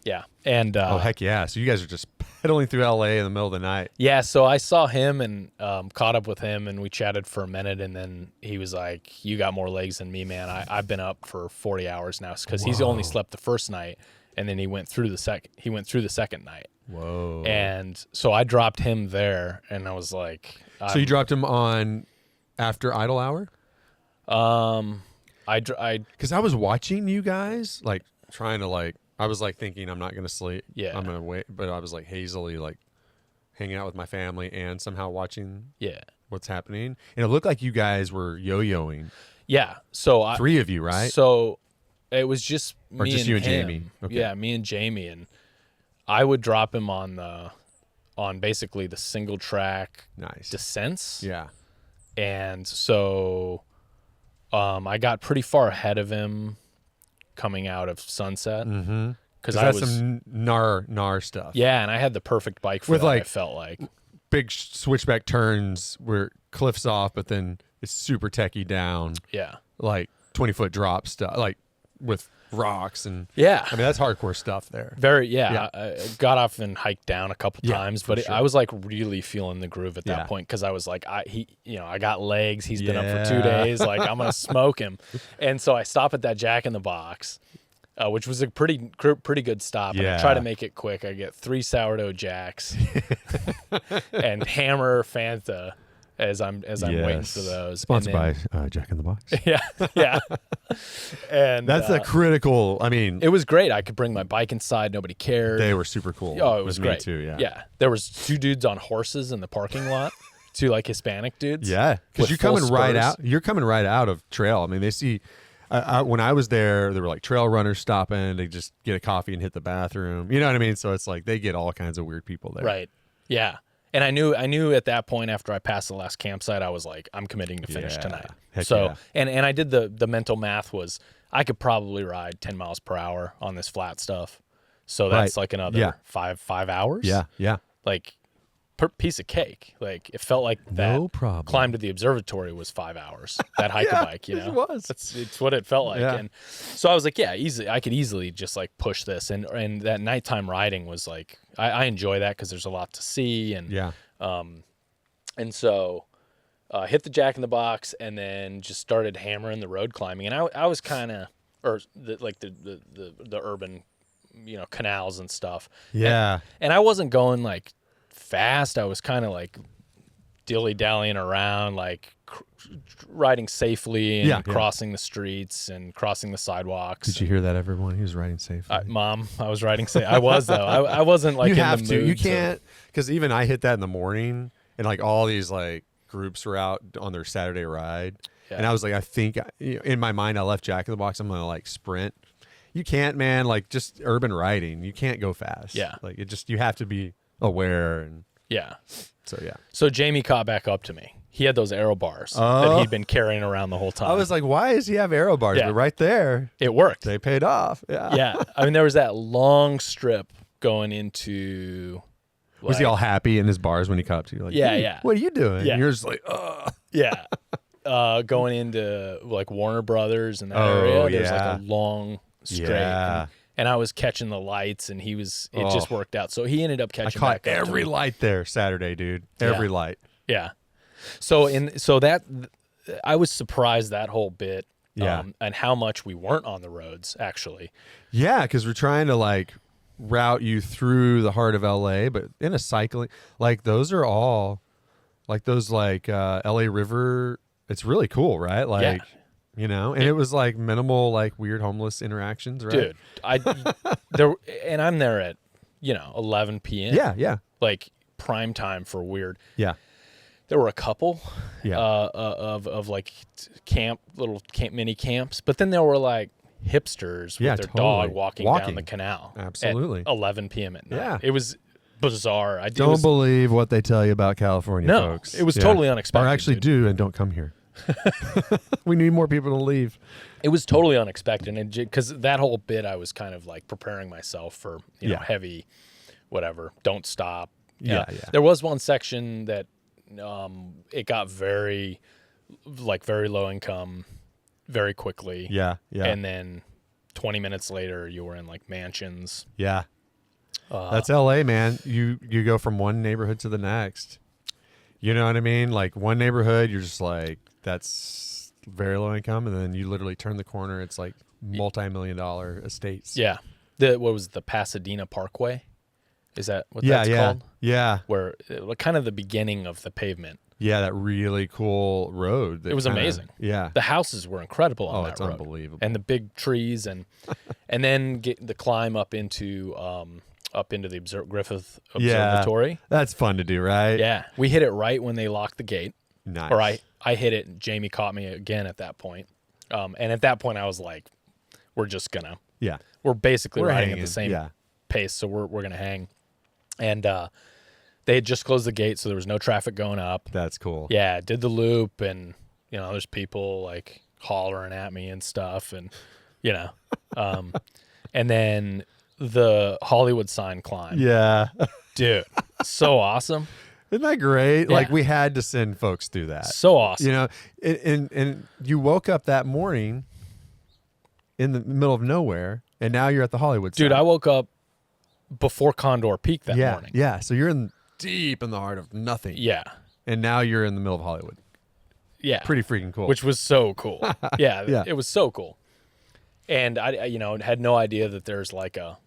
Yeah. And Oh heck yeah. So you guys are just pedaling through LA in the middle of the night. yeah, so I saw him and caught up with him and we chatted for a minute and then he was like, you got more legs than me, man. I've been up for 40 hours now because he's only slept the first night and then he went through the second night. Whoa. And so I dropped him there and I was like, So you dropped him on after idle hour? Cuz I was watching you guys like trying to I was like thinking I'm not going to sleep. Yeah. I'm going to wait, but I was like hazily like hanging out with my family and somehow watching what's happening. And it looked like you guys were yo-yoing. Yeah. So 3 of you, right? So it was just or me just and you and him. Jamie. Okay. Yeah, me and Jamie, and I would drop him on basically the single track Nice. descents. Yeah. And so I got pretty far ahead of him coming out of Sunset. Mm-hmm. Because that's some gnar stuff. Yeah, and I had the perfect bike for With that, like I felt like. Big switchback turns where cliffs off, but then it's super techie down. Yeah. Like 20-foot drop stuff, like with rocks and Yeah. I mean that's hardcore stuff there. Very, yeah. I got off and hiked down a couple times, but sure. I was like really feeling the groove at that point because I was like, I got legs. He's been up for 2 days. Like I'm gonna smoke him, and so I stop at that Jack in the Box, which was a pretty good stop. And I try to make it quick. I get 3 sourdough jacks and hammer Fanta as I'm waiting for those. Sponsored by Jack in the Box. Yeah. And that's a critical. I mean, it was great. I could bring my bike inside. Nobody cared. They were super cool. Oh, it was great. Me too. Yeah. Yeah. There was 2 dudes on horses in the parking lot. 2 like Hispanic dudes. Yeah, because you're coming right out. You're coming right out of trail. I mean, they see. When I was there were like trail runners stopping. They just get a coffee and hit the bathroom. You know what I mean? So it's like they get all kinds of weird people there. Right. Yeah. And I knew at that point after I passed the last campsite, I was like, I'm committing to finish tonight. Heck so yeah. and I did the mental math was I could probably ride 10 miles per hour on this flat stuff. So that's like another 5 hours. Yeah. Yeah. Like piece of cake. Like it felt like that no problem. climb to the observatory was 5 hours. That hike a bike, you know. It was. It's what it felt like. Yeah. And so I was like, I could easily just like push this. And that nighttime riding was like I enjoy that because there's a lot to see and and so hit the Jack in the Box and then just started hammering the road climbing. And I was kind of the urban, canals and stuff. Yeah. And I wasn't going like fast. I was kind of like dilly-dallying around, like riding safely and crossing the streets and crossing the sidewalks. Did you hear that, everyone? He was riding safely. Mom, I was riding safe. I was, though. I wasn't like you in have the mood. You can't, because even I hit that in the morning and like all these like groups were out on their Saturday ride. Yeah. And I was like, I think in my mind, I left Jack in the Box. I'm going to like sprint. You can't, man. Like just urban riding. You can't go fast. Yeah. Like you have to be aware. And Yeah. so, yeah. So Jamie caught back up to me. He had those aero bars that Oh. he'd been carrying around the whole time. I was like, why does he have aero bars? Yeah. But right there, it worked. they paid off. Yeah. Yeah. I mean, there was that long strip going into. Was he all happy in his bars when he caught up to you? Like, Yeah, hey, yeah. what are you doing? Yeah. And you're just like, ugh. Yeah. Going into like Warner Brothers and that Oh, area. There's yeah. like a long straight. Yeah. And I was catching the lights and it just worked out. So he ended up I catching caught back up to every me. light there Saturday, dude. Every light. Yeah. So that I was surprised that whole bit. Yeah. And how much we weren't on the roads actually. Yeah, because we're trying to like route you through the heart of LA, but in a cycling, like those are all like those like LA River. It's really cool, right? Like, you know, and it was like minimal, like weird homeless interactions, right? Dude, I'm there at 11 p.m. Yeah. Like prime time for weird. Yeah. There were a couple Yeah. of like mini camps, but then there were like hipsters with their dog walking down the canal. Absolutely. At 11 p.m. at night. Yeah. It was bizarre. Don't believe what they tell you about California, folks. It was totally unexpected. Or actually do and don't come here. We need more people to leave. It was totally unexpected, and because that whole bit, I was kind of like preparing myself for heavy, whatever. Don't stop. Yeah. There was one section that it got very low income, very quickly. Yeah. And then 20 minutes later, you were in like mansions. Yeah. That's LA, man. You go from one neighborhood to the next. You know what I mean? Like one neighborhood, you're just like, that's very low income. And then you literally turn the corner. It's like multi-million-dollar estates. Yeah. What was the Pasadena Parkway? Is that what that's called? Yeah. Where kind of the beginning of the pavement. Yeah, that really cool road. It was amazing. Yeah. The houses were incredible on that road. It's unbelievable. And the big trees and then get the climb up into the Griffith Observatory. Yeah, that's fun to do, right? Yeah. We hit it right when they locked the gate. Nice. Or I hit it and Jamie caught me again at that point. And at that point I was like, we're just gonna. Yeah. We're basically riding hanging. at the same pace, so we're gonna hang. And they had just closed the gate, so there was no traffic going up. That's cool. Yeah, did the loop, and there's people like hollering at me and stuff, and and then the Hollywood sign climb. Yeah. Dude, so awesome. Isn't that great? Yeah. Like we had to send folks through that. So awesome. And you woke up that morning in the middle of nowhere, and now you're at the Hollywood sign. Dude, I woke up before Condor Peak that morning. Yeah, so you're deep in the heart of nothing. Yeah. And now you're in the middle of Hollywood. Yeah. Pretty freaking cool. Which was so cool. Yeah. It was so cool. And I had no idea that there's like a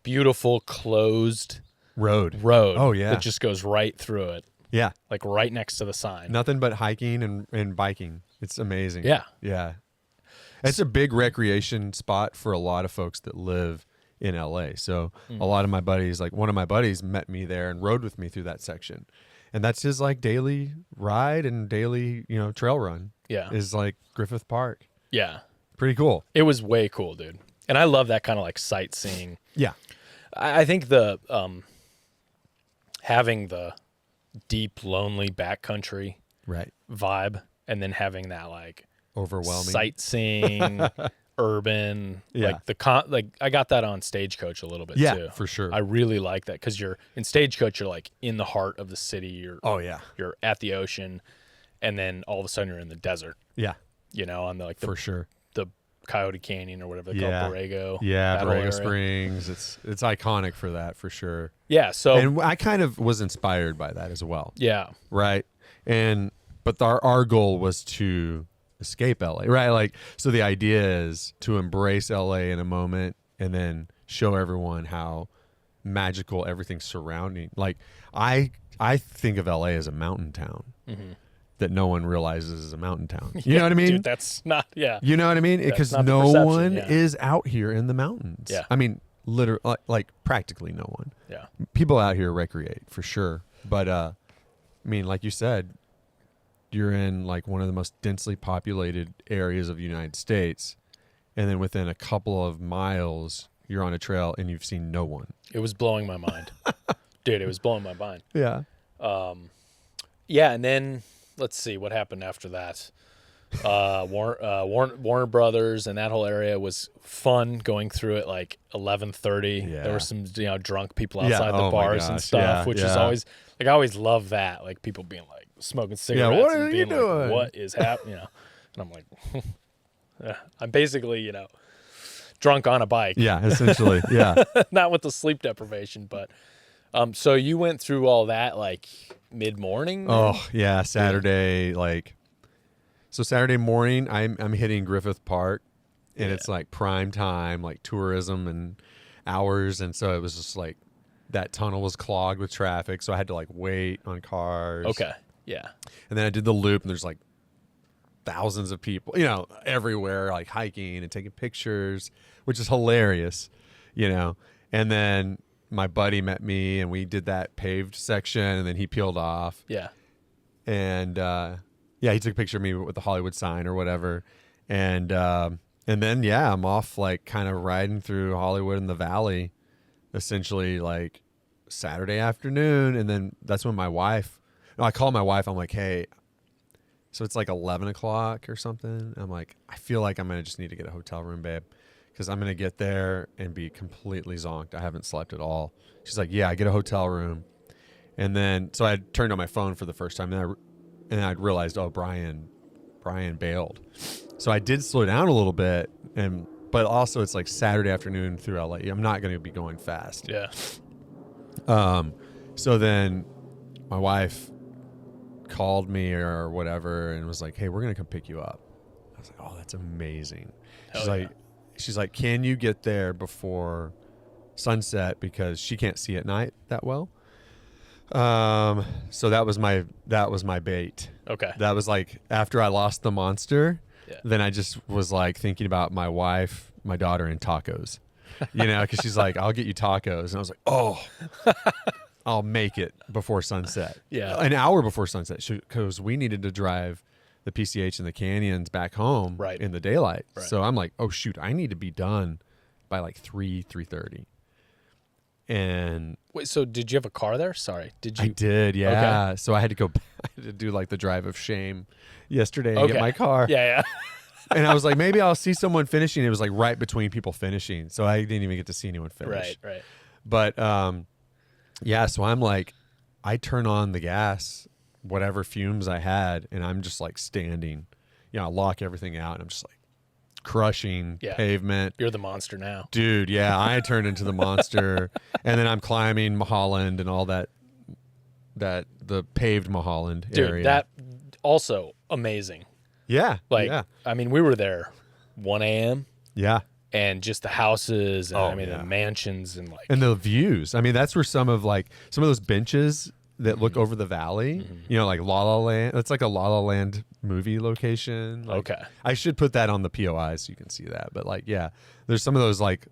beautiful closed road. Oh, yeah. That just goes right through it. Yeah. Like right next to the sign. Nothing but hiking and biking. It's amazing. Yeah. Yeah. It's a big recreation spot for a lot of folks that live in LA. So a lot of my buddies, like one of my buddies met me there and rode with me through that section. And that's his like daily ride and daily, trail run. Yeah. Is like Griffith Park. Yeah. Pretty cool. It was way cool, dude. And I love that kind of like sightseeing. Yeah. I think the having the deep, lonely backcountry vibe, and then having that like overwhelming sightseeing, urban, like I got that on Stagecoach a little bit too. Yeah, for sure. I really like that because you're in Stagecoach, you're like in the heart of the city. You're at the ocean, and then all of a sudden you're in the desert. Yeah, on the for sure. The Coyote Canyon or whatever they call it, Borrego. Yeah, Borrego Springs. It's iconic for that for sure. Yeah, so and I kind of was inspired by that as well. Yeah, right. But our goal was to escape LA, right? Like, so the idea is to embrace LA in a moment and then show everyone how magical everything surrounding. Like, I think of LA as a mountain town. Mm-hmm. That no one realizes is a mountain town. You know what I mean? Dude, that's not, You know what I mean? Because no one is out here in the mountains. Yeah. I mean, literally, like practically no one. Yeah. People out here recreate for sure. But, I mean, like you said, you're in like one of the most densely populated areas of the United States. And then within a couple of miles, you're on a trail and you've seen no one. It was blowing my mind. Dude, it was blowing my mind. Yeah. Yeah, and then let's see what happened after that. Warner Brothers and that whole area was fun going through it like 11:30. Yeah. There were some drunk people outside the Oh my bars and gosh. stuff, which is Yeah. always like I always love that, like people being like smoking cigarettes what are and you being like, doing? what is happening? And I'm like, I'm basically drunk on a bike. Yeah, essentially. Yeah. Not with the sleep deprivation, but so you went through all that like mid-morning? Oh, yeah, Saturday so Saturday morning I'm hitting Griffith Park and it's like prime time, like tourism and hours, and so it was just like that tunnel was clogged with traffic, so I had to like wait on cars. Okay. Yeah. And then I did the loop and there's like thousands of people, everywhere, like hiking and taking pictures, which is hilarious, And then my buddy met me and we did that paved section and then he peeled off. Yeah. And he took a picture of me with the Hollywood sign or whatever. And then I'm off like kind of riding through Hollywood and the Valley essentially like Saturday afternoon. And then that's when I call my wife. I'm like, hey, so it's like 11 o'clock or something. I'm like, I feel like I'm going to just need to get a hotel room, babe, because I'm going to get there and be completely zonked. I haven't slept at all. She's like, yeah, I get a hotel room. And then, so I turned on my phone for the first time and I realized, oh, Brian bailed. So I did slow down a little bit, but also it's like Saturday afternoon through LA. I'm not going to be going fast. Yeah. So then my wife called me or whatever and was like, hey, we're going to come pick you up. I was like, oh, that's amazing. She's like, can you get there before sunset, because she can't see at night that well. So that was my bait. Okay. That was like after I lost the monster, Yeah. then I just was like thinking about my wife, my daughter, and tacos, because she's like, I'll get you tacos. And I was like, oh, I'll make it before sunset. Yeah. An hour before sunset, because we needed to drive the PCH and the canyons back home in the daylight. Right. So I'm like, oh shoot, I need to be done by like 3:30. And wait, so did you have a car there? Sorry. Did you? I did, yeah. Okay. So I had to go I had to do like the drive of shame yesterday and get my car. Yeah. And I was like, maybe I'll see someone finishing. It was like right between people finishing. So I didn't even get to see anyone finish. Right. But so I'm like, I turn on the gas, whatever fumes I had, and I'm just like standing. I lock everything out and I'm just like crushing pavement. You're the monster now. Dude, yeah, I turned into the monster. And then I'm climbing Mulholland and all that the paved Mulholland area. Dude, that also amazing. Yeah. I mean, we were there 1 a.m. Yeah. And just the houses and yeah. the mansions and like. And the views. I mean, that's where some of those benches that look over the valley, like La La Land. It's like a La La Land movie location. Like, okay. I should put that on the POI so you can see that. But there's some of those like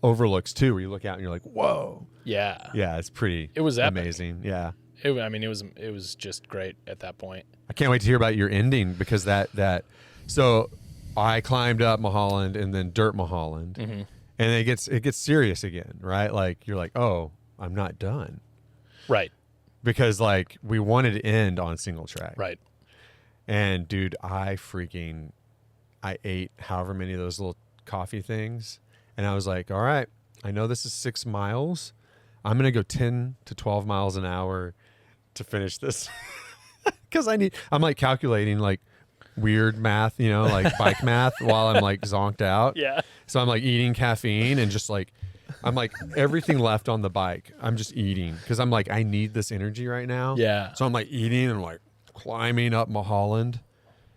overlooks too, where you look out and you're like, whoa. Yeah. Yeah, it's pretty. It was epic. Amazing. Yeah. It was just great at that point. I can't wait to hear about your ending, because so I climbed up Mulholland and then Dirt Mulholland, and it gets serious again, right? Like you're like, oh, I'm not done, right? Because like we wanted to end on single track, right? And dude, I ate however many of those little coffee things, and I was like, all right, I know this is 6 miles, I'm gonna go 10 to 12 miles an hour to finish this. Because I'm like calculating like weird math, like bike math while I'm like zonked out. Yeah. So I'm like eating caffeine and just like, I'm like everything left on the bike. I'm just eating because I'm like, I need this energy right now. Yeah. So I'm like eating and like climbing up Mulholland,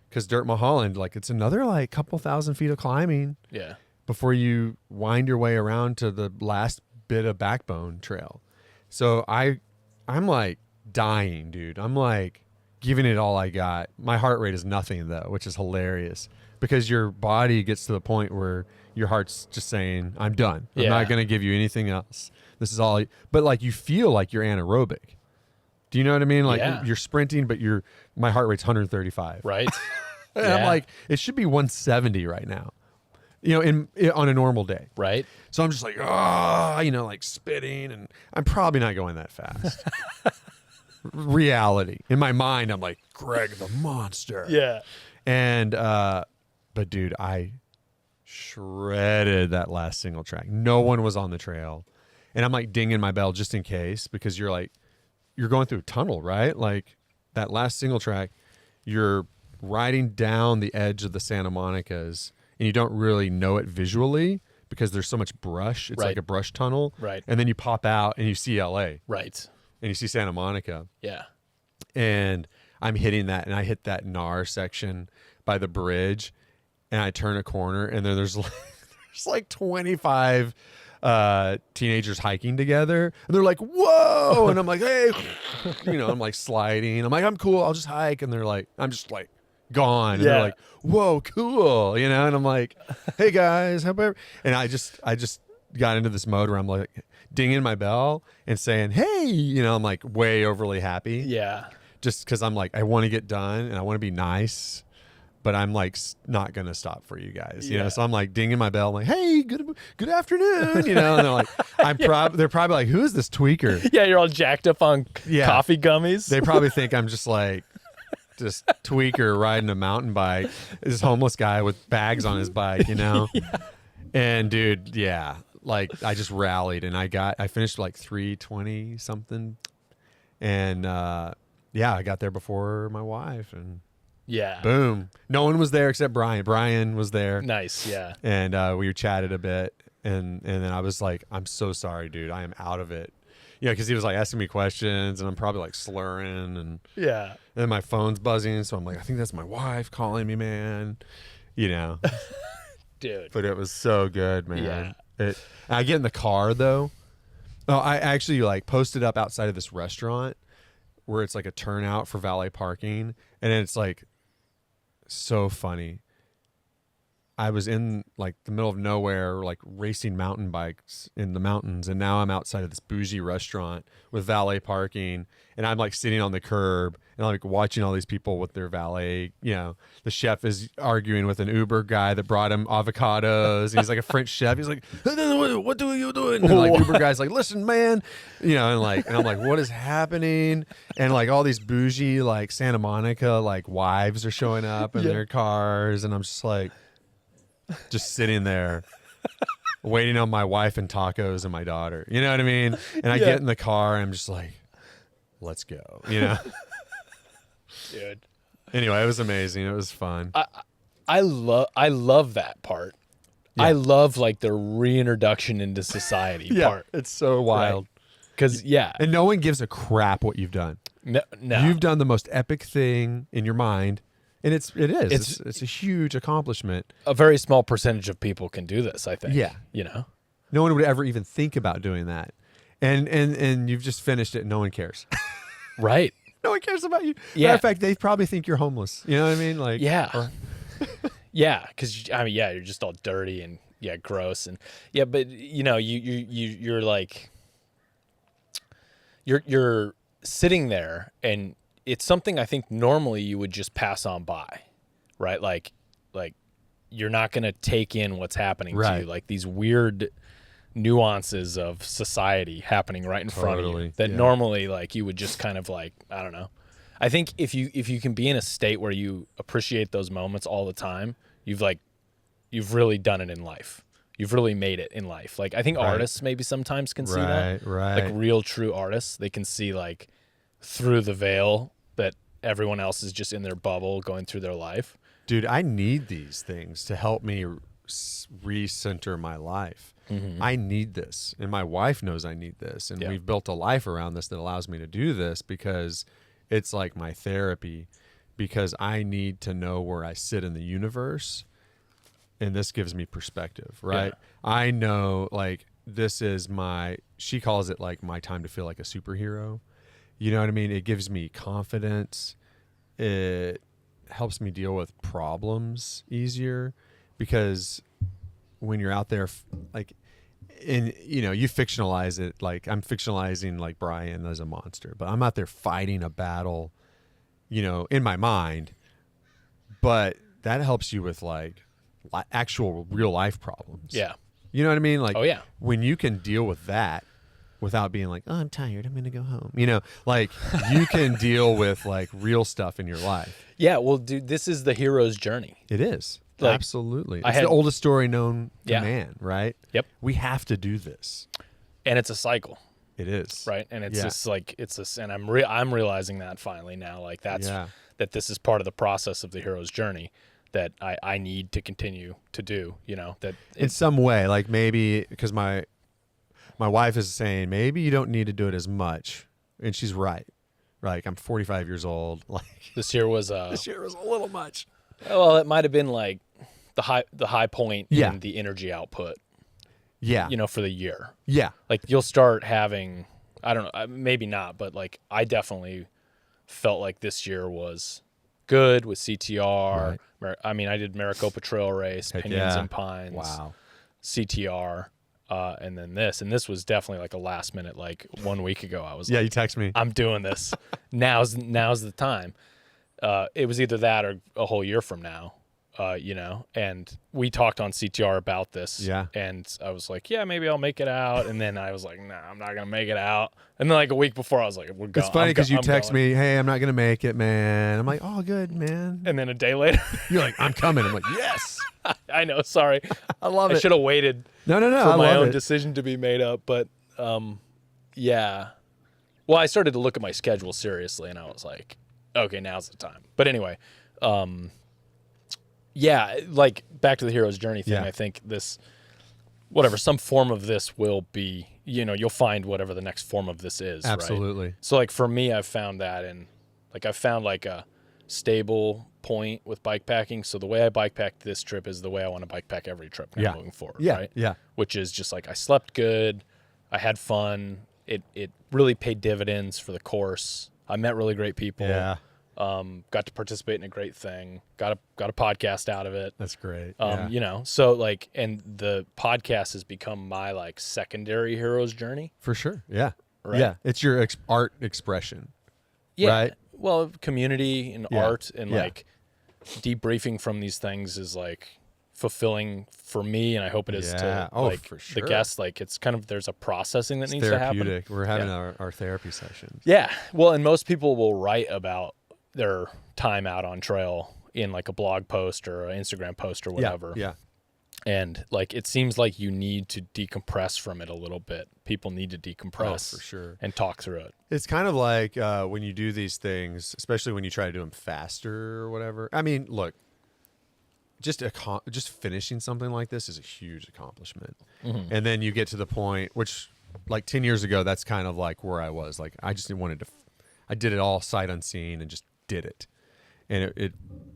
because Dirt Mulholland, like it's another like couple thousand feet of climbing. Yeah. Before you wind your way around to the last bit of backbone trail. So I'm like dying, dude. I'm like giving it all I got. My heart rate is nothing though, which is hilarious, because your body gets to the point where your heart's just saying, I'm done. I'm not going to give you anything else. This is all. But like you feel like you're anaerobic. Do you know what I mean? Like you're sprinting, but my heart rate's 135. Right. And I'm like, it should be 170 right now. on a normal day. Right. So I'm just like, like spitting, and I'm probably not going that fast. Reality. In my mind, I'm like, Gregg the monster. Yeah. And, but dude, I shredded that last single track. No one was on the trail. And I'm like dinging my bell just in case, because you're going through a tunnel, right? Like that last single track, you're riding down the edge of the Santa Monica's, and you don't really know it visually because there's so much brush. It's like a brush tunnel. Right. And then you pop out and you see LA. Right. And you see Santa Monica. Yeah. And I'm hitting that, and I hit that NAR section by the bridge, and I turn a corner, and then there's like 25 teenagers hiking together, and they're like, whoa, and I'm like, hey, I'm like sliding. I'm like, I'm cool, I'll just hike. And they're like, I'm just like gone. And they're like, whoa, cool, and I'm like, hey guys, how about? And I just got into this mode where I'm like dinging my bell and saying, hey, I'm like way overly happy. Yeah. Just because I'm like, I want to get done and I want to be nice, but I'm like not gonna stop for you guys, So I'm like dinging my bell, I'm like, hey, good afternoon, and they're like, they're probably like, who is this tweaker? Yeah, you're all jacked up on coffee gummies. They probably think I'm just like this tweaker riding a mountain bike, this homeless guy with bags on his bike, Yeah. And dude, like I just rallied, and I finished like 3:20 something, and I got there before my wife, and boom, no one was there except Brian. Brian was there. Nice. Yeah. And we chatted a bit, and then I was like, I'm so sorry, dude, I am out of it. Because he was like asking me questions, and I'm probably like slurring, and then my phone's buzzing, so I'm like, I think that's my wife calling me, man. Dude. But it was so good, man. I get in the car though. Oh, I actually like posted up outside of this restaurant where it's like a turnout for valet parking, and it's like so funny. I was in like the middle of nowhere, like racing mountain bikes in the mountains, and now I'm outside of this bougie restaurant with valet parking, and I'm like sitting on the curb, and I'm like watching all these people with their valet. The chef is arguing with an Uber guy that brought him avocados, and he's like a French chef. He's like, what are you doing? And like Uber guy's like, listen, man, and I'm like, what is happening? And like all these bougie like Santa Monica like wives are showing up in their cars, and I'm just sitting there waiting on my wife and tacos and my daughter. You know what I mean? And I get in the car, and I'm just like, let's go. Dude. Anyway, it was amazing. It was fun. I love that part. Yeah. I love like the reintroduction into society part. It's so wild. Because and no one gives a crap what you've done. No. You've done the most epic thing in your mind. And it is. It's a huge accomplishment. A very small percentage of people can do this, I think. Yeah. No one would ever even think about doing that. And you've just finished it, and no one cares. Right. No one cares about you. Yeah. Matter of fact, they probably think you're homeless. You know what I mean? Like, yeah, because you're just all dirty and gross, and but you're like you're sitting there, and it's something I think normally you would just pass on by, right? Like you're not going to take in what's happening to you, like these weird nuances of society happening right in front of you that normally like you would just kind of like, I don't know. I think if you can be in a state where you appreciate those moments all the time, you've really done it in life. You've really made it in life. Like I think artists maybe sometimes can see that. Right. Like real true artists, they can see like through the veil that everyone else is just in their bubble going through their life. Dude, I need these things to help me recenter my life. Mm-hmm. I need this, and my wife knows I need this, and we've built a life around this that allows me to do this because it's like my therapy, because I need to know where I sit in the universe, and this gives me perspective, right? Yeah. I know, like, this is she calls it like my time to feel like a superhero. You know what I mean? It gives me confidence. It helps me deal with problems easier, because when you're out there, like, and you fictionalize it, like I'm fictionalizing like Brian as a monster, but I'm out there fighting a battle, in my mind. But that helps you with like actual real life problems. Yeah. You know what I mean? Like, Oh, yeah. when you can deal with that without being like, oh, I'm tired, I'm going to go home. You know, like you can deal with like real stuff in your life. Yeah. Well, dude, this is the hero's journey. It is. Like, absolutely. It's the oldest story known to man, right? Yep. We have to do this. And it's a cycle. It is. Right. And it's just like, and I'm realizing that finally now, like that this is part of the process of the hero's journey that I need to continue to do, you know, that in some way, like maybe because my wife is saying, maybe you don't need to do it as much. And she's right. Like, I'm 45 years old. Like, this year was a little much. Well, it might've been like the high point Yeah. in the energy output. Yeah. You know, for the year. Yeah. Like, you'll start having, I don't know, maybe not, but like, I definitely felt like this year was good with CTR. Right. I mean, I did Maricopa Trail Race, Heck Pinions yeah. and Pines, Wow. CTR, and then this. And this was definitely like a last minute, like 1 week ago, I was Yeah, like, you text me. I'm doing this. Now's the time. It was either that or a whole year from now, you know, and we talked on CTR about this. Yeah. And I was like, yeah, maybe I'll make it out. And then I was like, nah, I'm not going to make it out. And then like a week before, I was like, we're going. It's funny because you text me, hey, I'm not going to make it, man. I'm like, oh, good, man. And then a day later, You're like, I'm coming. I'm like, yes. I know, sorry. I love it. I should have waited No. for I my love own it. decision to be made up. But yeah. Well, I started to look at my schedule seriously and I was like, okay, now's the time. But anyway, yeah, like back to the hero's journey thing. Yeah. I think some form of this will be, you know, you'll find whatever the next form of this is. Absolutely. Right? So like for me, I've found that I've found like a stable point with bikepacking. So the way I bikepack this trip is the way I want to bikepack every trip now moving forward. Yeah. Right? Yeah. Which is just like I slept good, I had fun. It really paid dividends for the course. I met really great people. Yeah. Got to participate in a great thing. Got a podcast out of it. That's great. You know, so like, and the podcast has become my like secondary hero's journey. For sure. Yeah. Right? Yeah. It's your art expression. Yeah. Right? Well, community and art and Yeah. like debriefing from these things is like fulfilling for me, and I hope it is to like for sure. the guests. Like it's kind of, there's a processing that It's needs to happen. therapeutic. We're having our therapy sessions. Yeah. Well, and most people will write about their time out on trail in like a blog post or an Instagram post or whatever. Yeah. And like, it seems like you need to decompress from it a little bit. People need to decompress for sure. and talk through it. It's kind of like when you do these things, especially when you try to do them faster or whatever. I mean, look, just finishing something like this is a huge accomplishment. Mm-hmm. And then you get to the point, which like 10 years ago, that's kind of like where I was. Like, I just I did it all sight unseen and just did it. And it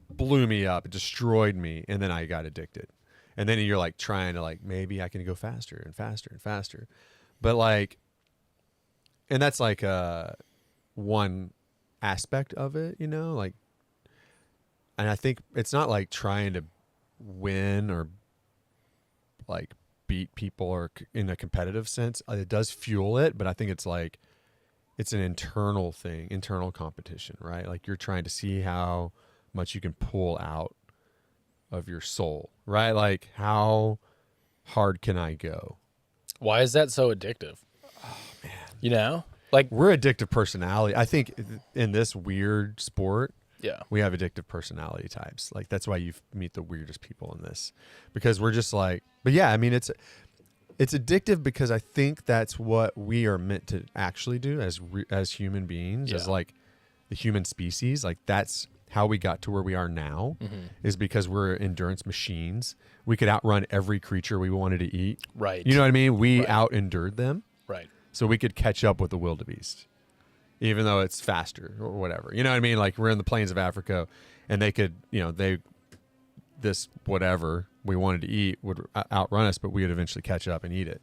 blew me up. It destroyed me. And then I got addicted. And then you're like trying to like, maybe I can go faster and faster and faster. But like, and that's like one aspect of it, you know, like, and I think it's not like trying to win or like beat people or in a competitive sense. It does fuel it, but I think it's like, it's an internal thing, internal competition, right? Like you're trying to see how much you can pull out of your soul, right? Like how hard can I go? Why is that so addictive? Oh man. You know, like We're addictive personality. I think in this weird sport, yeah, we have addictive personality types. Like that's why you meet the weirdest people in this, because we're just like, but yeah, I mean, it's addictive because I think that's what we are meant to actually do as human beings, as like the human species. Like that's how we got to where we are now, is because we're endurance machines. We could outrun every creature we wanted to eat. Right. You know what I mean? We out-endured them. Right. So we could catch up with the wildebeest, even though it's faster or whatever. You know what I mean? Like we're in the plains of Africa and they could, you know, this whatever we wanted to eat would outrun us, but we would eventually catch up and eat it.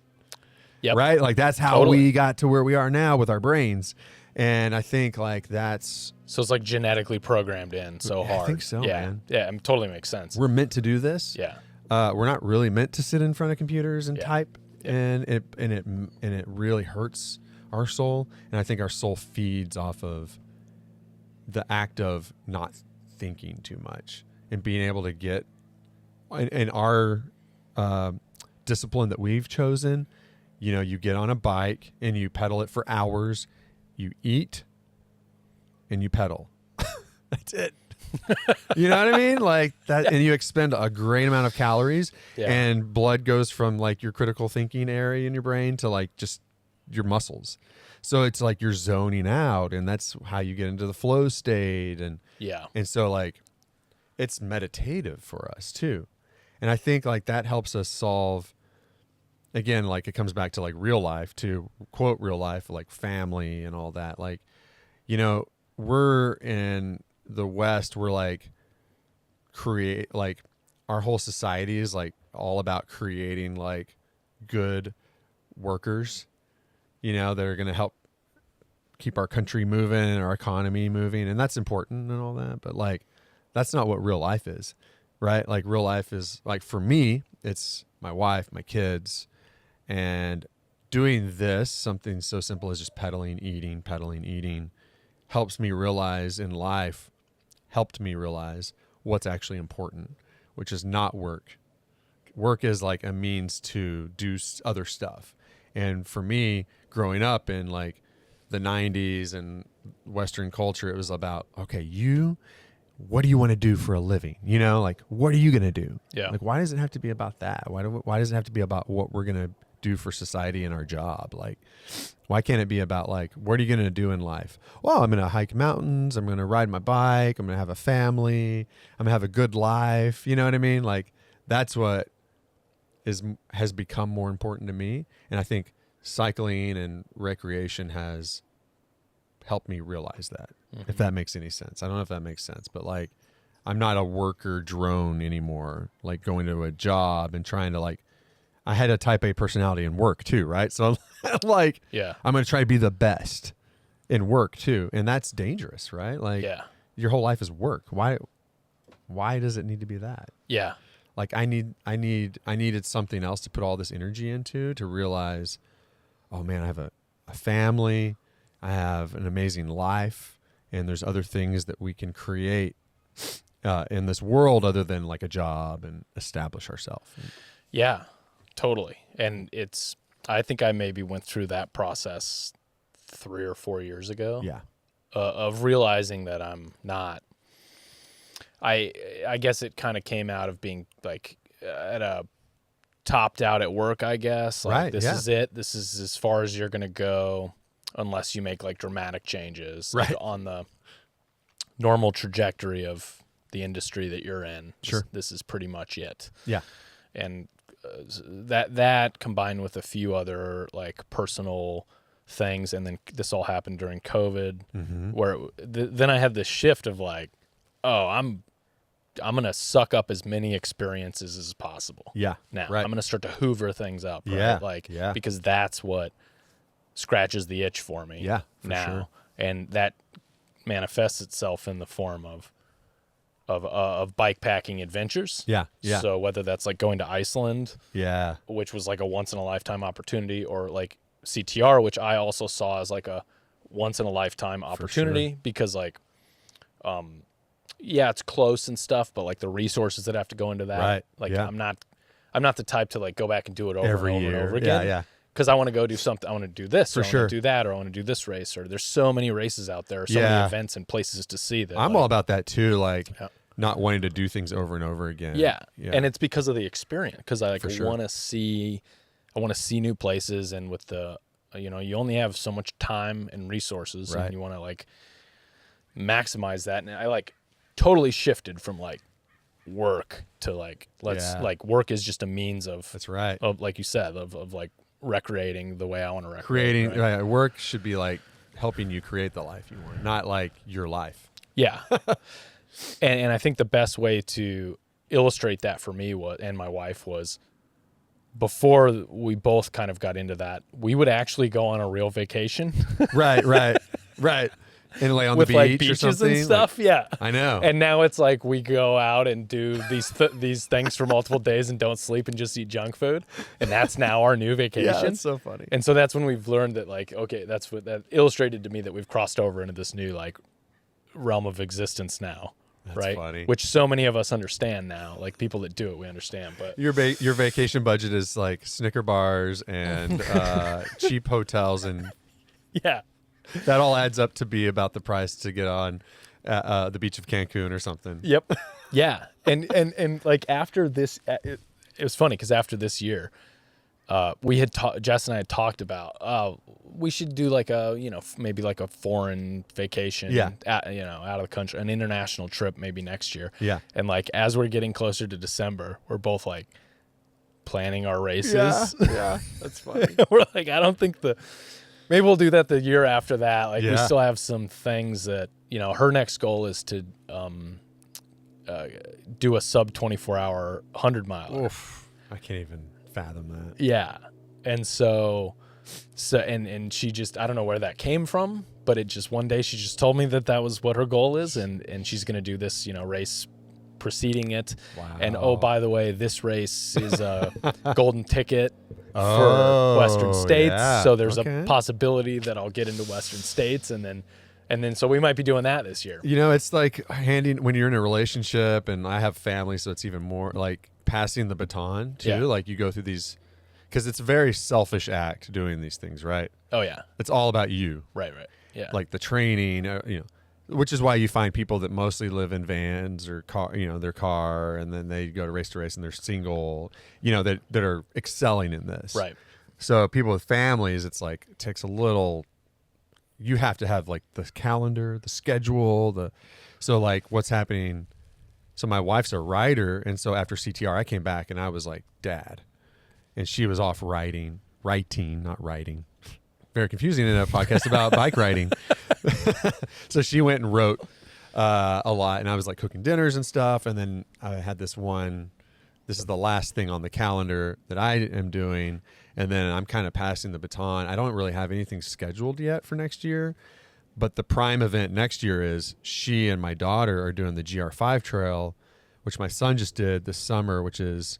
Yep. Right? Like that's how we got to where we are now with our brains. And I think like that's... So it's like genetically programmed in so hard. I think so, man. Yeah, it totally makes sense. We're meant to do this. Yeah. We're not really meant to sit in front of computers and type. Yeah. And it really hurts our soul. And I think our soul feeds off of the act of not thinking too much and being able to get in our discipline that we've chosen, you know, you get on a bike and you pedal it for hours, you eat and you pedal. That's it. You know what I mean? Like that, and you expend a great amount of calories, and blood goes from like your critical thinking area in your brain to like just your muscles. So it's like you're zoning out, and that's how you get into the flow state. And so like it's meditative for us too. And I think like that helps us solve, again, like it comes back to like real life too, quote real life, like family and all that. Like, you know, we're in the West, we're like like our whole society is like all about creating like good workers, you know, that are going to help keep our country moving and our economy moving. And that's important and all that. But like, that's not what real life is, right? Like real life is like, for me, it's my wife, my kids, and doing this, something so simple as just pedaling, eating, helps me realize in life, helped me realize what's actually important, which is not work. Work is like a means to do other stuff. And for me, growing up in like the 90s and Western culture, it was about, okay, what do you want to do for a living? You know, like, what are you going to do? Yeah. Like, why does it have to be about that? Why does it have to be about what we're going to do for society in our job? Like, why can't it be about like, what are you going to do in life? Well, I'm going to hike mountains. I'm going to ride my bike. I'm going to have a family. I'm going to have a good life. You know what I mean? Like, that's what has become more important to me. And I think cycling and recreation has helped me realize that, if that makes any sense. I don't know if that makes sense, but like, I'm not a worker drone anymore, like going to a job and trying to like, I had a type A personality in work too, right? So I'm like, I'm going to try to be the best in work too. And that's dangerous, right? Like your whole life is work. Why does it need to be that? Yeah. Like I needed something else to put all this energy into, to realize, oh man, I have a family, I have an amazing life, and there's other things that we can create in this world other than like a job and establish ourselves. Yeah, totally. And I think I maybe went through that process 3 or 4 years ago. Yeah. Of realizing that I'm not, I guess it kind of came out of being like topped out at work, I guess. Like, right. This is it. This is as far as you're going to go unless you make like dramatic changes right. like, on the normal trajectory of the industry that you're in. Sure. This is pretty much it. Yeah. And that combined with a few other like personal things, and then this all happened during COVID, where then I had this shift of like, oh, I'm gonna suck up as many experiences as possible. Yeah. Now right. I'm gonna start to hoover things up. Right? Yeah. Like, yeah. because that's what scratches the itch for me. Yeah. For now, sure. And that manifests itself in the form of bikepacking adventures. Yeah. Yeah. So whether that's like going to Iceland, which was like a once in a lifetime opportunity, or like CTR, which I also saw as like a once in a lifetime opportunity, because like, it's close and stuff, but like the resources that have to go into that, right. like I'm not the type to like go back and do it over every and over year. And over again. Yeah. Because I want to go do something. I want to do this, for or sure. I want to do that, or I want to do this race, or there's so many races out there, so many events and places to see that I'm like, all about that too. Like not wanting to do things over and over again. Yeah. And it's because of the experience, because I like sure. want to see new places, and with the, you only have so much time and resources, right. and you want to like maximize that. And I like totally shifted from like work to like, like work is just a means of, that's right. Of, like you said, of like recreating the way I want to recreate. Creating, right? Work should be like helping you create the life you want, not like your life. Yeah. And I think the best way to illustrate that for me and my wife was, before we both kind of got into that, we would actually go on a real vacation. Right. And lay on with the beach like beaches or something and stuff. like, I know. And now it's like we go out and do these things for multiple days and don't sleep and just eat junk food. And that's now our new vacation. Yeah, that's so funny. And so that's when we've learned that like, okay, that illustrated to me that we've crossed over into this new like realm of existence now. right? funny. Which so many of us understand now. Like people that do it, we understand. But Your vacation budget is like Snicker bars and cheap hotels, and yeah, that all adds up to be about the price to get on the beach of Cancun or something. yep, yeah. And like after this, it was funny because after this year, we had Jess and I had talked about we should do like a maybe like a foreign vacation, out of the country, an international trip maybe next year. Yeah. And like as we're getting closer to December, we're both like planning our races. Yeah, that's funny. We're like, I don't think maybe we'll do that the year after that. Like we Yeah. still have some things that her next goal is to do a sub 24-hour 100-mile. Oof, I can't even fathom that. Yeah. And so and she just, I don't know where that came from, but it just one day she just told me that was what her goal is, and she's going to do this, race preceding it. Wow. And oh, by the way, this race is a golden ticket for Western states. yeah. So there's Okay. a possibility that I'll get into Western states, and then so we might be doing that this year. It's like handing when you're in a relationship, and I have family, so it's even more like passing the baton too. Yeah. Like you go through these, because it's a very selfish act doing these things, right? Oh yeah. It's all about you, Right. Yeah. like the training, which is why you find people that mostly live in vans or car, their car, and then they go to race, and they're single, that are excelling in this. Right. So people with families, it's like it takes a little. You have to have like the calendar, the schedule, so like what's happening. So my wife's a rider, and so after CTR, I came back and I was like, Dad, and she was off writing, not writing. Very confusing in a podcast about bike riding. So she went and wrote a lot, and I was like cooking dinners and stuff, and then I had this one. This is the last thing on the calendar that I am doing, and then I'm kind of passing the baton. I don't really have anything scheduled yet for next year, but the prime event next year is she and my daughter are doing the GR5 trail, which my son just did this summer, which is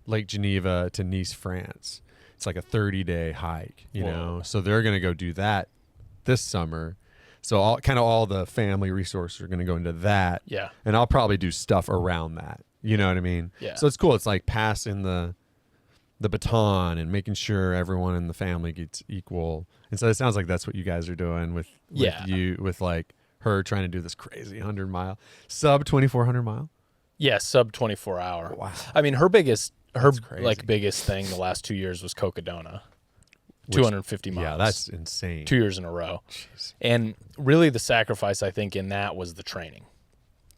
Lake Geneva to Nice, France. It's like a 30-day hike, Whoa. So they're going to go do that this summer. So all the family resources are going to go into that. Yeah. And I'll probably do stuff around that. You know what I mean? Yeah. So it's cool. It's like passing the baton and making sure everyone in the family gets equal. And so it sounds like that's what you guys are doing with you, with like her trying to do this crazy 100-mile, sub 2,400 mile. Yeah, sub 24-hour. Wow. I mean, her biggest crazy. biggest thing the last 2 years was Cocodona, 250 miles. Yeah, that's insane. 2 years in a row. Jeez. And really, the sacrifice I think in that was the training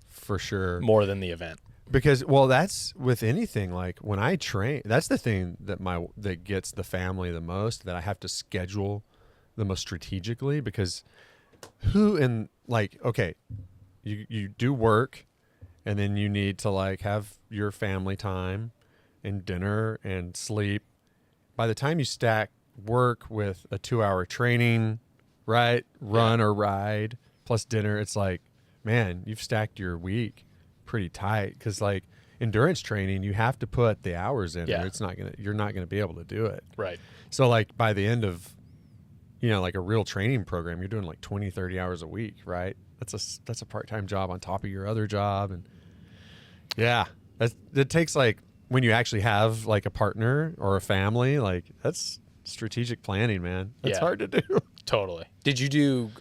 For sure. more than the event. Because that's with anything. Like when I train, that's the thing that gets the family the most, that I have to schedule the most strategically, because okay, you do work, and then you need to like have your family time and dinner and sleep. By the time you stack work with a 2-hour training, right, run or ride plus dinner, it's like, man, you've stacked your week pretty tight, because like endurance training, you have to put the hours in, or you're not gonna be able to do it. Right. So like by the end of like a real training program, you're doing like 20-30 hours a week, right? That's a part-time job on top of your other job. And it takes, like, when you actually have like a partner or a family, like that's strategic planning, man. That's hard to do. Totally. Did you do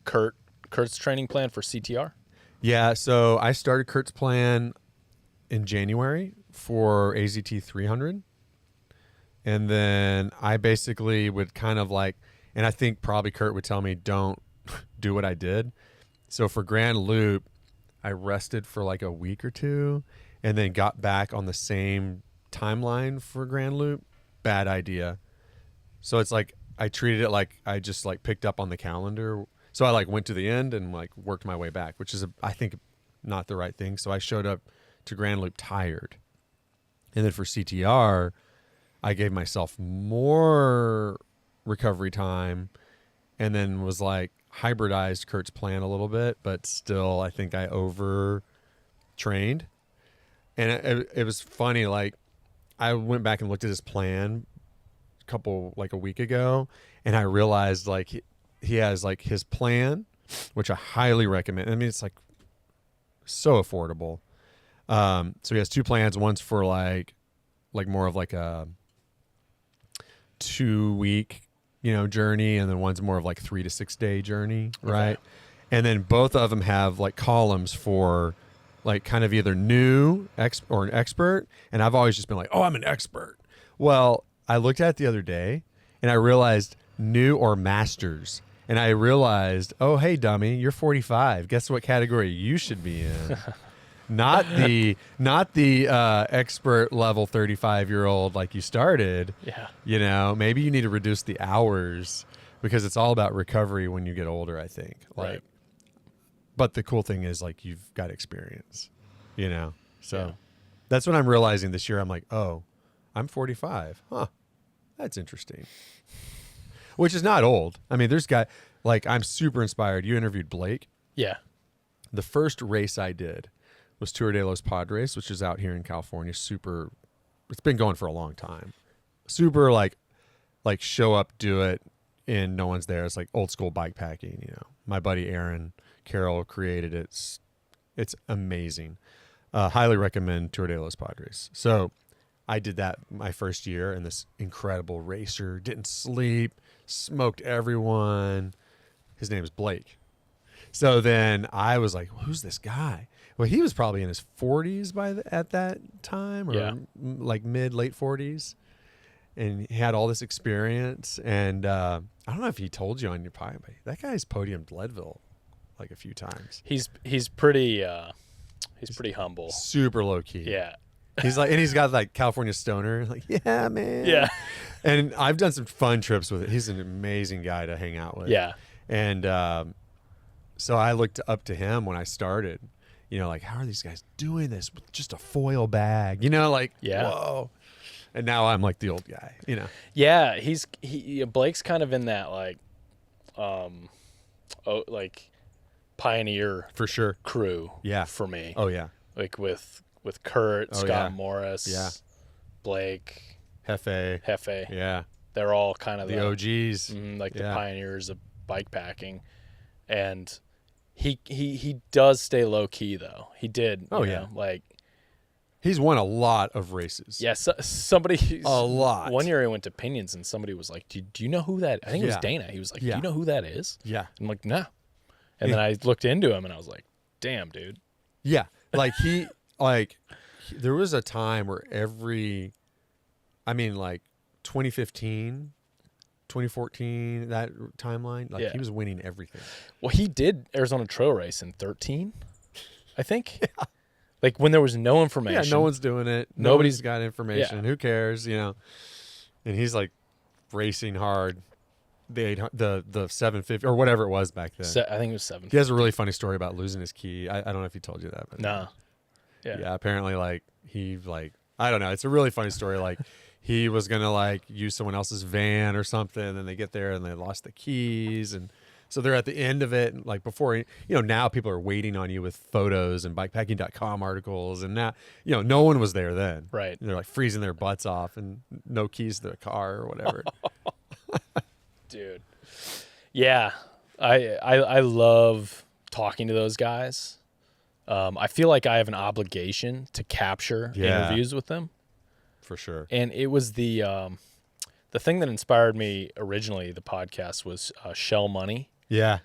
Kurt's training plan for CTR? Yeah, so I started Kurt's plan in January for AZT 300. And then I basically would kind of like, and I think probably Kurt would tell me, don't do what I did. So for Grand Loop, I rested for like a week or two, and then got back on the same timeline for Grand Loop. Bad idea. So it's like, I treated it like I just like picked up on the calendar. So I like went to the end and like worked my way back, which is I think not the right thing. So I showed up to Grand Loop tired. And then for CTR, I gave myself more recovery time, and then was like hybridized Kurt's plan a little bit, but still I think I over trained. And it was funny. Like I went back and looked at his plan a week ago, and I realized like he has like his plan, which I highly recommend. I mean, it's like so affordable. So he has 2 plans. One's for like more of like a 2-week, journey, and then one's more of like 3 to 6 day journey, right? Okay. And then both of them have like columns for like kind of either new or an expert. And I've always just been like, oh, I'm an expert. Well, I looked at it the other day and I realized new or masters. And I realized, oh, hey, dummy, you're 45. Guess what category you should be in? Not the expert level 35-year-old like you started. Yeah. Maybe you need to reduce the hours because it's all about recovery when you get older, I think. Right. But the cool thing is like you've got experience, So Yeah. that's what I'm realizing this year. I'm like, oh, I'm 45. Huh. That's interesting. Which is not old. I mean, I'm super inspired. You interviewed Blake. Yeah. The first race I did was Tour de los Padres, which is out here in California. Super, it's been going for a long time. Super like show up, do it, and no one's there. It's like old school bikepacking. My buddy Aaron Carroll created it. It's amazing. Highly recommend Tour de los Padres. So I did that my first year, and this incredible racer didn't sleep, smoked everyone. His name is Blake. So then I was like, who's this guy? Well, he was probably in his 40s at that time, or like late 40s. And he had all this experience. And I don't know if he told you on your podcast, but that guy's podiumed Leadville like a few times. He's pretty humble. Super low key. Yeah. He's like, and he's got like California stoner. Like, yeah, man. Yeah. And I've done some fun trips with it. He's an amazing guy to hang out with. Yeah. And so I looked up to him when I started. Like, how are these guys doing this with just a foil bag? Whoa. And now I'm like the old guy, Yeah, Blake's kind of in that like pioneer for sure crew. Yeah. For me. Oh yeah. Like with Kurt, Scott Morris, Blake, Hefe. Yeah. They're all kind of the OGs, the pioneers of bikepacking. And he does stay low key though. He did. Oh you know, like he's won a lot of races. Yeah, somebody a lot. One year I went to Pinions and somebody was like, "Do you know who that?" I think it was Dana. He was like, "Do you know who that is?" Yeah. I'm like, "No." And then I looked into him and I was like, "Damn, dude." Yeah, like there was a time where 2015, 2014, that timeline, he was winning everything. Well, he did Arizona Trail Race in 2013, I think. Yeah. Like when there was no information. Yeah, no one's doing it. Nobody's got information. Who cares, And he's like racing hard. The 750 or whatever it was back then. I think it was 750. He has a really funny story about losing his key. I don't know if he told you that. But no. Yeah, apparently I don't know. It's a really funny story. He was going to use someone else's van or something, and they get there and they lost the keys, and so they're at the end of it, and before now people are waiting on you with photos and bikepacking.com articles, and now no one was there then. Right. And they're freezing their butts off and no keys to the car or whatever. Dude. Yeah. I love talking to those guys. I feel like I have an obligation to capture interviews with them. For sure. And it was the thing that inspired me originally, the podcast, was Shell Money. Yeah.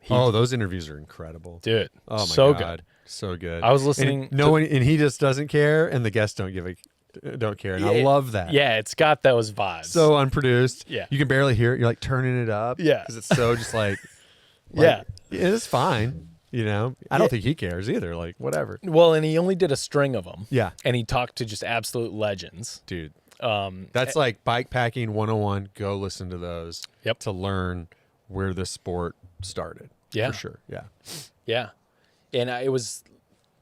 Those interviews are incredible. Dude. Oh my so God. Good. So good. I was listening. And he just doesn't care, and the guests don't care. And I love that. Yeah, it's got those vibes. So unproduced. Yeah. You can barely hear it. You're turning it up. Yeah. Because it's so just yeah. It's fine. I don't think he cares either. Whatever. Well, and he only did a string of them. Yeah. And he talked to just absolute legends. Dude. That's Bikepacking 101. Go listen to those. Yep. To learn where the sport started. Yeah. For sure. Yeah. Yeah. And it was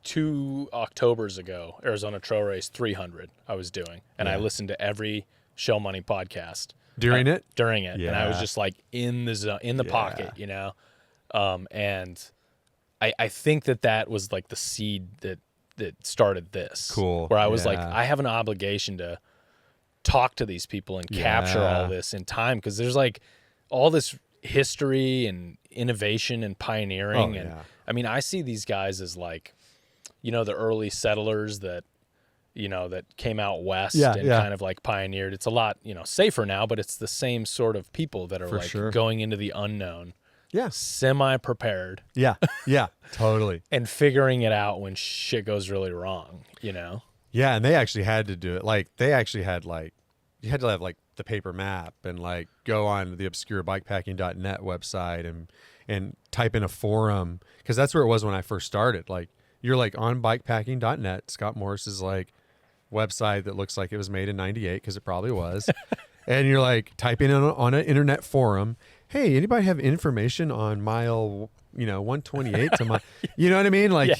2 Octobers ago, Arizona Trail Race 300 I was doing. And I listened to every Shell Money podcast. During it? During it. Yeah. And I was just in the zone, in the pocket, and I think that was the seed that started this. Cool. Where I was I have an obligation to talk to these people and capture all this in time, because there's all this history and innovation and pioneering. I mean, I see these guys as the early settlers that, that came out west Yeah, and kind of like pioneered. It's a lot, safer now, but it's the same sort of people that are For like sure. going into the unknown, Yeah. semi-prepared. Yeah. Yeah. Totally. And figuring it out when shit goes really wrong, Yeah, and they actually had to do it. Like they actually had you had to have like the paper map and like go on the obscure bikepacking.net website and type in a forum, because that's where it was when I first started. Like you're like on bikepacking.net, Scott Morris's like website that looks like it was made in 98, because it probably was. And you're like typing in on an internet forum, hey, anybody have information on mile 128 to mile, you know what I mean? Like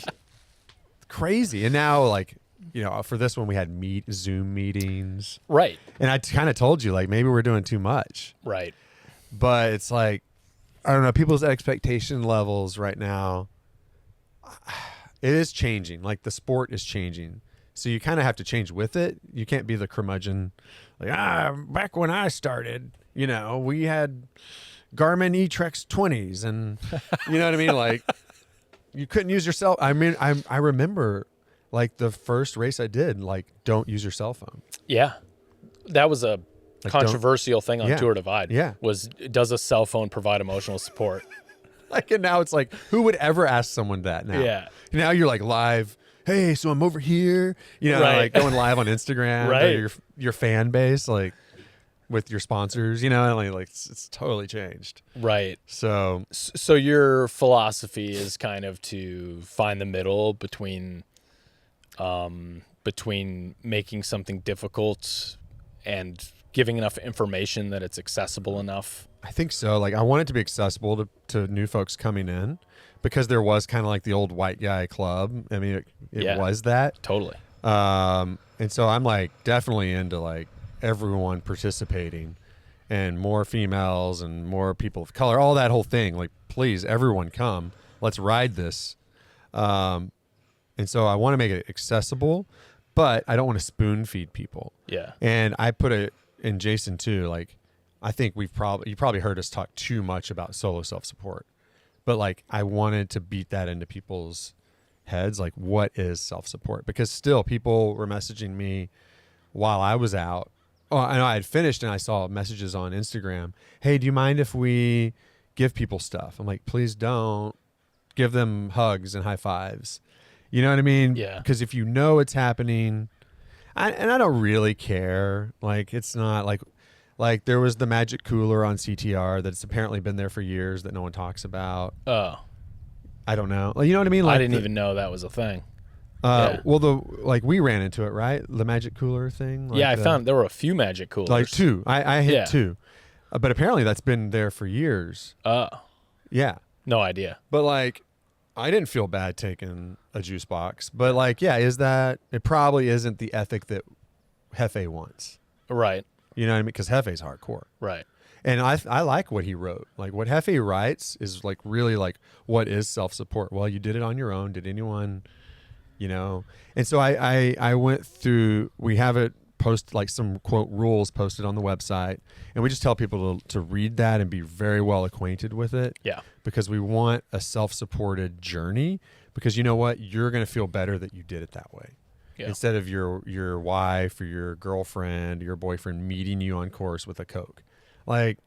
crazy. And now like, for this one we had Zoom meetings. Right. And I kind of told you like maybe we're doing too much. Right. But it's like, I don't know, people's expectation levels right now, it is changing. Like the sport is changing. So you kind of have to change with it. You can't be the curmudgeon like, back when I started, we had Garmin E-Trex 20s and you know what I mean? Like you couldn't use your cell. I mean, I remember like the first race I did, like don't use your cell phone. Yeah. That was a Like, controversial thing on Tour Divide. Yeah. Was, does a cell phone provide emotional support? Like, and now it's like, who would ever ask someone that now? Yeah. Now you're like live. Hey, so I'm over here, Right. like going live on Instagram, Right. your fan base, like with your sponsors, and like it's totally changed. Right. So So your philosophy is kind of to find the middle between making something difficult and giving enough information that it's accessible enough. I think so. Like I want it to be accessible to new folks coming in, because there was kind of like the old white guy club. I mean, it was that. Totally. And so I'm like definitely into like everyone participating and more females and more people of color, all that whole thing. Like, please, everyone come. Let's ride this. And so I want to make it accessible, but I don't want to spoon feed people. Yeah. And I put it in Jason too. Like, I think you probably heard us talk too much about solo self-support, but like, I wanted to beat that into people's heads. Like, what is self-support? Because still people were messaging me while I was out. Oh, I know I had finished and I saw messages on Instagram. Hey, do you mind if we give people stuff? I'm like, please don't. Give them hugs and high fives. You know what I mean? Yeah. Because if you know it's happening, and I don't really care. Like, it's not like there was the magic cooler on CTR that's apparently been there for years that no one talks about. Oh. I don't know. Like, you know what I mean? Like I didn't even know that was a thing. Well, we ran into it, right? The magic cooler thing. Like I found there were a few magic coolers. like two. I hit two, but apparently that's been there for years. Oh. Yeah. No idea. But like, I didn't feel bad taking a juice box, but like, yeah, it probably isn't the ethic that Hefe wants. Right. You know what I mean? Because Hefe's hardcore. Right. And I like what he wrote. Like what Hefe writes is like really like, what is self-support? Well, you did it on your own. Did anyone, And so I went through, we have it post like some quote rules posted on the website, and we just tell people to read that and be very well acquainted with it. Yeah. Because we want a self-supported journey, because you know what? You're going to feel better that you did it that way. Yeah. Instead of your wife or your girlfriend or your boyfriend meeting you on course with a Coke. Like,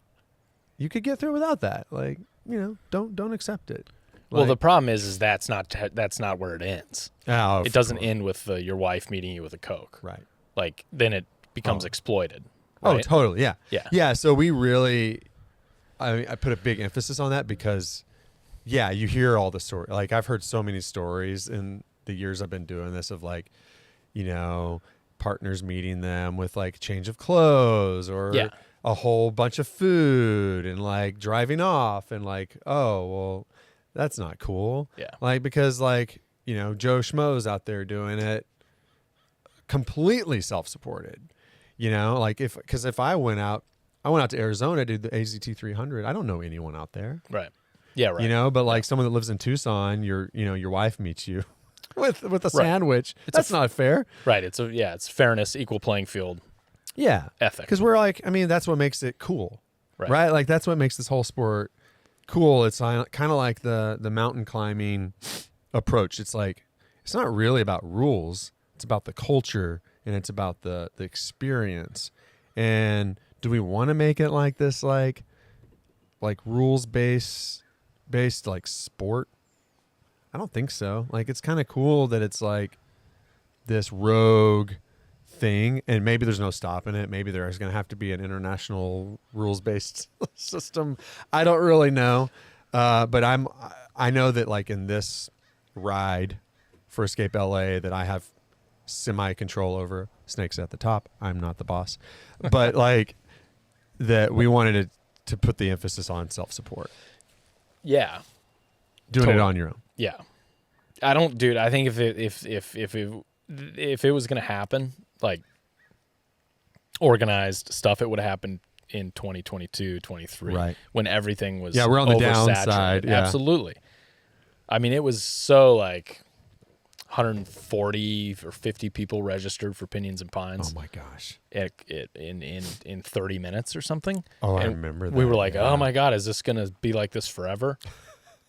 you could get through without that. Like, don't accept it. Like, Well, the problem is that's not where it ends. It doesn't course. end with your wife meeting you with a Coke. Right. Like, then it becomes exploited. Right? Oh, totally. Yeah. Yeah. Yeah. So we really, I put a big emphasis on that because, yeah, you hear all the stories. Like, I've heard so many stories in the years I've been doing this of like, partners meeting them with like change of clothes or a whole bunch of food and like driving off and like, oh, well, that's not cool. Yeah. Like, because like, Joe Schmo's out there doing it completely self-supported, like if I went out to Arizona, did the AZT 300. I don't know anyone out there. Right. Yeah. Right. But like someone that lives in Tucson, your wife meets you with a sandwich. That's not fair. Right. It's fairness, equal playing field. Yeah. Ethic. Because we're like, that's what makes it cool. Right. Like that's what makes this whole sport cool. It's kind of like the mountain climbing approach. It's like it's not really about rules. It's about the culture, and it's about the experience. And do we want to make it like this, like rules based like sport? I don't think so. Like, it's kind of cool that it's like this rogue thing, and maybe there's no stopping it. Maybe there's going to have to be an international rules-based system. I don't really know. But I know that, like, in this ride for Escape LA that I have semi-control over, Snake's at the top, I'm not the boss, but like that we wanted to put the emphasis on self-support. Yeah. Doing it on your own. Yeah. I think if it was going to happen, like organized stuff, it would have happened in 2022, 23, right, when everything was we're on the downside. Yeah. Absolutely. I mean, it was so like 140 or 50 people registered for Pinions and Pines. Oh my gosh! In 30 minutes or something. Oh, and I remember that. We were like, oh my God, is this gonna be like this forever?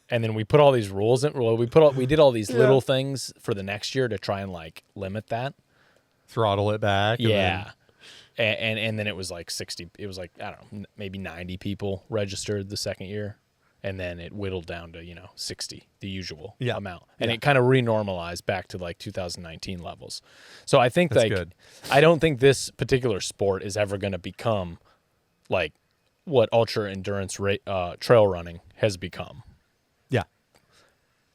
And then we put all these rules in. Well, we did all these little things for the next year to try and like limit that, throttle it back. Yeah. And then it was like 60. It was like, I don't know, maybe 90 people registered the second year. And then it whittled down to, 60, the usual amount. And it kind of renormalized back to like 2019 levels. So I think that's good. I don't think this particular sport is ever going to become like what ultra endurance trail running has become. Yeah.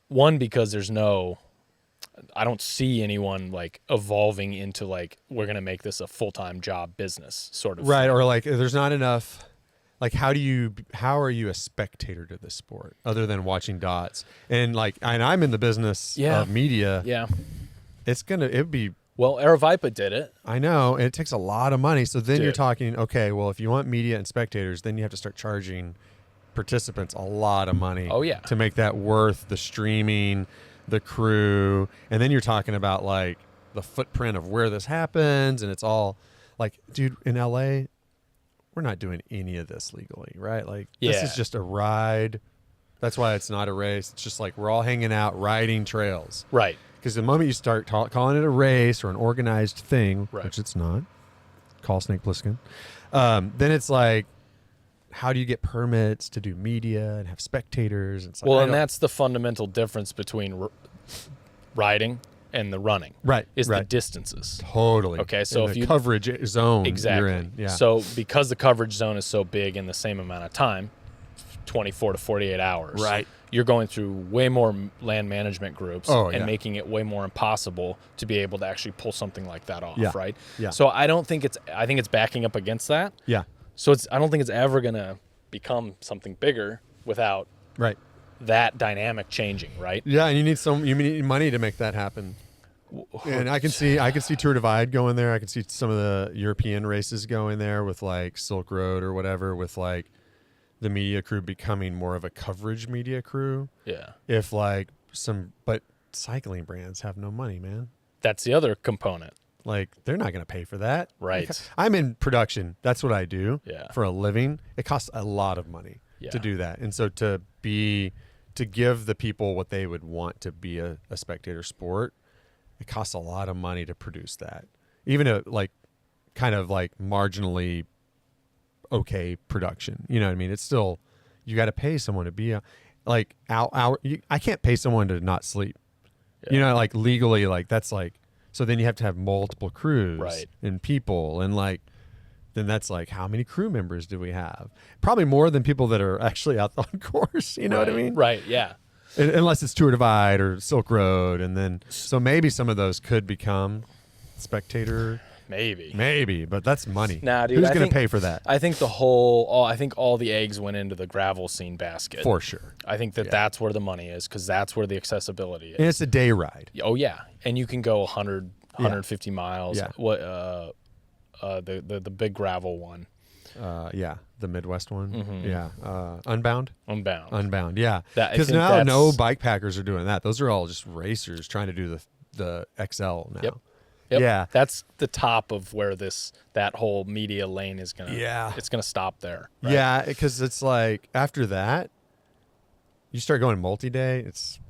One, because I don't see anyone like evolving into like, we're going to make this a full-time job business sort of right thing. Or like there's not enough. Like, how are you a spectator to this sport other than watching dots? And like, and I'm in the business of media. Yeah. It'd be. Well, Aerovipa did it. I know. And it takes a lot of money. So then Dude. You're talking, okay, well, if you want media and spectators, then you have to start charging participants a lot of money. Oh, yeah. To make that worth the streaming, the crew. And then you're talking about like the footprint of where this happens. And it's all like, dude, in LA, we're not doing any of this legally, right? Like, this is just a ride. That's why it's not a race. It's just like we're all hanging out, riding trails. Right. Because the moment you start calling it a race or an organized thing, right. which it's not, call Snake Plissken, then it's like, how do you get permits to do media and have spectators? And well, and that's the fundamental difference between riding and the running, is the distances. Totally. Okay, so in if the you coverage zone exactly. you're in, yeah. So because the coverage zone is so big in the same amount of time, 24 to 48 hours, right, you're going through way more land management groups and making it way more impossible to be able to actually pull something like that off, right? Yeah. So I think it's backing up against that. Yeah. So I don't think it's ever gonna become something bigger without that dynamic changing, right? Yeah, and you need money to make that happen. And I can see Tour Divide going there. I can see some of the European races going there with like Silk Road or whatever, with like the media crew becoming more of a coverage media crew. Yeah. If like but cycling brands have no money, man. That's the other component. Like, they're not going to pay for that. Right. Like, I'm in production. That's what I do for a living. It costs a lot of money to do that. And so to give the people what they would want to be a spectator sport, it costs a lot of money to produce that. Even a like kind of like marginally okay production. You know what I mean? It's still, you got to pay someone to be I can't pay someone to not sleep. Yeah. You know, like legally, like that's like, so then you have to have multiple crews and people, and like, then that's like, how many crew members do we have? Probably more than people that are actually out on course. You know what I mean? Right. Yeah. Unless it's Tour Divide or Silk Road, and then so maybe some of those could become spectator. Maybe, but that's money. Nah, dude, who's going to pay for that? I think all the eggs went into the gravel scene basket. For sure. I think that's where the money is, because that's where the accessibility is. And it's a day ride. Oh yeah, and you can go 100, 150 miles. Yeah. What the big gravel one. The Midwest one. Mm-hmm. Yeah. Unbound. Yeah. Because now no bikepackers are doing that. Those are all just racers trying to do the XL now. Yep. Yeah. That's the top of where that whole media lane is gonna. Yeah. It's gonna stop there. Right? Yeah, because it's like after that, you start going multi-day. It's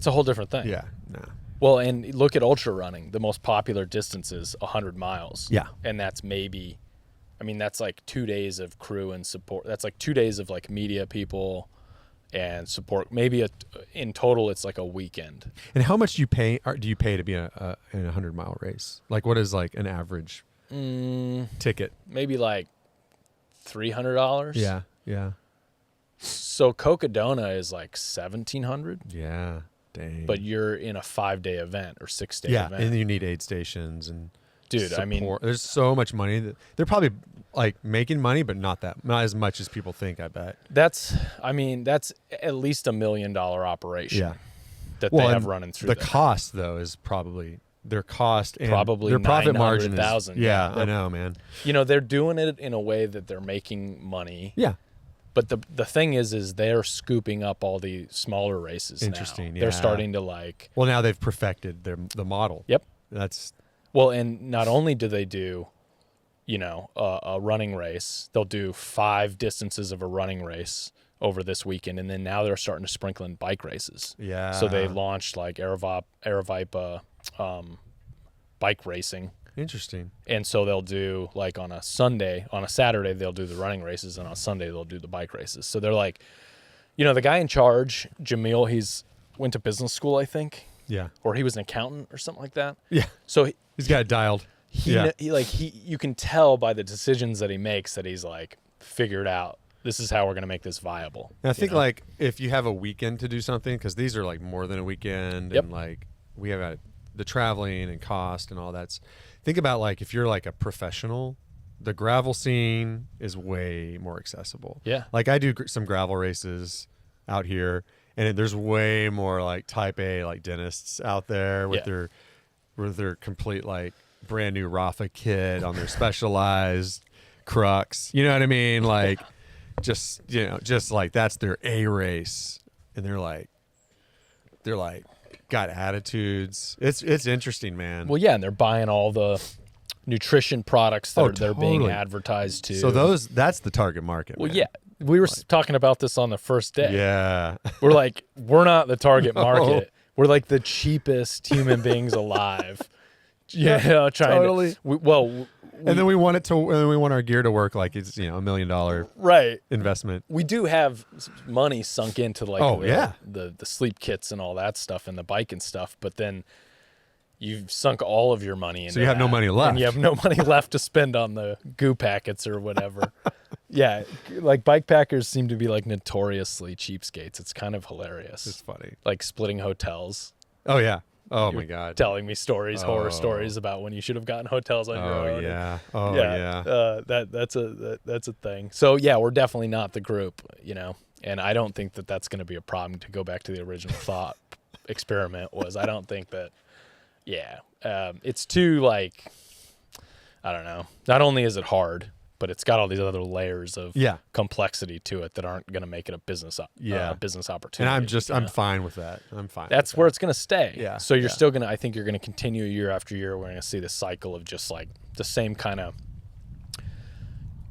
a whole different thing. Yeah. Nah. Well, and look at ultra running. The most popular distance is 100 miles. Yeah. And that's maybe, I mean, that's like 2 days of crew and support. That's like 2 days of like media people and support. Maybe in total, it's like a weekend. And how much do you pay? Do you pay to be in a 100-mile race? Like, what is like an average ticket? Maybe like $300. Yeah. Yeah. So Cocodona is like $1,700. Yeah. Dang. But you're in a 5-day event or 6-day yeah, event. and you need aid stations and dude, support. I mean, there's so much money that they're probably like making money, but not as much as people think. I bet that's at least $1 million operation. Yeah. That they have running through. The there. cost though is probably their cost and probably their profit margin is 900,000. Yeah, I know, man. You know, they're doing it in a way that they're making money. Yeah. But the thing is they're scooping up all the smaller races. Interesting. Now. Yeah. They're starting to like. Well, now they've perfected the model. Yep. That's. Well, and not only do they do, you know, a running race, they'll do 5 distances of a running race over this weekend, and then now they're starting to sprinkle in bike races. Yeah. So they launched like Aerovipa bike racing. Interesting. And so they'll do like on a Saturday, they'll do the running races, and on Sunday they'll do the bike races. So they're like, you know, the guy in charge, Jamil, he's went to business school, I think. Yeah. Or he was an accountant or something like that. Yeah. So he's got it dialed. He you can tell by the decisions that he makes that he's like figured out this is how we're going to make this viable. And I think like if you have a weekend to do something, because these are like more than a weekend, Yep. and like we have the traveling and cost and all that. Think about like if you're like a professional, the gravel scene is way more accessible. Yeah. Like I do some gravel races out here, and there's way more like type A like dentists out there with their complete like brand new Rafa kit on their Specialized Crux. You know what I mean? Like just like that's their A race, and they're like got attitudes. It's interesting, man. Well, yeah, and they're buying all the nutrition products that they're being advertised to. So that's the target market. Well, man. yeah. We were talking about this on the first day. Yeah. We're like, we're not the target market. We're like the cheapest human beings alive. Yeah, trying to. And then we want our gear to work like it's $1 million right investment. We do have money sunk into like the sleep kits and all that stuff and the bike and stuff, but then you've sunk all of your money into so you have no money left, and you have no money left to spend on the goo packets or whatever. Yeah, like bike packers seem to be like notoriously cheapskates. It's kind of hilarious. It's funny, like splitting hotels. Oh yeah. Oh my God! Telling me horror stories about when you should have gotten hotels on your own. Yeah. Oh yeah. That's a thing. So yeah, we're definitely not the group, and I don't think that that's going to be a problem. To go back to the original thought experiment was, I don't think that. Yeah, it's too like, I don't know. Not only is it hard, but it's got all these other layers of complexity to it that aren't going to make it a business opportunity. And I'm fine with that. I'm fine. That's where it's going to stay. Yeah. So you're still going to, I think you're going to continue year after year. We're going to see the cycle of just like the same kind of,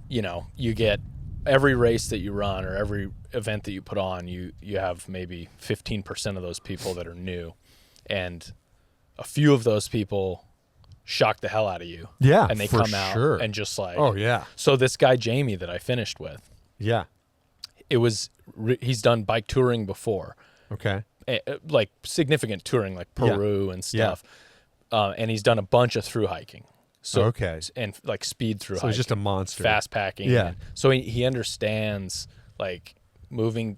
you get every race that you run or every event that you put on, you have maybe 15% of those people that are new, and a few of those people shock the hell out of you. Yeah. And they come out and just like, oh yeah. So this guy, Jamie, that I finished with. Yeah. He's done bike touring before. Okay. Like significant touring, like Peru and stuff. Yeah. And he's done a bunch of through hiking. So, and like speed through hiking. So he's just a monster. Fast packing. Yeah. So he understands like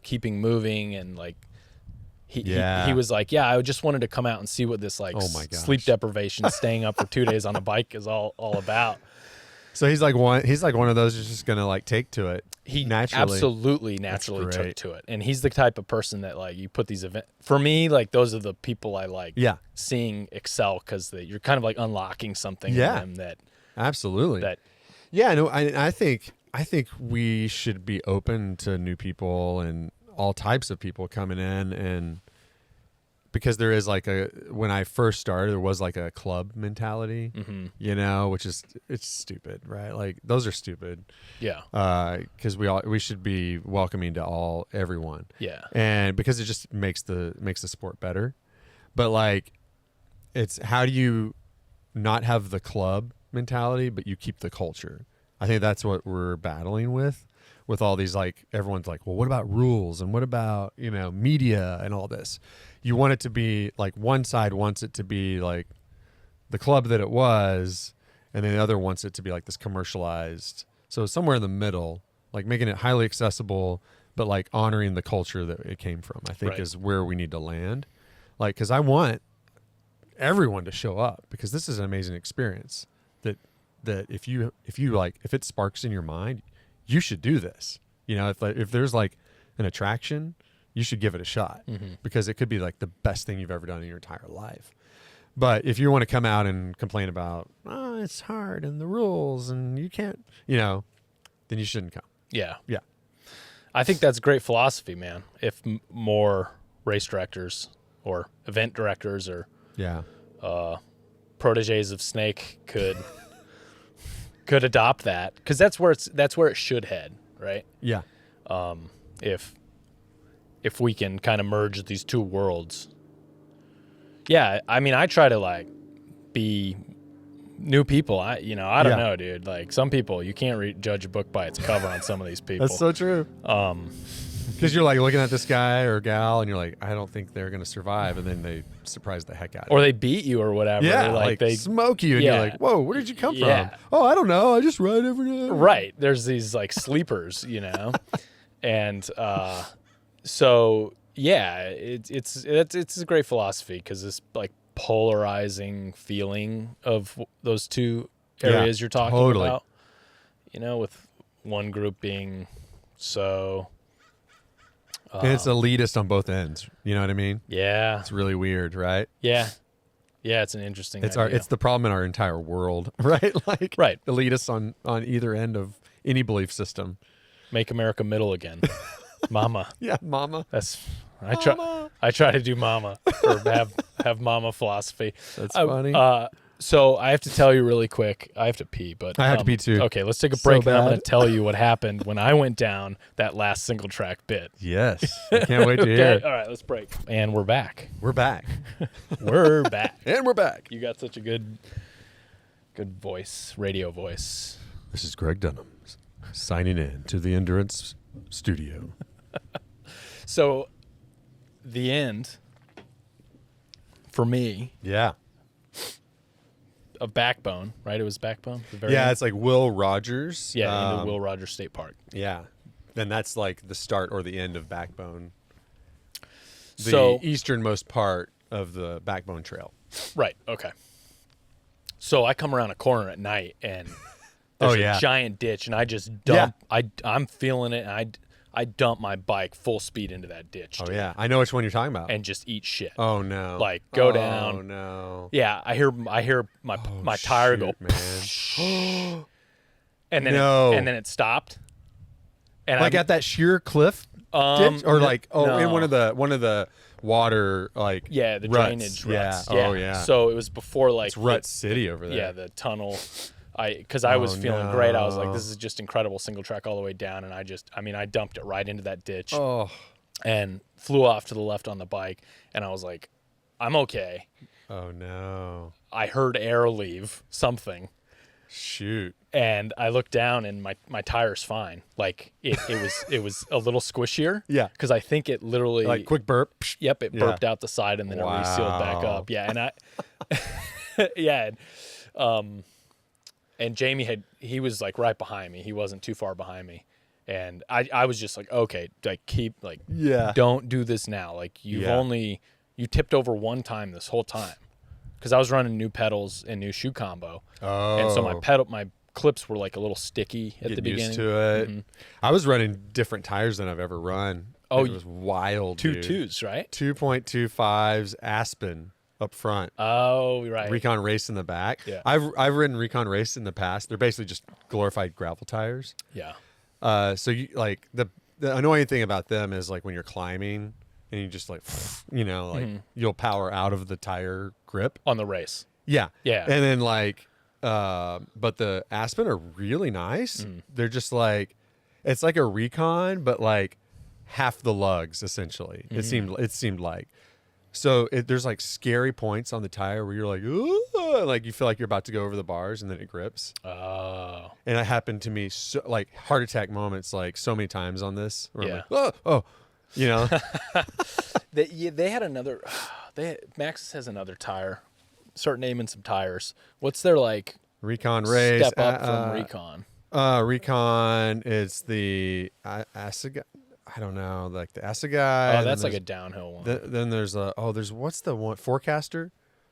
keeping moving and like, he was like, I just wanted to come out and see what this like sleep deprivation, staying up for 2 days on a bike is all about. So he's like one of those who's just gonna like take to it. He naturally took to it, and he's the type of person that like you put these events. For me, like those are the people I like. Seeing excel because you're kind of like unlocking something in them that absolutely. I think we should be open to new people and all types of people coming in, and because there is like when I first started, there was like a club mentality, which is, it's stupid, right? Like those are stupid. Yeah. Cause we should be welcoming to everyone. Yeah. And because it just makes the sport better. But like, it's how do you not have the club mentality, but you keep the culture. I think that's what we're battling with all these, like, everyone's like, well, what about rules? And what about, you know, media and all this? You want it to be like, one side wants it to be like the club that it was, and then the other wants it to be like this commercialized. So somewhere in the middle, like making it highly accessible, but like honoring the culture that it came from, I think is where we need to land. Like, cause I want everyone to show up, because this is an amazing experience that if you like, if it sparks in your mind, you should do this. You know, if there's like an attraction, you should give it a shot, because it could be like the best thing you've ever done in your entire life. But if you want to come out and complain about, oh, it's hard and the rules and you can't, you know, then you shouldn't come. Yeah. Yeah. I think that's great philosophy, man. If more race directors or event directors or proteges of Snake could adopt that, because that's where it should head, right? Yeah. If we can kind of merge these two worlds. Yeah, I mean, I try to like be new people. I don't know, dude. Like, some people, you can't judge a book by its cover on some of these people. That's so true. Because you're like looking at this guy or gal and you're like, I don't think they're going to survive. And then they surprise the heck out of you. Or they beat you or whatever. Yeah, like they smoke you. And you're like, whoa, where did you come from? Oh, I don't know. I just ride every night. Right. There's these like sleepers, you know? And so, yeah, it's a great philosophy, because this like polarizing feeling of those two areas you're talking about, you know, with one group being so... and it's elitist on both ends. You know what I mean? Yeah. It's really weird, right? Yeah. Yeah, it's an interesting idea. It's the problem in our entire world, right? Like, elitists on either end of any belief system. Make America middle again. Mama. Yeah, mama. I try to do mama, or have mama philosophy. That's funny. So I have to tell you really quick. I have to pee, but I have to pee too. Okay, let's take a break, and I'm going to tell you what happened when I went down that last single track bit. Yes, I can't wait to hear. All right, let's break. And we're back. We're back. We're back. And we're back. You got such a good voice, radio voice. This is Gregg Dunham signing in to the Endurance Studio. So, the end for me. Yeah. Of Backbone, right? It was Backbone. Yeah, it's like Will Rogers. Yeah, into Will Rogers State Park. Yeah, and that's like the start or the end of Backbone. The easternmost part of the Backbone Trail. Right. Okay. So I come around a corner at night, and there's a giant ditch, and I just dump. Yeah. I'm feeling it, and I dump my bike full speed into that ditch. Oh, yeah. I know which one you're talking about. And just eat shit. Oh, no. Like, go down. Oh, no. Yeah, I hear my tire go, man. and then it stopped. And like at that sheer cliff ditch? Or like, in one of the water, like, the ruts. drainage ruts. Yeah. Oh, yeah. So it was before, like... It's Rut City over there. Yeah, the tunnel... Because I was feeling great. I was like, this is just incredible, single track all the way down. And I dumped it right into that ditch and flew off to the left on the bike. And I was like, I'm okay. Oh, no. I heard air leave, something. Shoot. And I looked down, and my tire's fine. Like, it was a little squishier. Yeah. Because I think it literally... Like, quick burp. Yep, it burped out the side, and then it resealed back up. Yeah, and I... yeah, and Jamie he was like right behind me. He wasn't too far behind me. And I was just like, okay, like don't do this now. Like you tipped over one time this whole time. Cause I was running new pedals and new shoe combo. Oh. And so my clips were like a little sticky at the beginning. Used to it. Mm-hmm. I was running different tires than I've ever run. Oh, it was wild. 2.2s, right? 2.25s Aspen. Up front. Oh, right. Recon Race in the back. Yeah. I've ridden Recon Race in the past. They're basically just glorified gravel tires. Yeah. So you like the annoying thing about them is like when you're climbing and you just like you'll power out of the tire grip on the race. Yeah. Yeah. And then like but the Aspen are really nice. They're just like it's like a Recon but like half the lugs essentially. It seemed like So there's like scary points on the tire where you're like, ooh, like you feel like you're about to go over the bars and then it grips. Oh. And it happened to me, so, like heart attack moments, like so many times on this. Where Yeah. I'm like, oh, you know. They had another. Maxxis has another tire. Start naming some tires. What's their like Recon race. step up from Recon? Recon is the Asagai. I don't know, like the Asagai. Oh, that's like a downhill one. Then there's there's what's the one? Forecaster.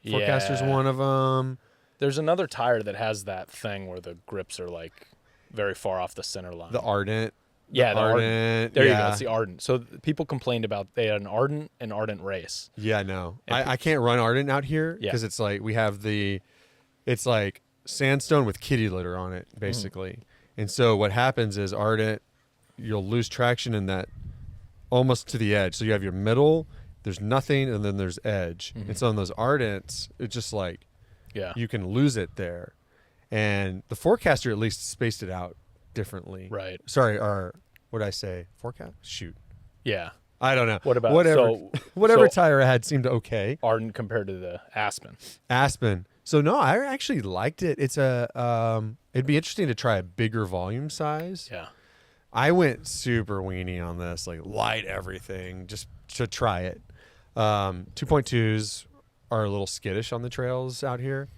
Forecaster's one of them. There's another tire that has that thing where the grips are like very far off the center line. The Ardent. The Ardent. There you go. It's the Ardent. So people complained about they had an Ardent race. Yeah, no. I can't run Ardent out here because it's like we have it's like sandstone with kitty litter on it, basically. And so what happens is Ardent, you'll lose traction in that almost to the edge. So you have your middle, there's nothing, and then there's edge. And so in those Ardents, it's just like you can lose it there. And the Forecaster at least spaced it out differently. Right. Sorry, what did I say? Forecast? Shoot. Yeah. I don't know. What about whatever tire I had seemed okay. Ardent compared to the Aspen. So no, I actually liked it. It's it'd be interesting to try a bigger volume size. Yeah. I went super weenie on this, like light everything just to try it. 2.2s are a little skittish on the trails out here,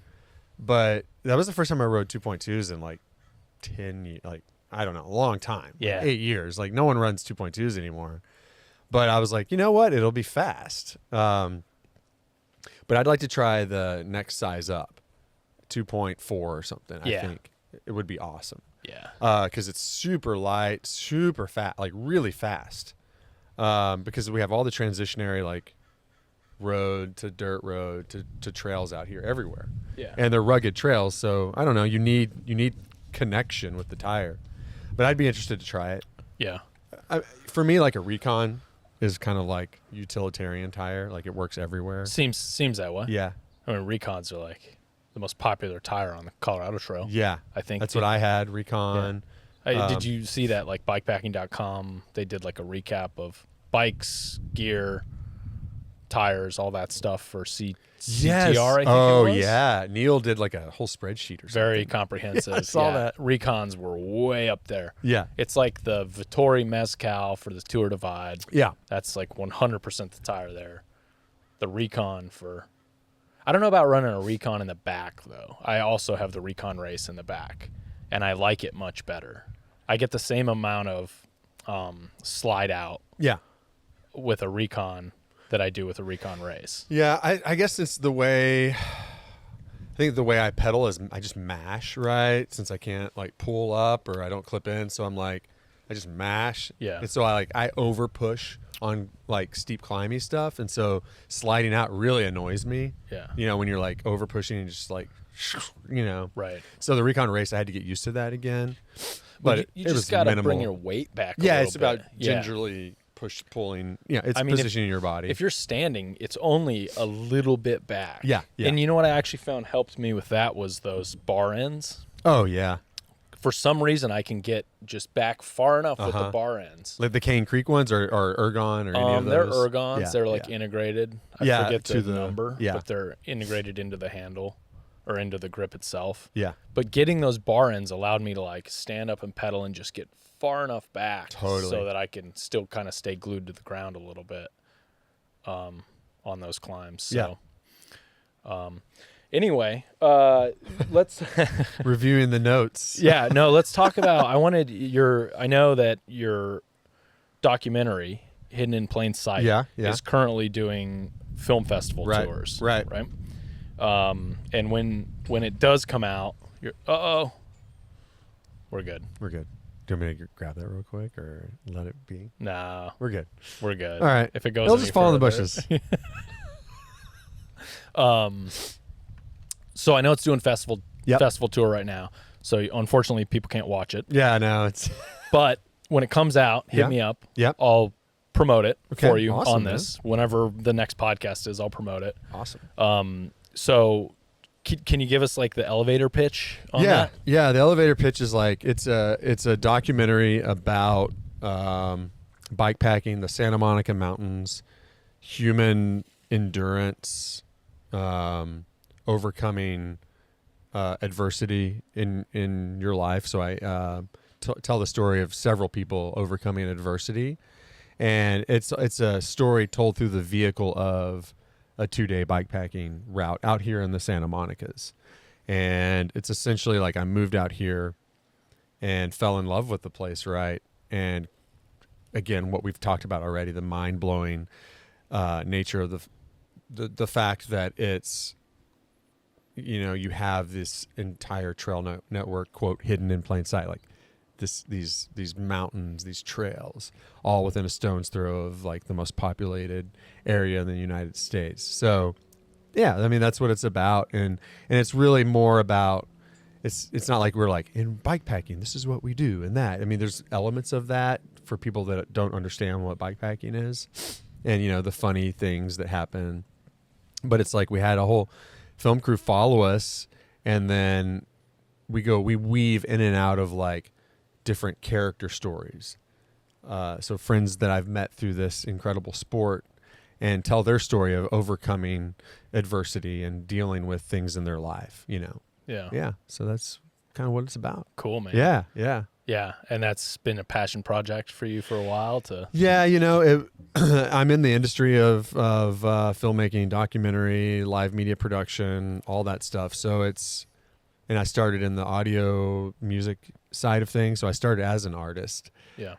but that was the first time I rode 2.2s in like 10, like I don't know, a long time. Yeah. 8 years. Like no one runs 2.2s anymore. But I was like, you know what? It'll be fast. But I'd like to try the next size up, 2.4 or something. I think it would be awesome. Yeah. Because it's super light, super fast, like really fast. Because we have all the transitionary like road to dirt road to trails out here everywhere. Yeah. And they're rugged trails, so I don't know. You need connection with the tire. But I'd be interested to try it. Yeah. For me, like a Recon is kind of like utilitarian tire. Like it works everywhere. Seems that way. Yeah. I mean, Recons are like the most popular tire on the Colorado Trail. Yeah. I think that's what I had, Recon. Yeah. Did you see that? Like bikepacking.com, they did like a recap of bikes, gear, tires, all that stuff for CTR, I think it was. Yeah. Neil did like a whole spreadsheet or something. Very comprehensive. I saw that. Recons were way up there. Yeah. It's like the Vittori Mezcal for the Tour Divide. Yeah. That's like 100% the tire there. The Recon for... I don't know about running a Recon in the back, though. I also have the Recon Race in the back, and I like it much better. I get the same amount of slide out with a Recon that I do with a Recon Race. Yeah, I guess it's the way... I think the way I pedal is I just mash, right? Since I can't like pull up or I don't clip in, so I'm like, I just mash. Yeah. And so I over push on like steep climby stuff, and so sliding out really annoys me. Yeah. You know, when you're like over pushing and just like, you know. Right. So the Recon Race, I had to get used to that again. But you it just got to bring your weight back. Yeah, it's bit. about gingerly pulling. Yeah, it's positioning your body. If you're standing, it's only a little bit back. Yeah. And you know what I actually found helped me with that was those bar ends. Oh yeah. For some reason, I can get just back far enough with the bar ends. Like the Cane Creek ones or Ergon or any of those? They're Ergons. Yeah, they're like integrated. I forget the number, yeah. but they're integrated into the handle or into the grip itself. Yeah. But getting those bar ends allowed me to like stand up and pedal and just get far enough back so that I can still kind of stay glued to the ground a little bit on those climbs. So, anyway, let's reviewing the notes. Yeah, no, let's talk about. I know that your documentary, Hidden in Plain Sight, is currently doing film festival tours. Right. And when it does come out, we're good. We're good. Do you want me to grab that real quick or let it be? No. We're good. We're good. All right. If it goes, it'll just fall in the bushes. So I know it's doing festival tour right now. So unfortunately, people can't watch it. Yeah, no, it's. But when it comes out, hit me up. Yep. I'll promote it for you awesome, on this. Man. Whenever the next podcast is, I'll promote it. Awesome. So can you give us like the elevator pitch on that? Yeah, the elevator pitch is like it's a documentary about bikepacking, the Santa Monica Mountains, human endurance, overcoming adversity in your life. So I tell the story of several people overcoming adversity, and it's a story told through the vehicle of a 2-day bikepacking route out here in the Santa Monicas. And it's essentially like I moved out here and fell in love with the place, right? And again, what we've talked about already, the mind-blowing nature of the fact that it's, you have this entire trail network, quote, hidden in plain sight, like these mountains, these trails, all within a stone's throw of like the most populated area in the United States. So yeah, I mean, that's what it's about. And it's really more about, it's not like we're like in bikepacking, this is what we do and that. I mean, there's elements of that for people that don't understand what bikepacking is and, the funny things that happen. But it's like we had a whole film crew follow us, and then we weave in and out of like different character stories. So friends that I've met through this incredible sport and tell their story of overcoming adversity and dealing with things in their life, Yeah. Yeah. So that's kind of what it's about. Cool, man. Yeah. Yeah. Yeah. And that's been a passion project for you for a while to. Yeah. I'm in the industry of filmmaking, documentary, live media production, all that stuff. So and I started in the audio music side of things. So I started as an artist. Yeah.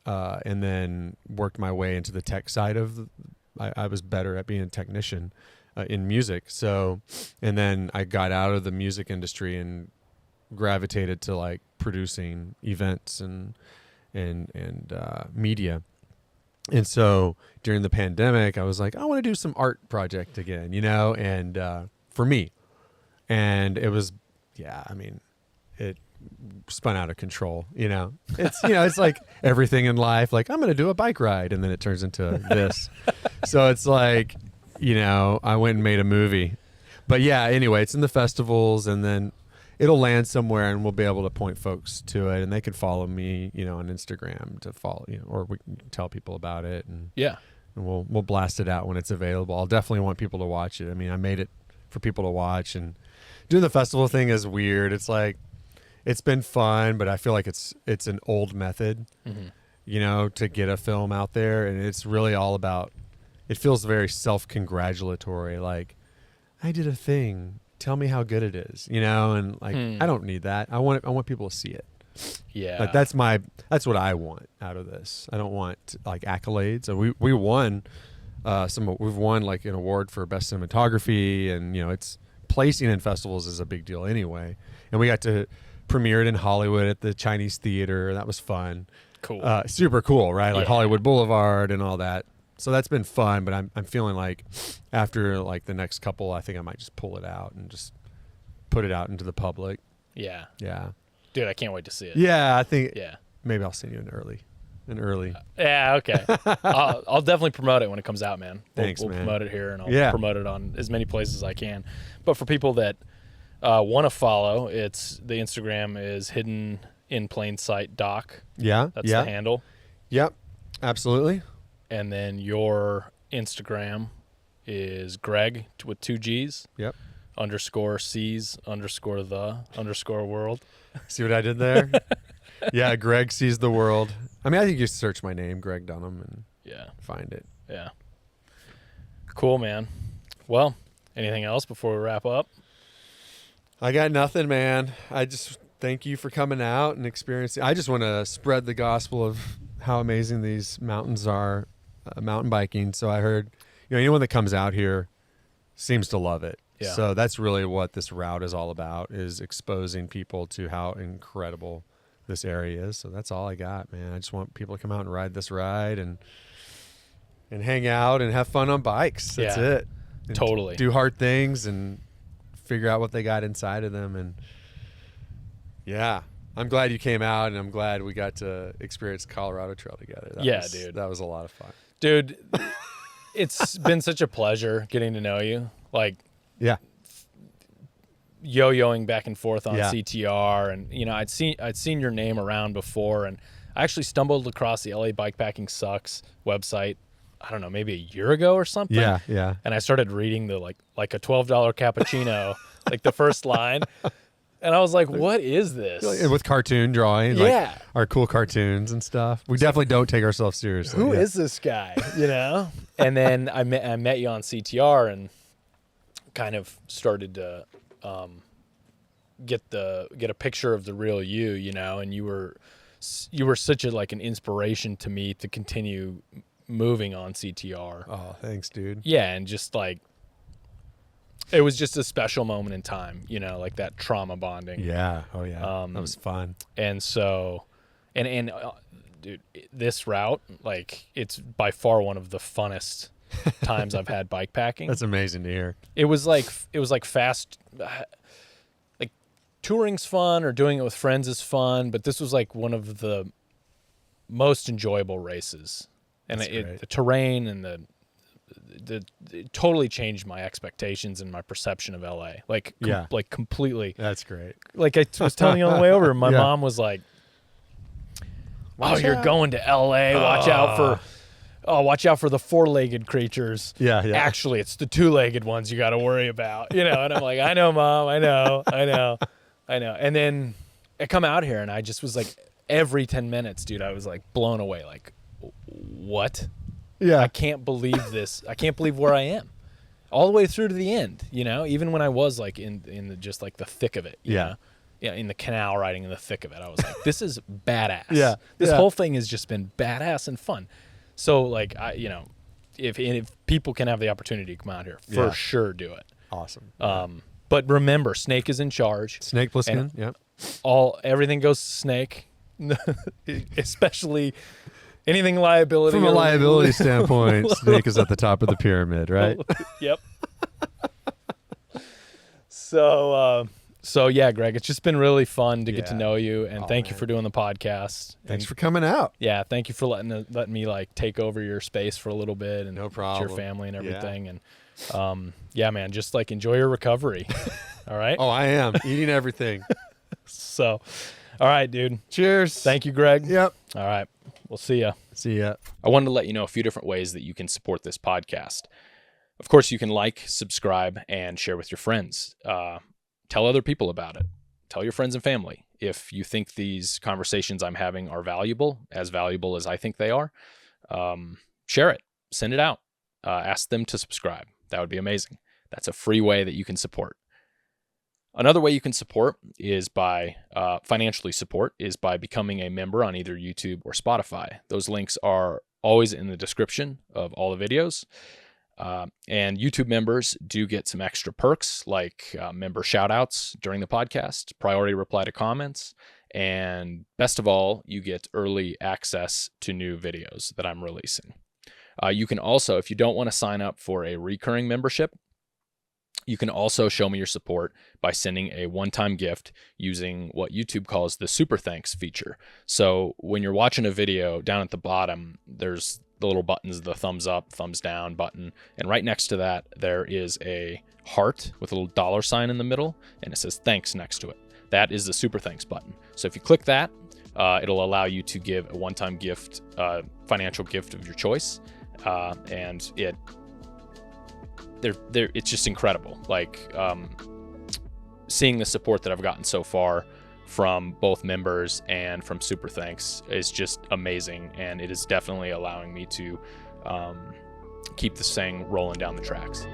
And then worked my way into the tech side of I was better at being a technician in music. So, and then I got out of the music industry and gravitated to like producing events and media. And so during the pandemic, I was like, I want to do some art project again, and for me. And it was, it spun out of control, it's like everything in life, like I'm going to do a bike ride. And then it turns into this. So it's like, I went and made a movie, but yeah, anyway, it's in the festivals, and then it'll land somewhere and we'll be able to point folks to it, and they can follow me, on Instagram to follow, or we can tell people about it, and yeah, and we'll blast it out when it's available. I'll definitely want people to watch it. I mean, I made it for people to watch, and doing the festival thing is weird. It's like, it's been fun, but I feel like it's an old method, to get a film out there. And it's really all about, it feels very self-congratulatory. Like, I did a thing. Tell me how good it is, and like, I don't need that. I want people to see it. Yeah. Like that's what I want out of this. I don't want like accolades. We won we've won like an award for best cinematography, and it's placing in festivals is a big deal anyway. And we got to premiere it in Hollywood at the Chinese Theater. That was fun. Cool. Super cool, right? Like Yeah. Hollywood Boulevard and all that. So that's been fun, but I'm feeling like after like the next couple, I think I might just pull it out and just put it out into the public. Yeah. Yeah. Dude, I can't wait to see it. Yeah, I think Yeah. maybe I'll send you an early. Yeah, okay. I'll definitely promote it when it comes out, man. Thanks, we'll man. promote it here, and I'll promote it on as many places as I can. But for people that want to follow, the Instagram is Hidden in Plain Sight Doc. Yeah. That's the handle. Yep. Absolutely. And then your Instagram is Gregg with 2 G's. Yep. _sees_the_world. See what I did there? Yeah, Gregg sees the world. I mean, I think you search my name, Gregg Dunham, and find it. Yeah. Cool, man. Well, anything else before we wrap up? I got nothing, man. I just thank you for coming out and experiencing. I just want to spread the gospel of how amazing these mountains are, mountain biking. So I heard, anyone that comes out here seems to love it. Yeah. So that's really what this route is all about, is exposing people to how incredible this area is. So that's all I got, man. I just want people to come out and ride this ride and hang out and have fun on bikes. That's it. And totally. do hard things and figure out what they got inside of them. And yeah, I'm glad you came out, and I'm glad we got to experience Colorado Trail together. Dude. That was a lot of fun. Dude, it's been such a pleasure getting to know you. Like, yeah, yo-yoing back and forth on CTR, and I'd seen your name around before, and I actually stumbled across the LA Bikepacking Sucks website I don't know, maybe a year ago or something. Yeah, yeah. And I started reading the like a $12 cappuccino, like the first line. And I was like, what is this? With cartoon drawing, Yeah. like our cool cartoons and stuff. We definitely don't take ourselves seriously. Who is this guy? You know? And then I met you on CTR and kind of started to get a picture of the real you, you know, and you were such a like an inspiration to me to continue moving on CTR. Oh, thanks, dude. Yeah, and just like it was just a special moment in time, you know, like that trauma bonding. Yeah. Oh yeah. That was fun. And so and dude, this route, like it's by far one of the funnest times I've had bikepacking. That's amazing to hear. It was like fast, like touring's fun or doing it with friends is fun, but this was like one of the most enjoyable races. And the terrain and it totally changed my expectations and my perception of LA. Like like completely. That's great. Like I was telling you on the way over, my mom was like, you're going to LA. Watch out for the four-legged creatures. Yeah, yeah. Actually, it's the two-legged ones you got to worry about, you know? And I'm like, I know, Mom. I know. And then I come out here and I just was like, every 10 minutes, dude, I was like blown away. Like, what? Yeah. I can't believe this. I can't believe where I am. All the way through to the end, you know? Even when I was like in the just like the thick of it. You know? Yeah, in the canal riding in the thick of it. I was like, this is badass. Yeah. This whole thing has just been badass and fun. So like if people can have the opportunity to come out here, for sure do it. Awesome. But remember, Snake is in charge. Snake Plissken, yep. Everything goes to Snake, especially anything liability. From a liability standpoint, Snake is at the top of the pyramid, right? Yep. So yeah, Greg, it's just been really fun to get to know you, and thank you for doing the podcast. Thanks for coming out. Yeah, thank you for letting me like take over your space for a little bit, and no problem. Your family and everything, and yeah, man, just like enjoy your recovery. All right. Oh, I am eating everything. So, all right, dude. Cheers. Thank you, Greg. Yep. All right, we'll see ya. See ya. I wanted to let you know a few different ways that you can support this podcast. Of course, you can like, subscribe, and share with your friends. Tell other people about it. Tell your friends and family. If you think these conversations I'm having are valuable as I think they are, share it. Send it out. Ask them to subscribe. That would be amazing. That's a free way that you can support. Another way you can support is by financially support is by becoming a member on either YouTube or Spotify. Those links are always in the description of all the videos. And YouTube members do get some extra perks like member shoutouts during the podcast, priority reply to comments, and best of all, you get early access to new videos that I'm releasing. You can also, if you don't want to sign up for a recurring membership, you can also show me your support by sending a one-time gift using what YouTube calls the super thanks feature. So when you're watching a video, down at the bottom, there's the little buttons, the thumbs up, thumbs down button. And right next to that, there is a heart with a little dollar sign in the middle, and it says thanks next to it. That is the super thanks button. So if you click that, it'll allow you to give a one-time gift, financial gift of your choice. And it's just incredible. Like seeing the support that I've gotten so far from both members and from Super Thanks is just amazing, and it is definitely allowing me to keep this thing rolling down the tracks.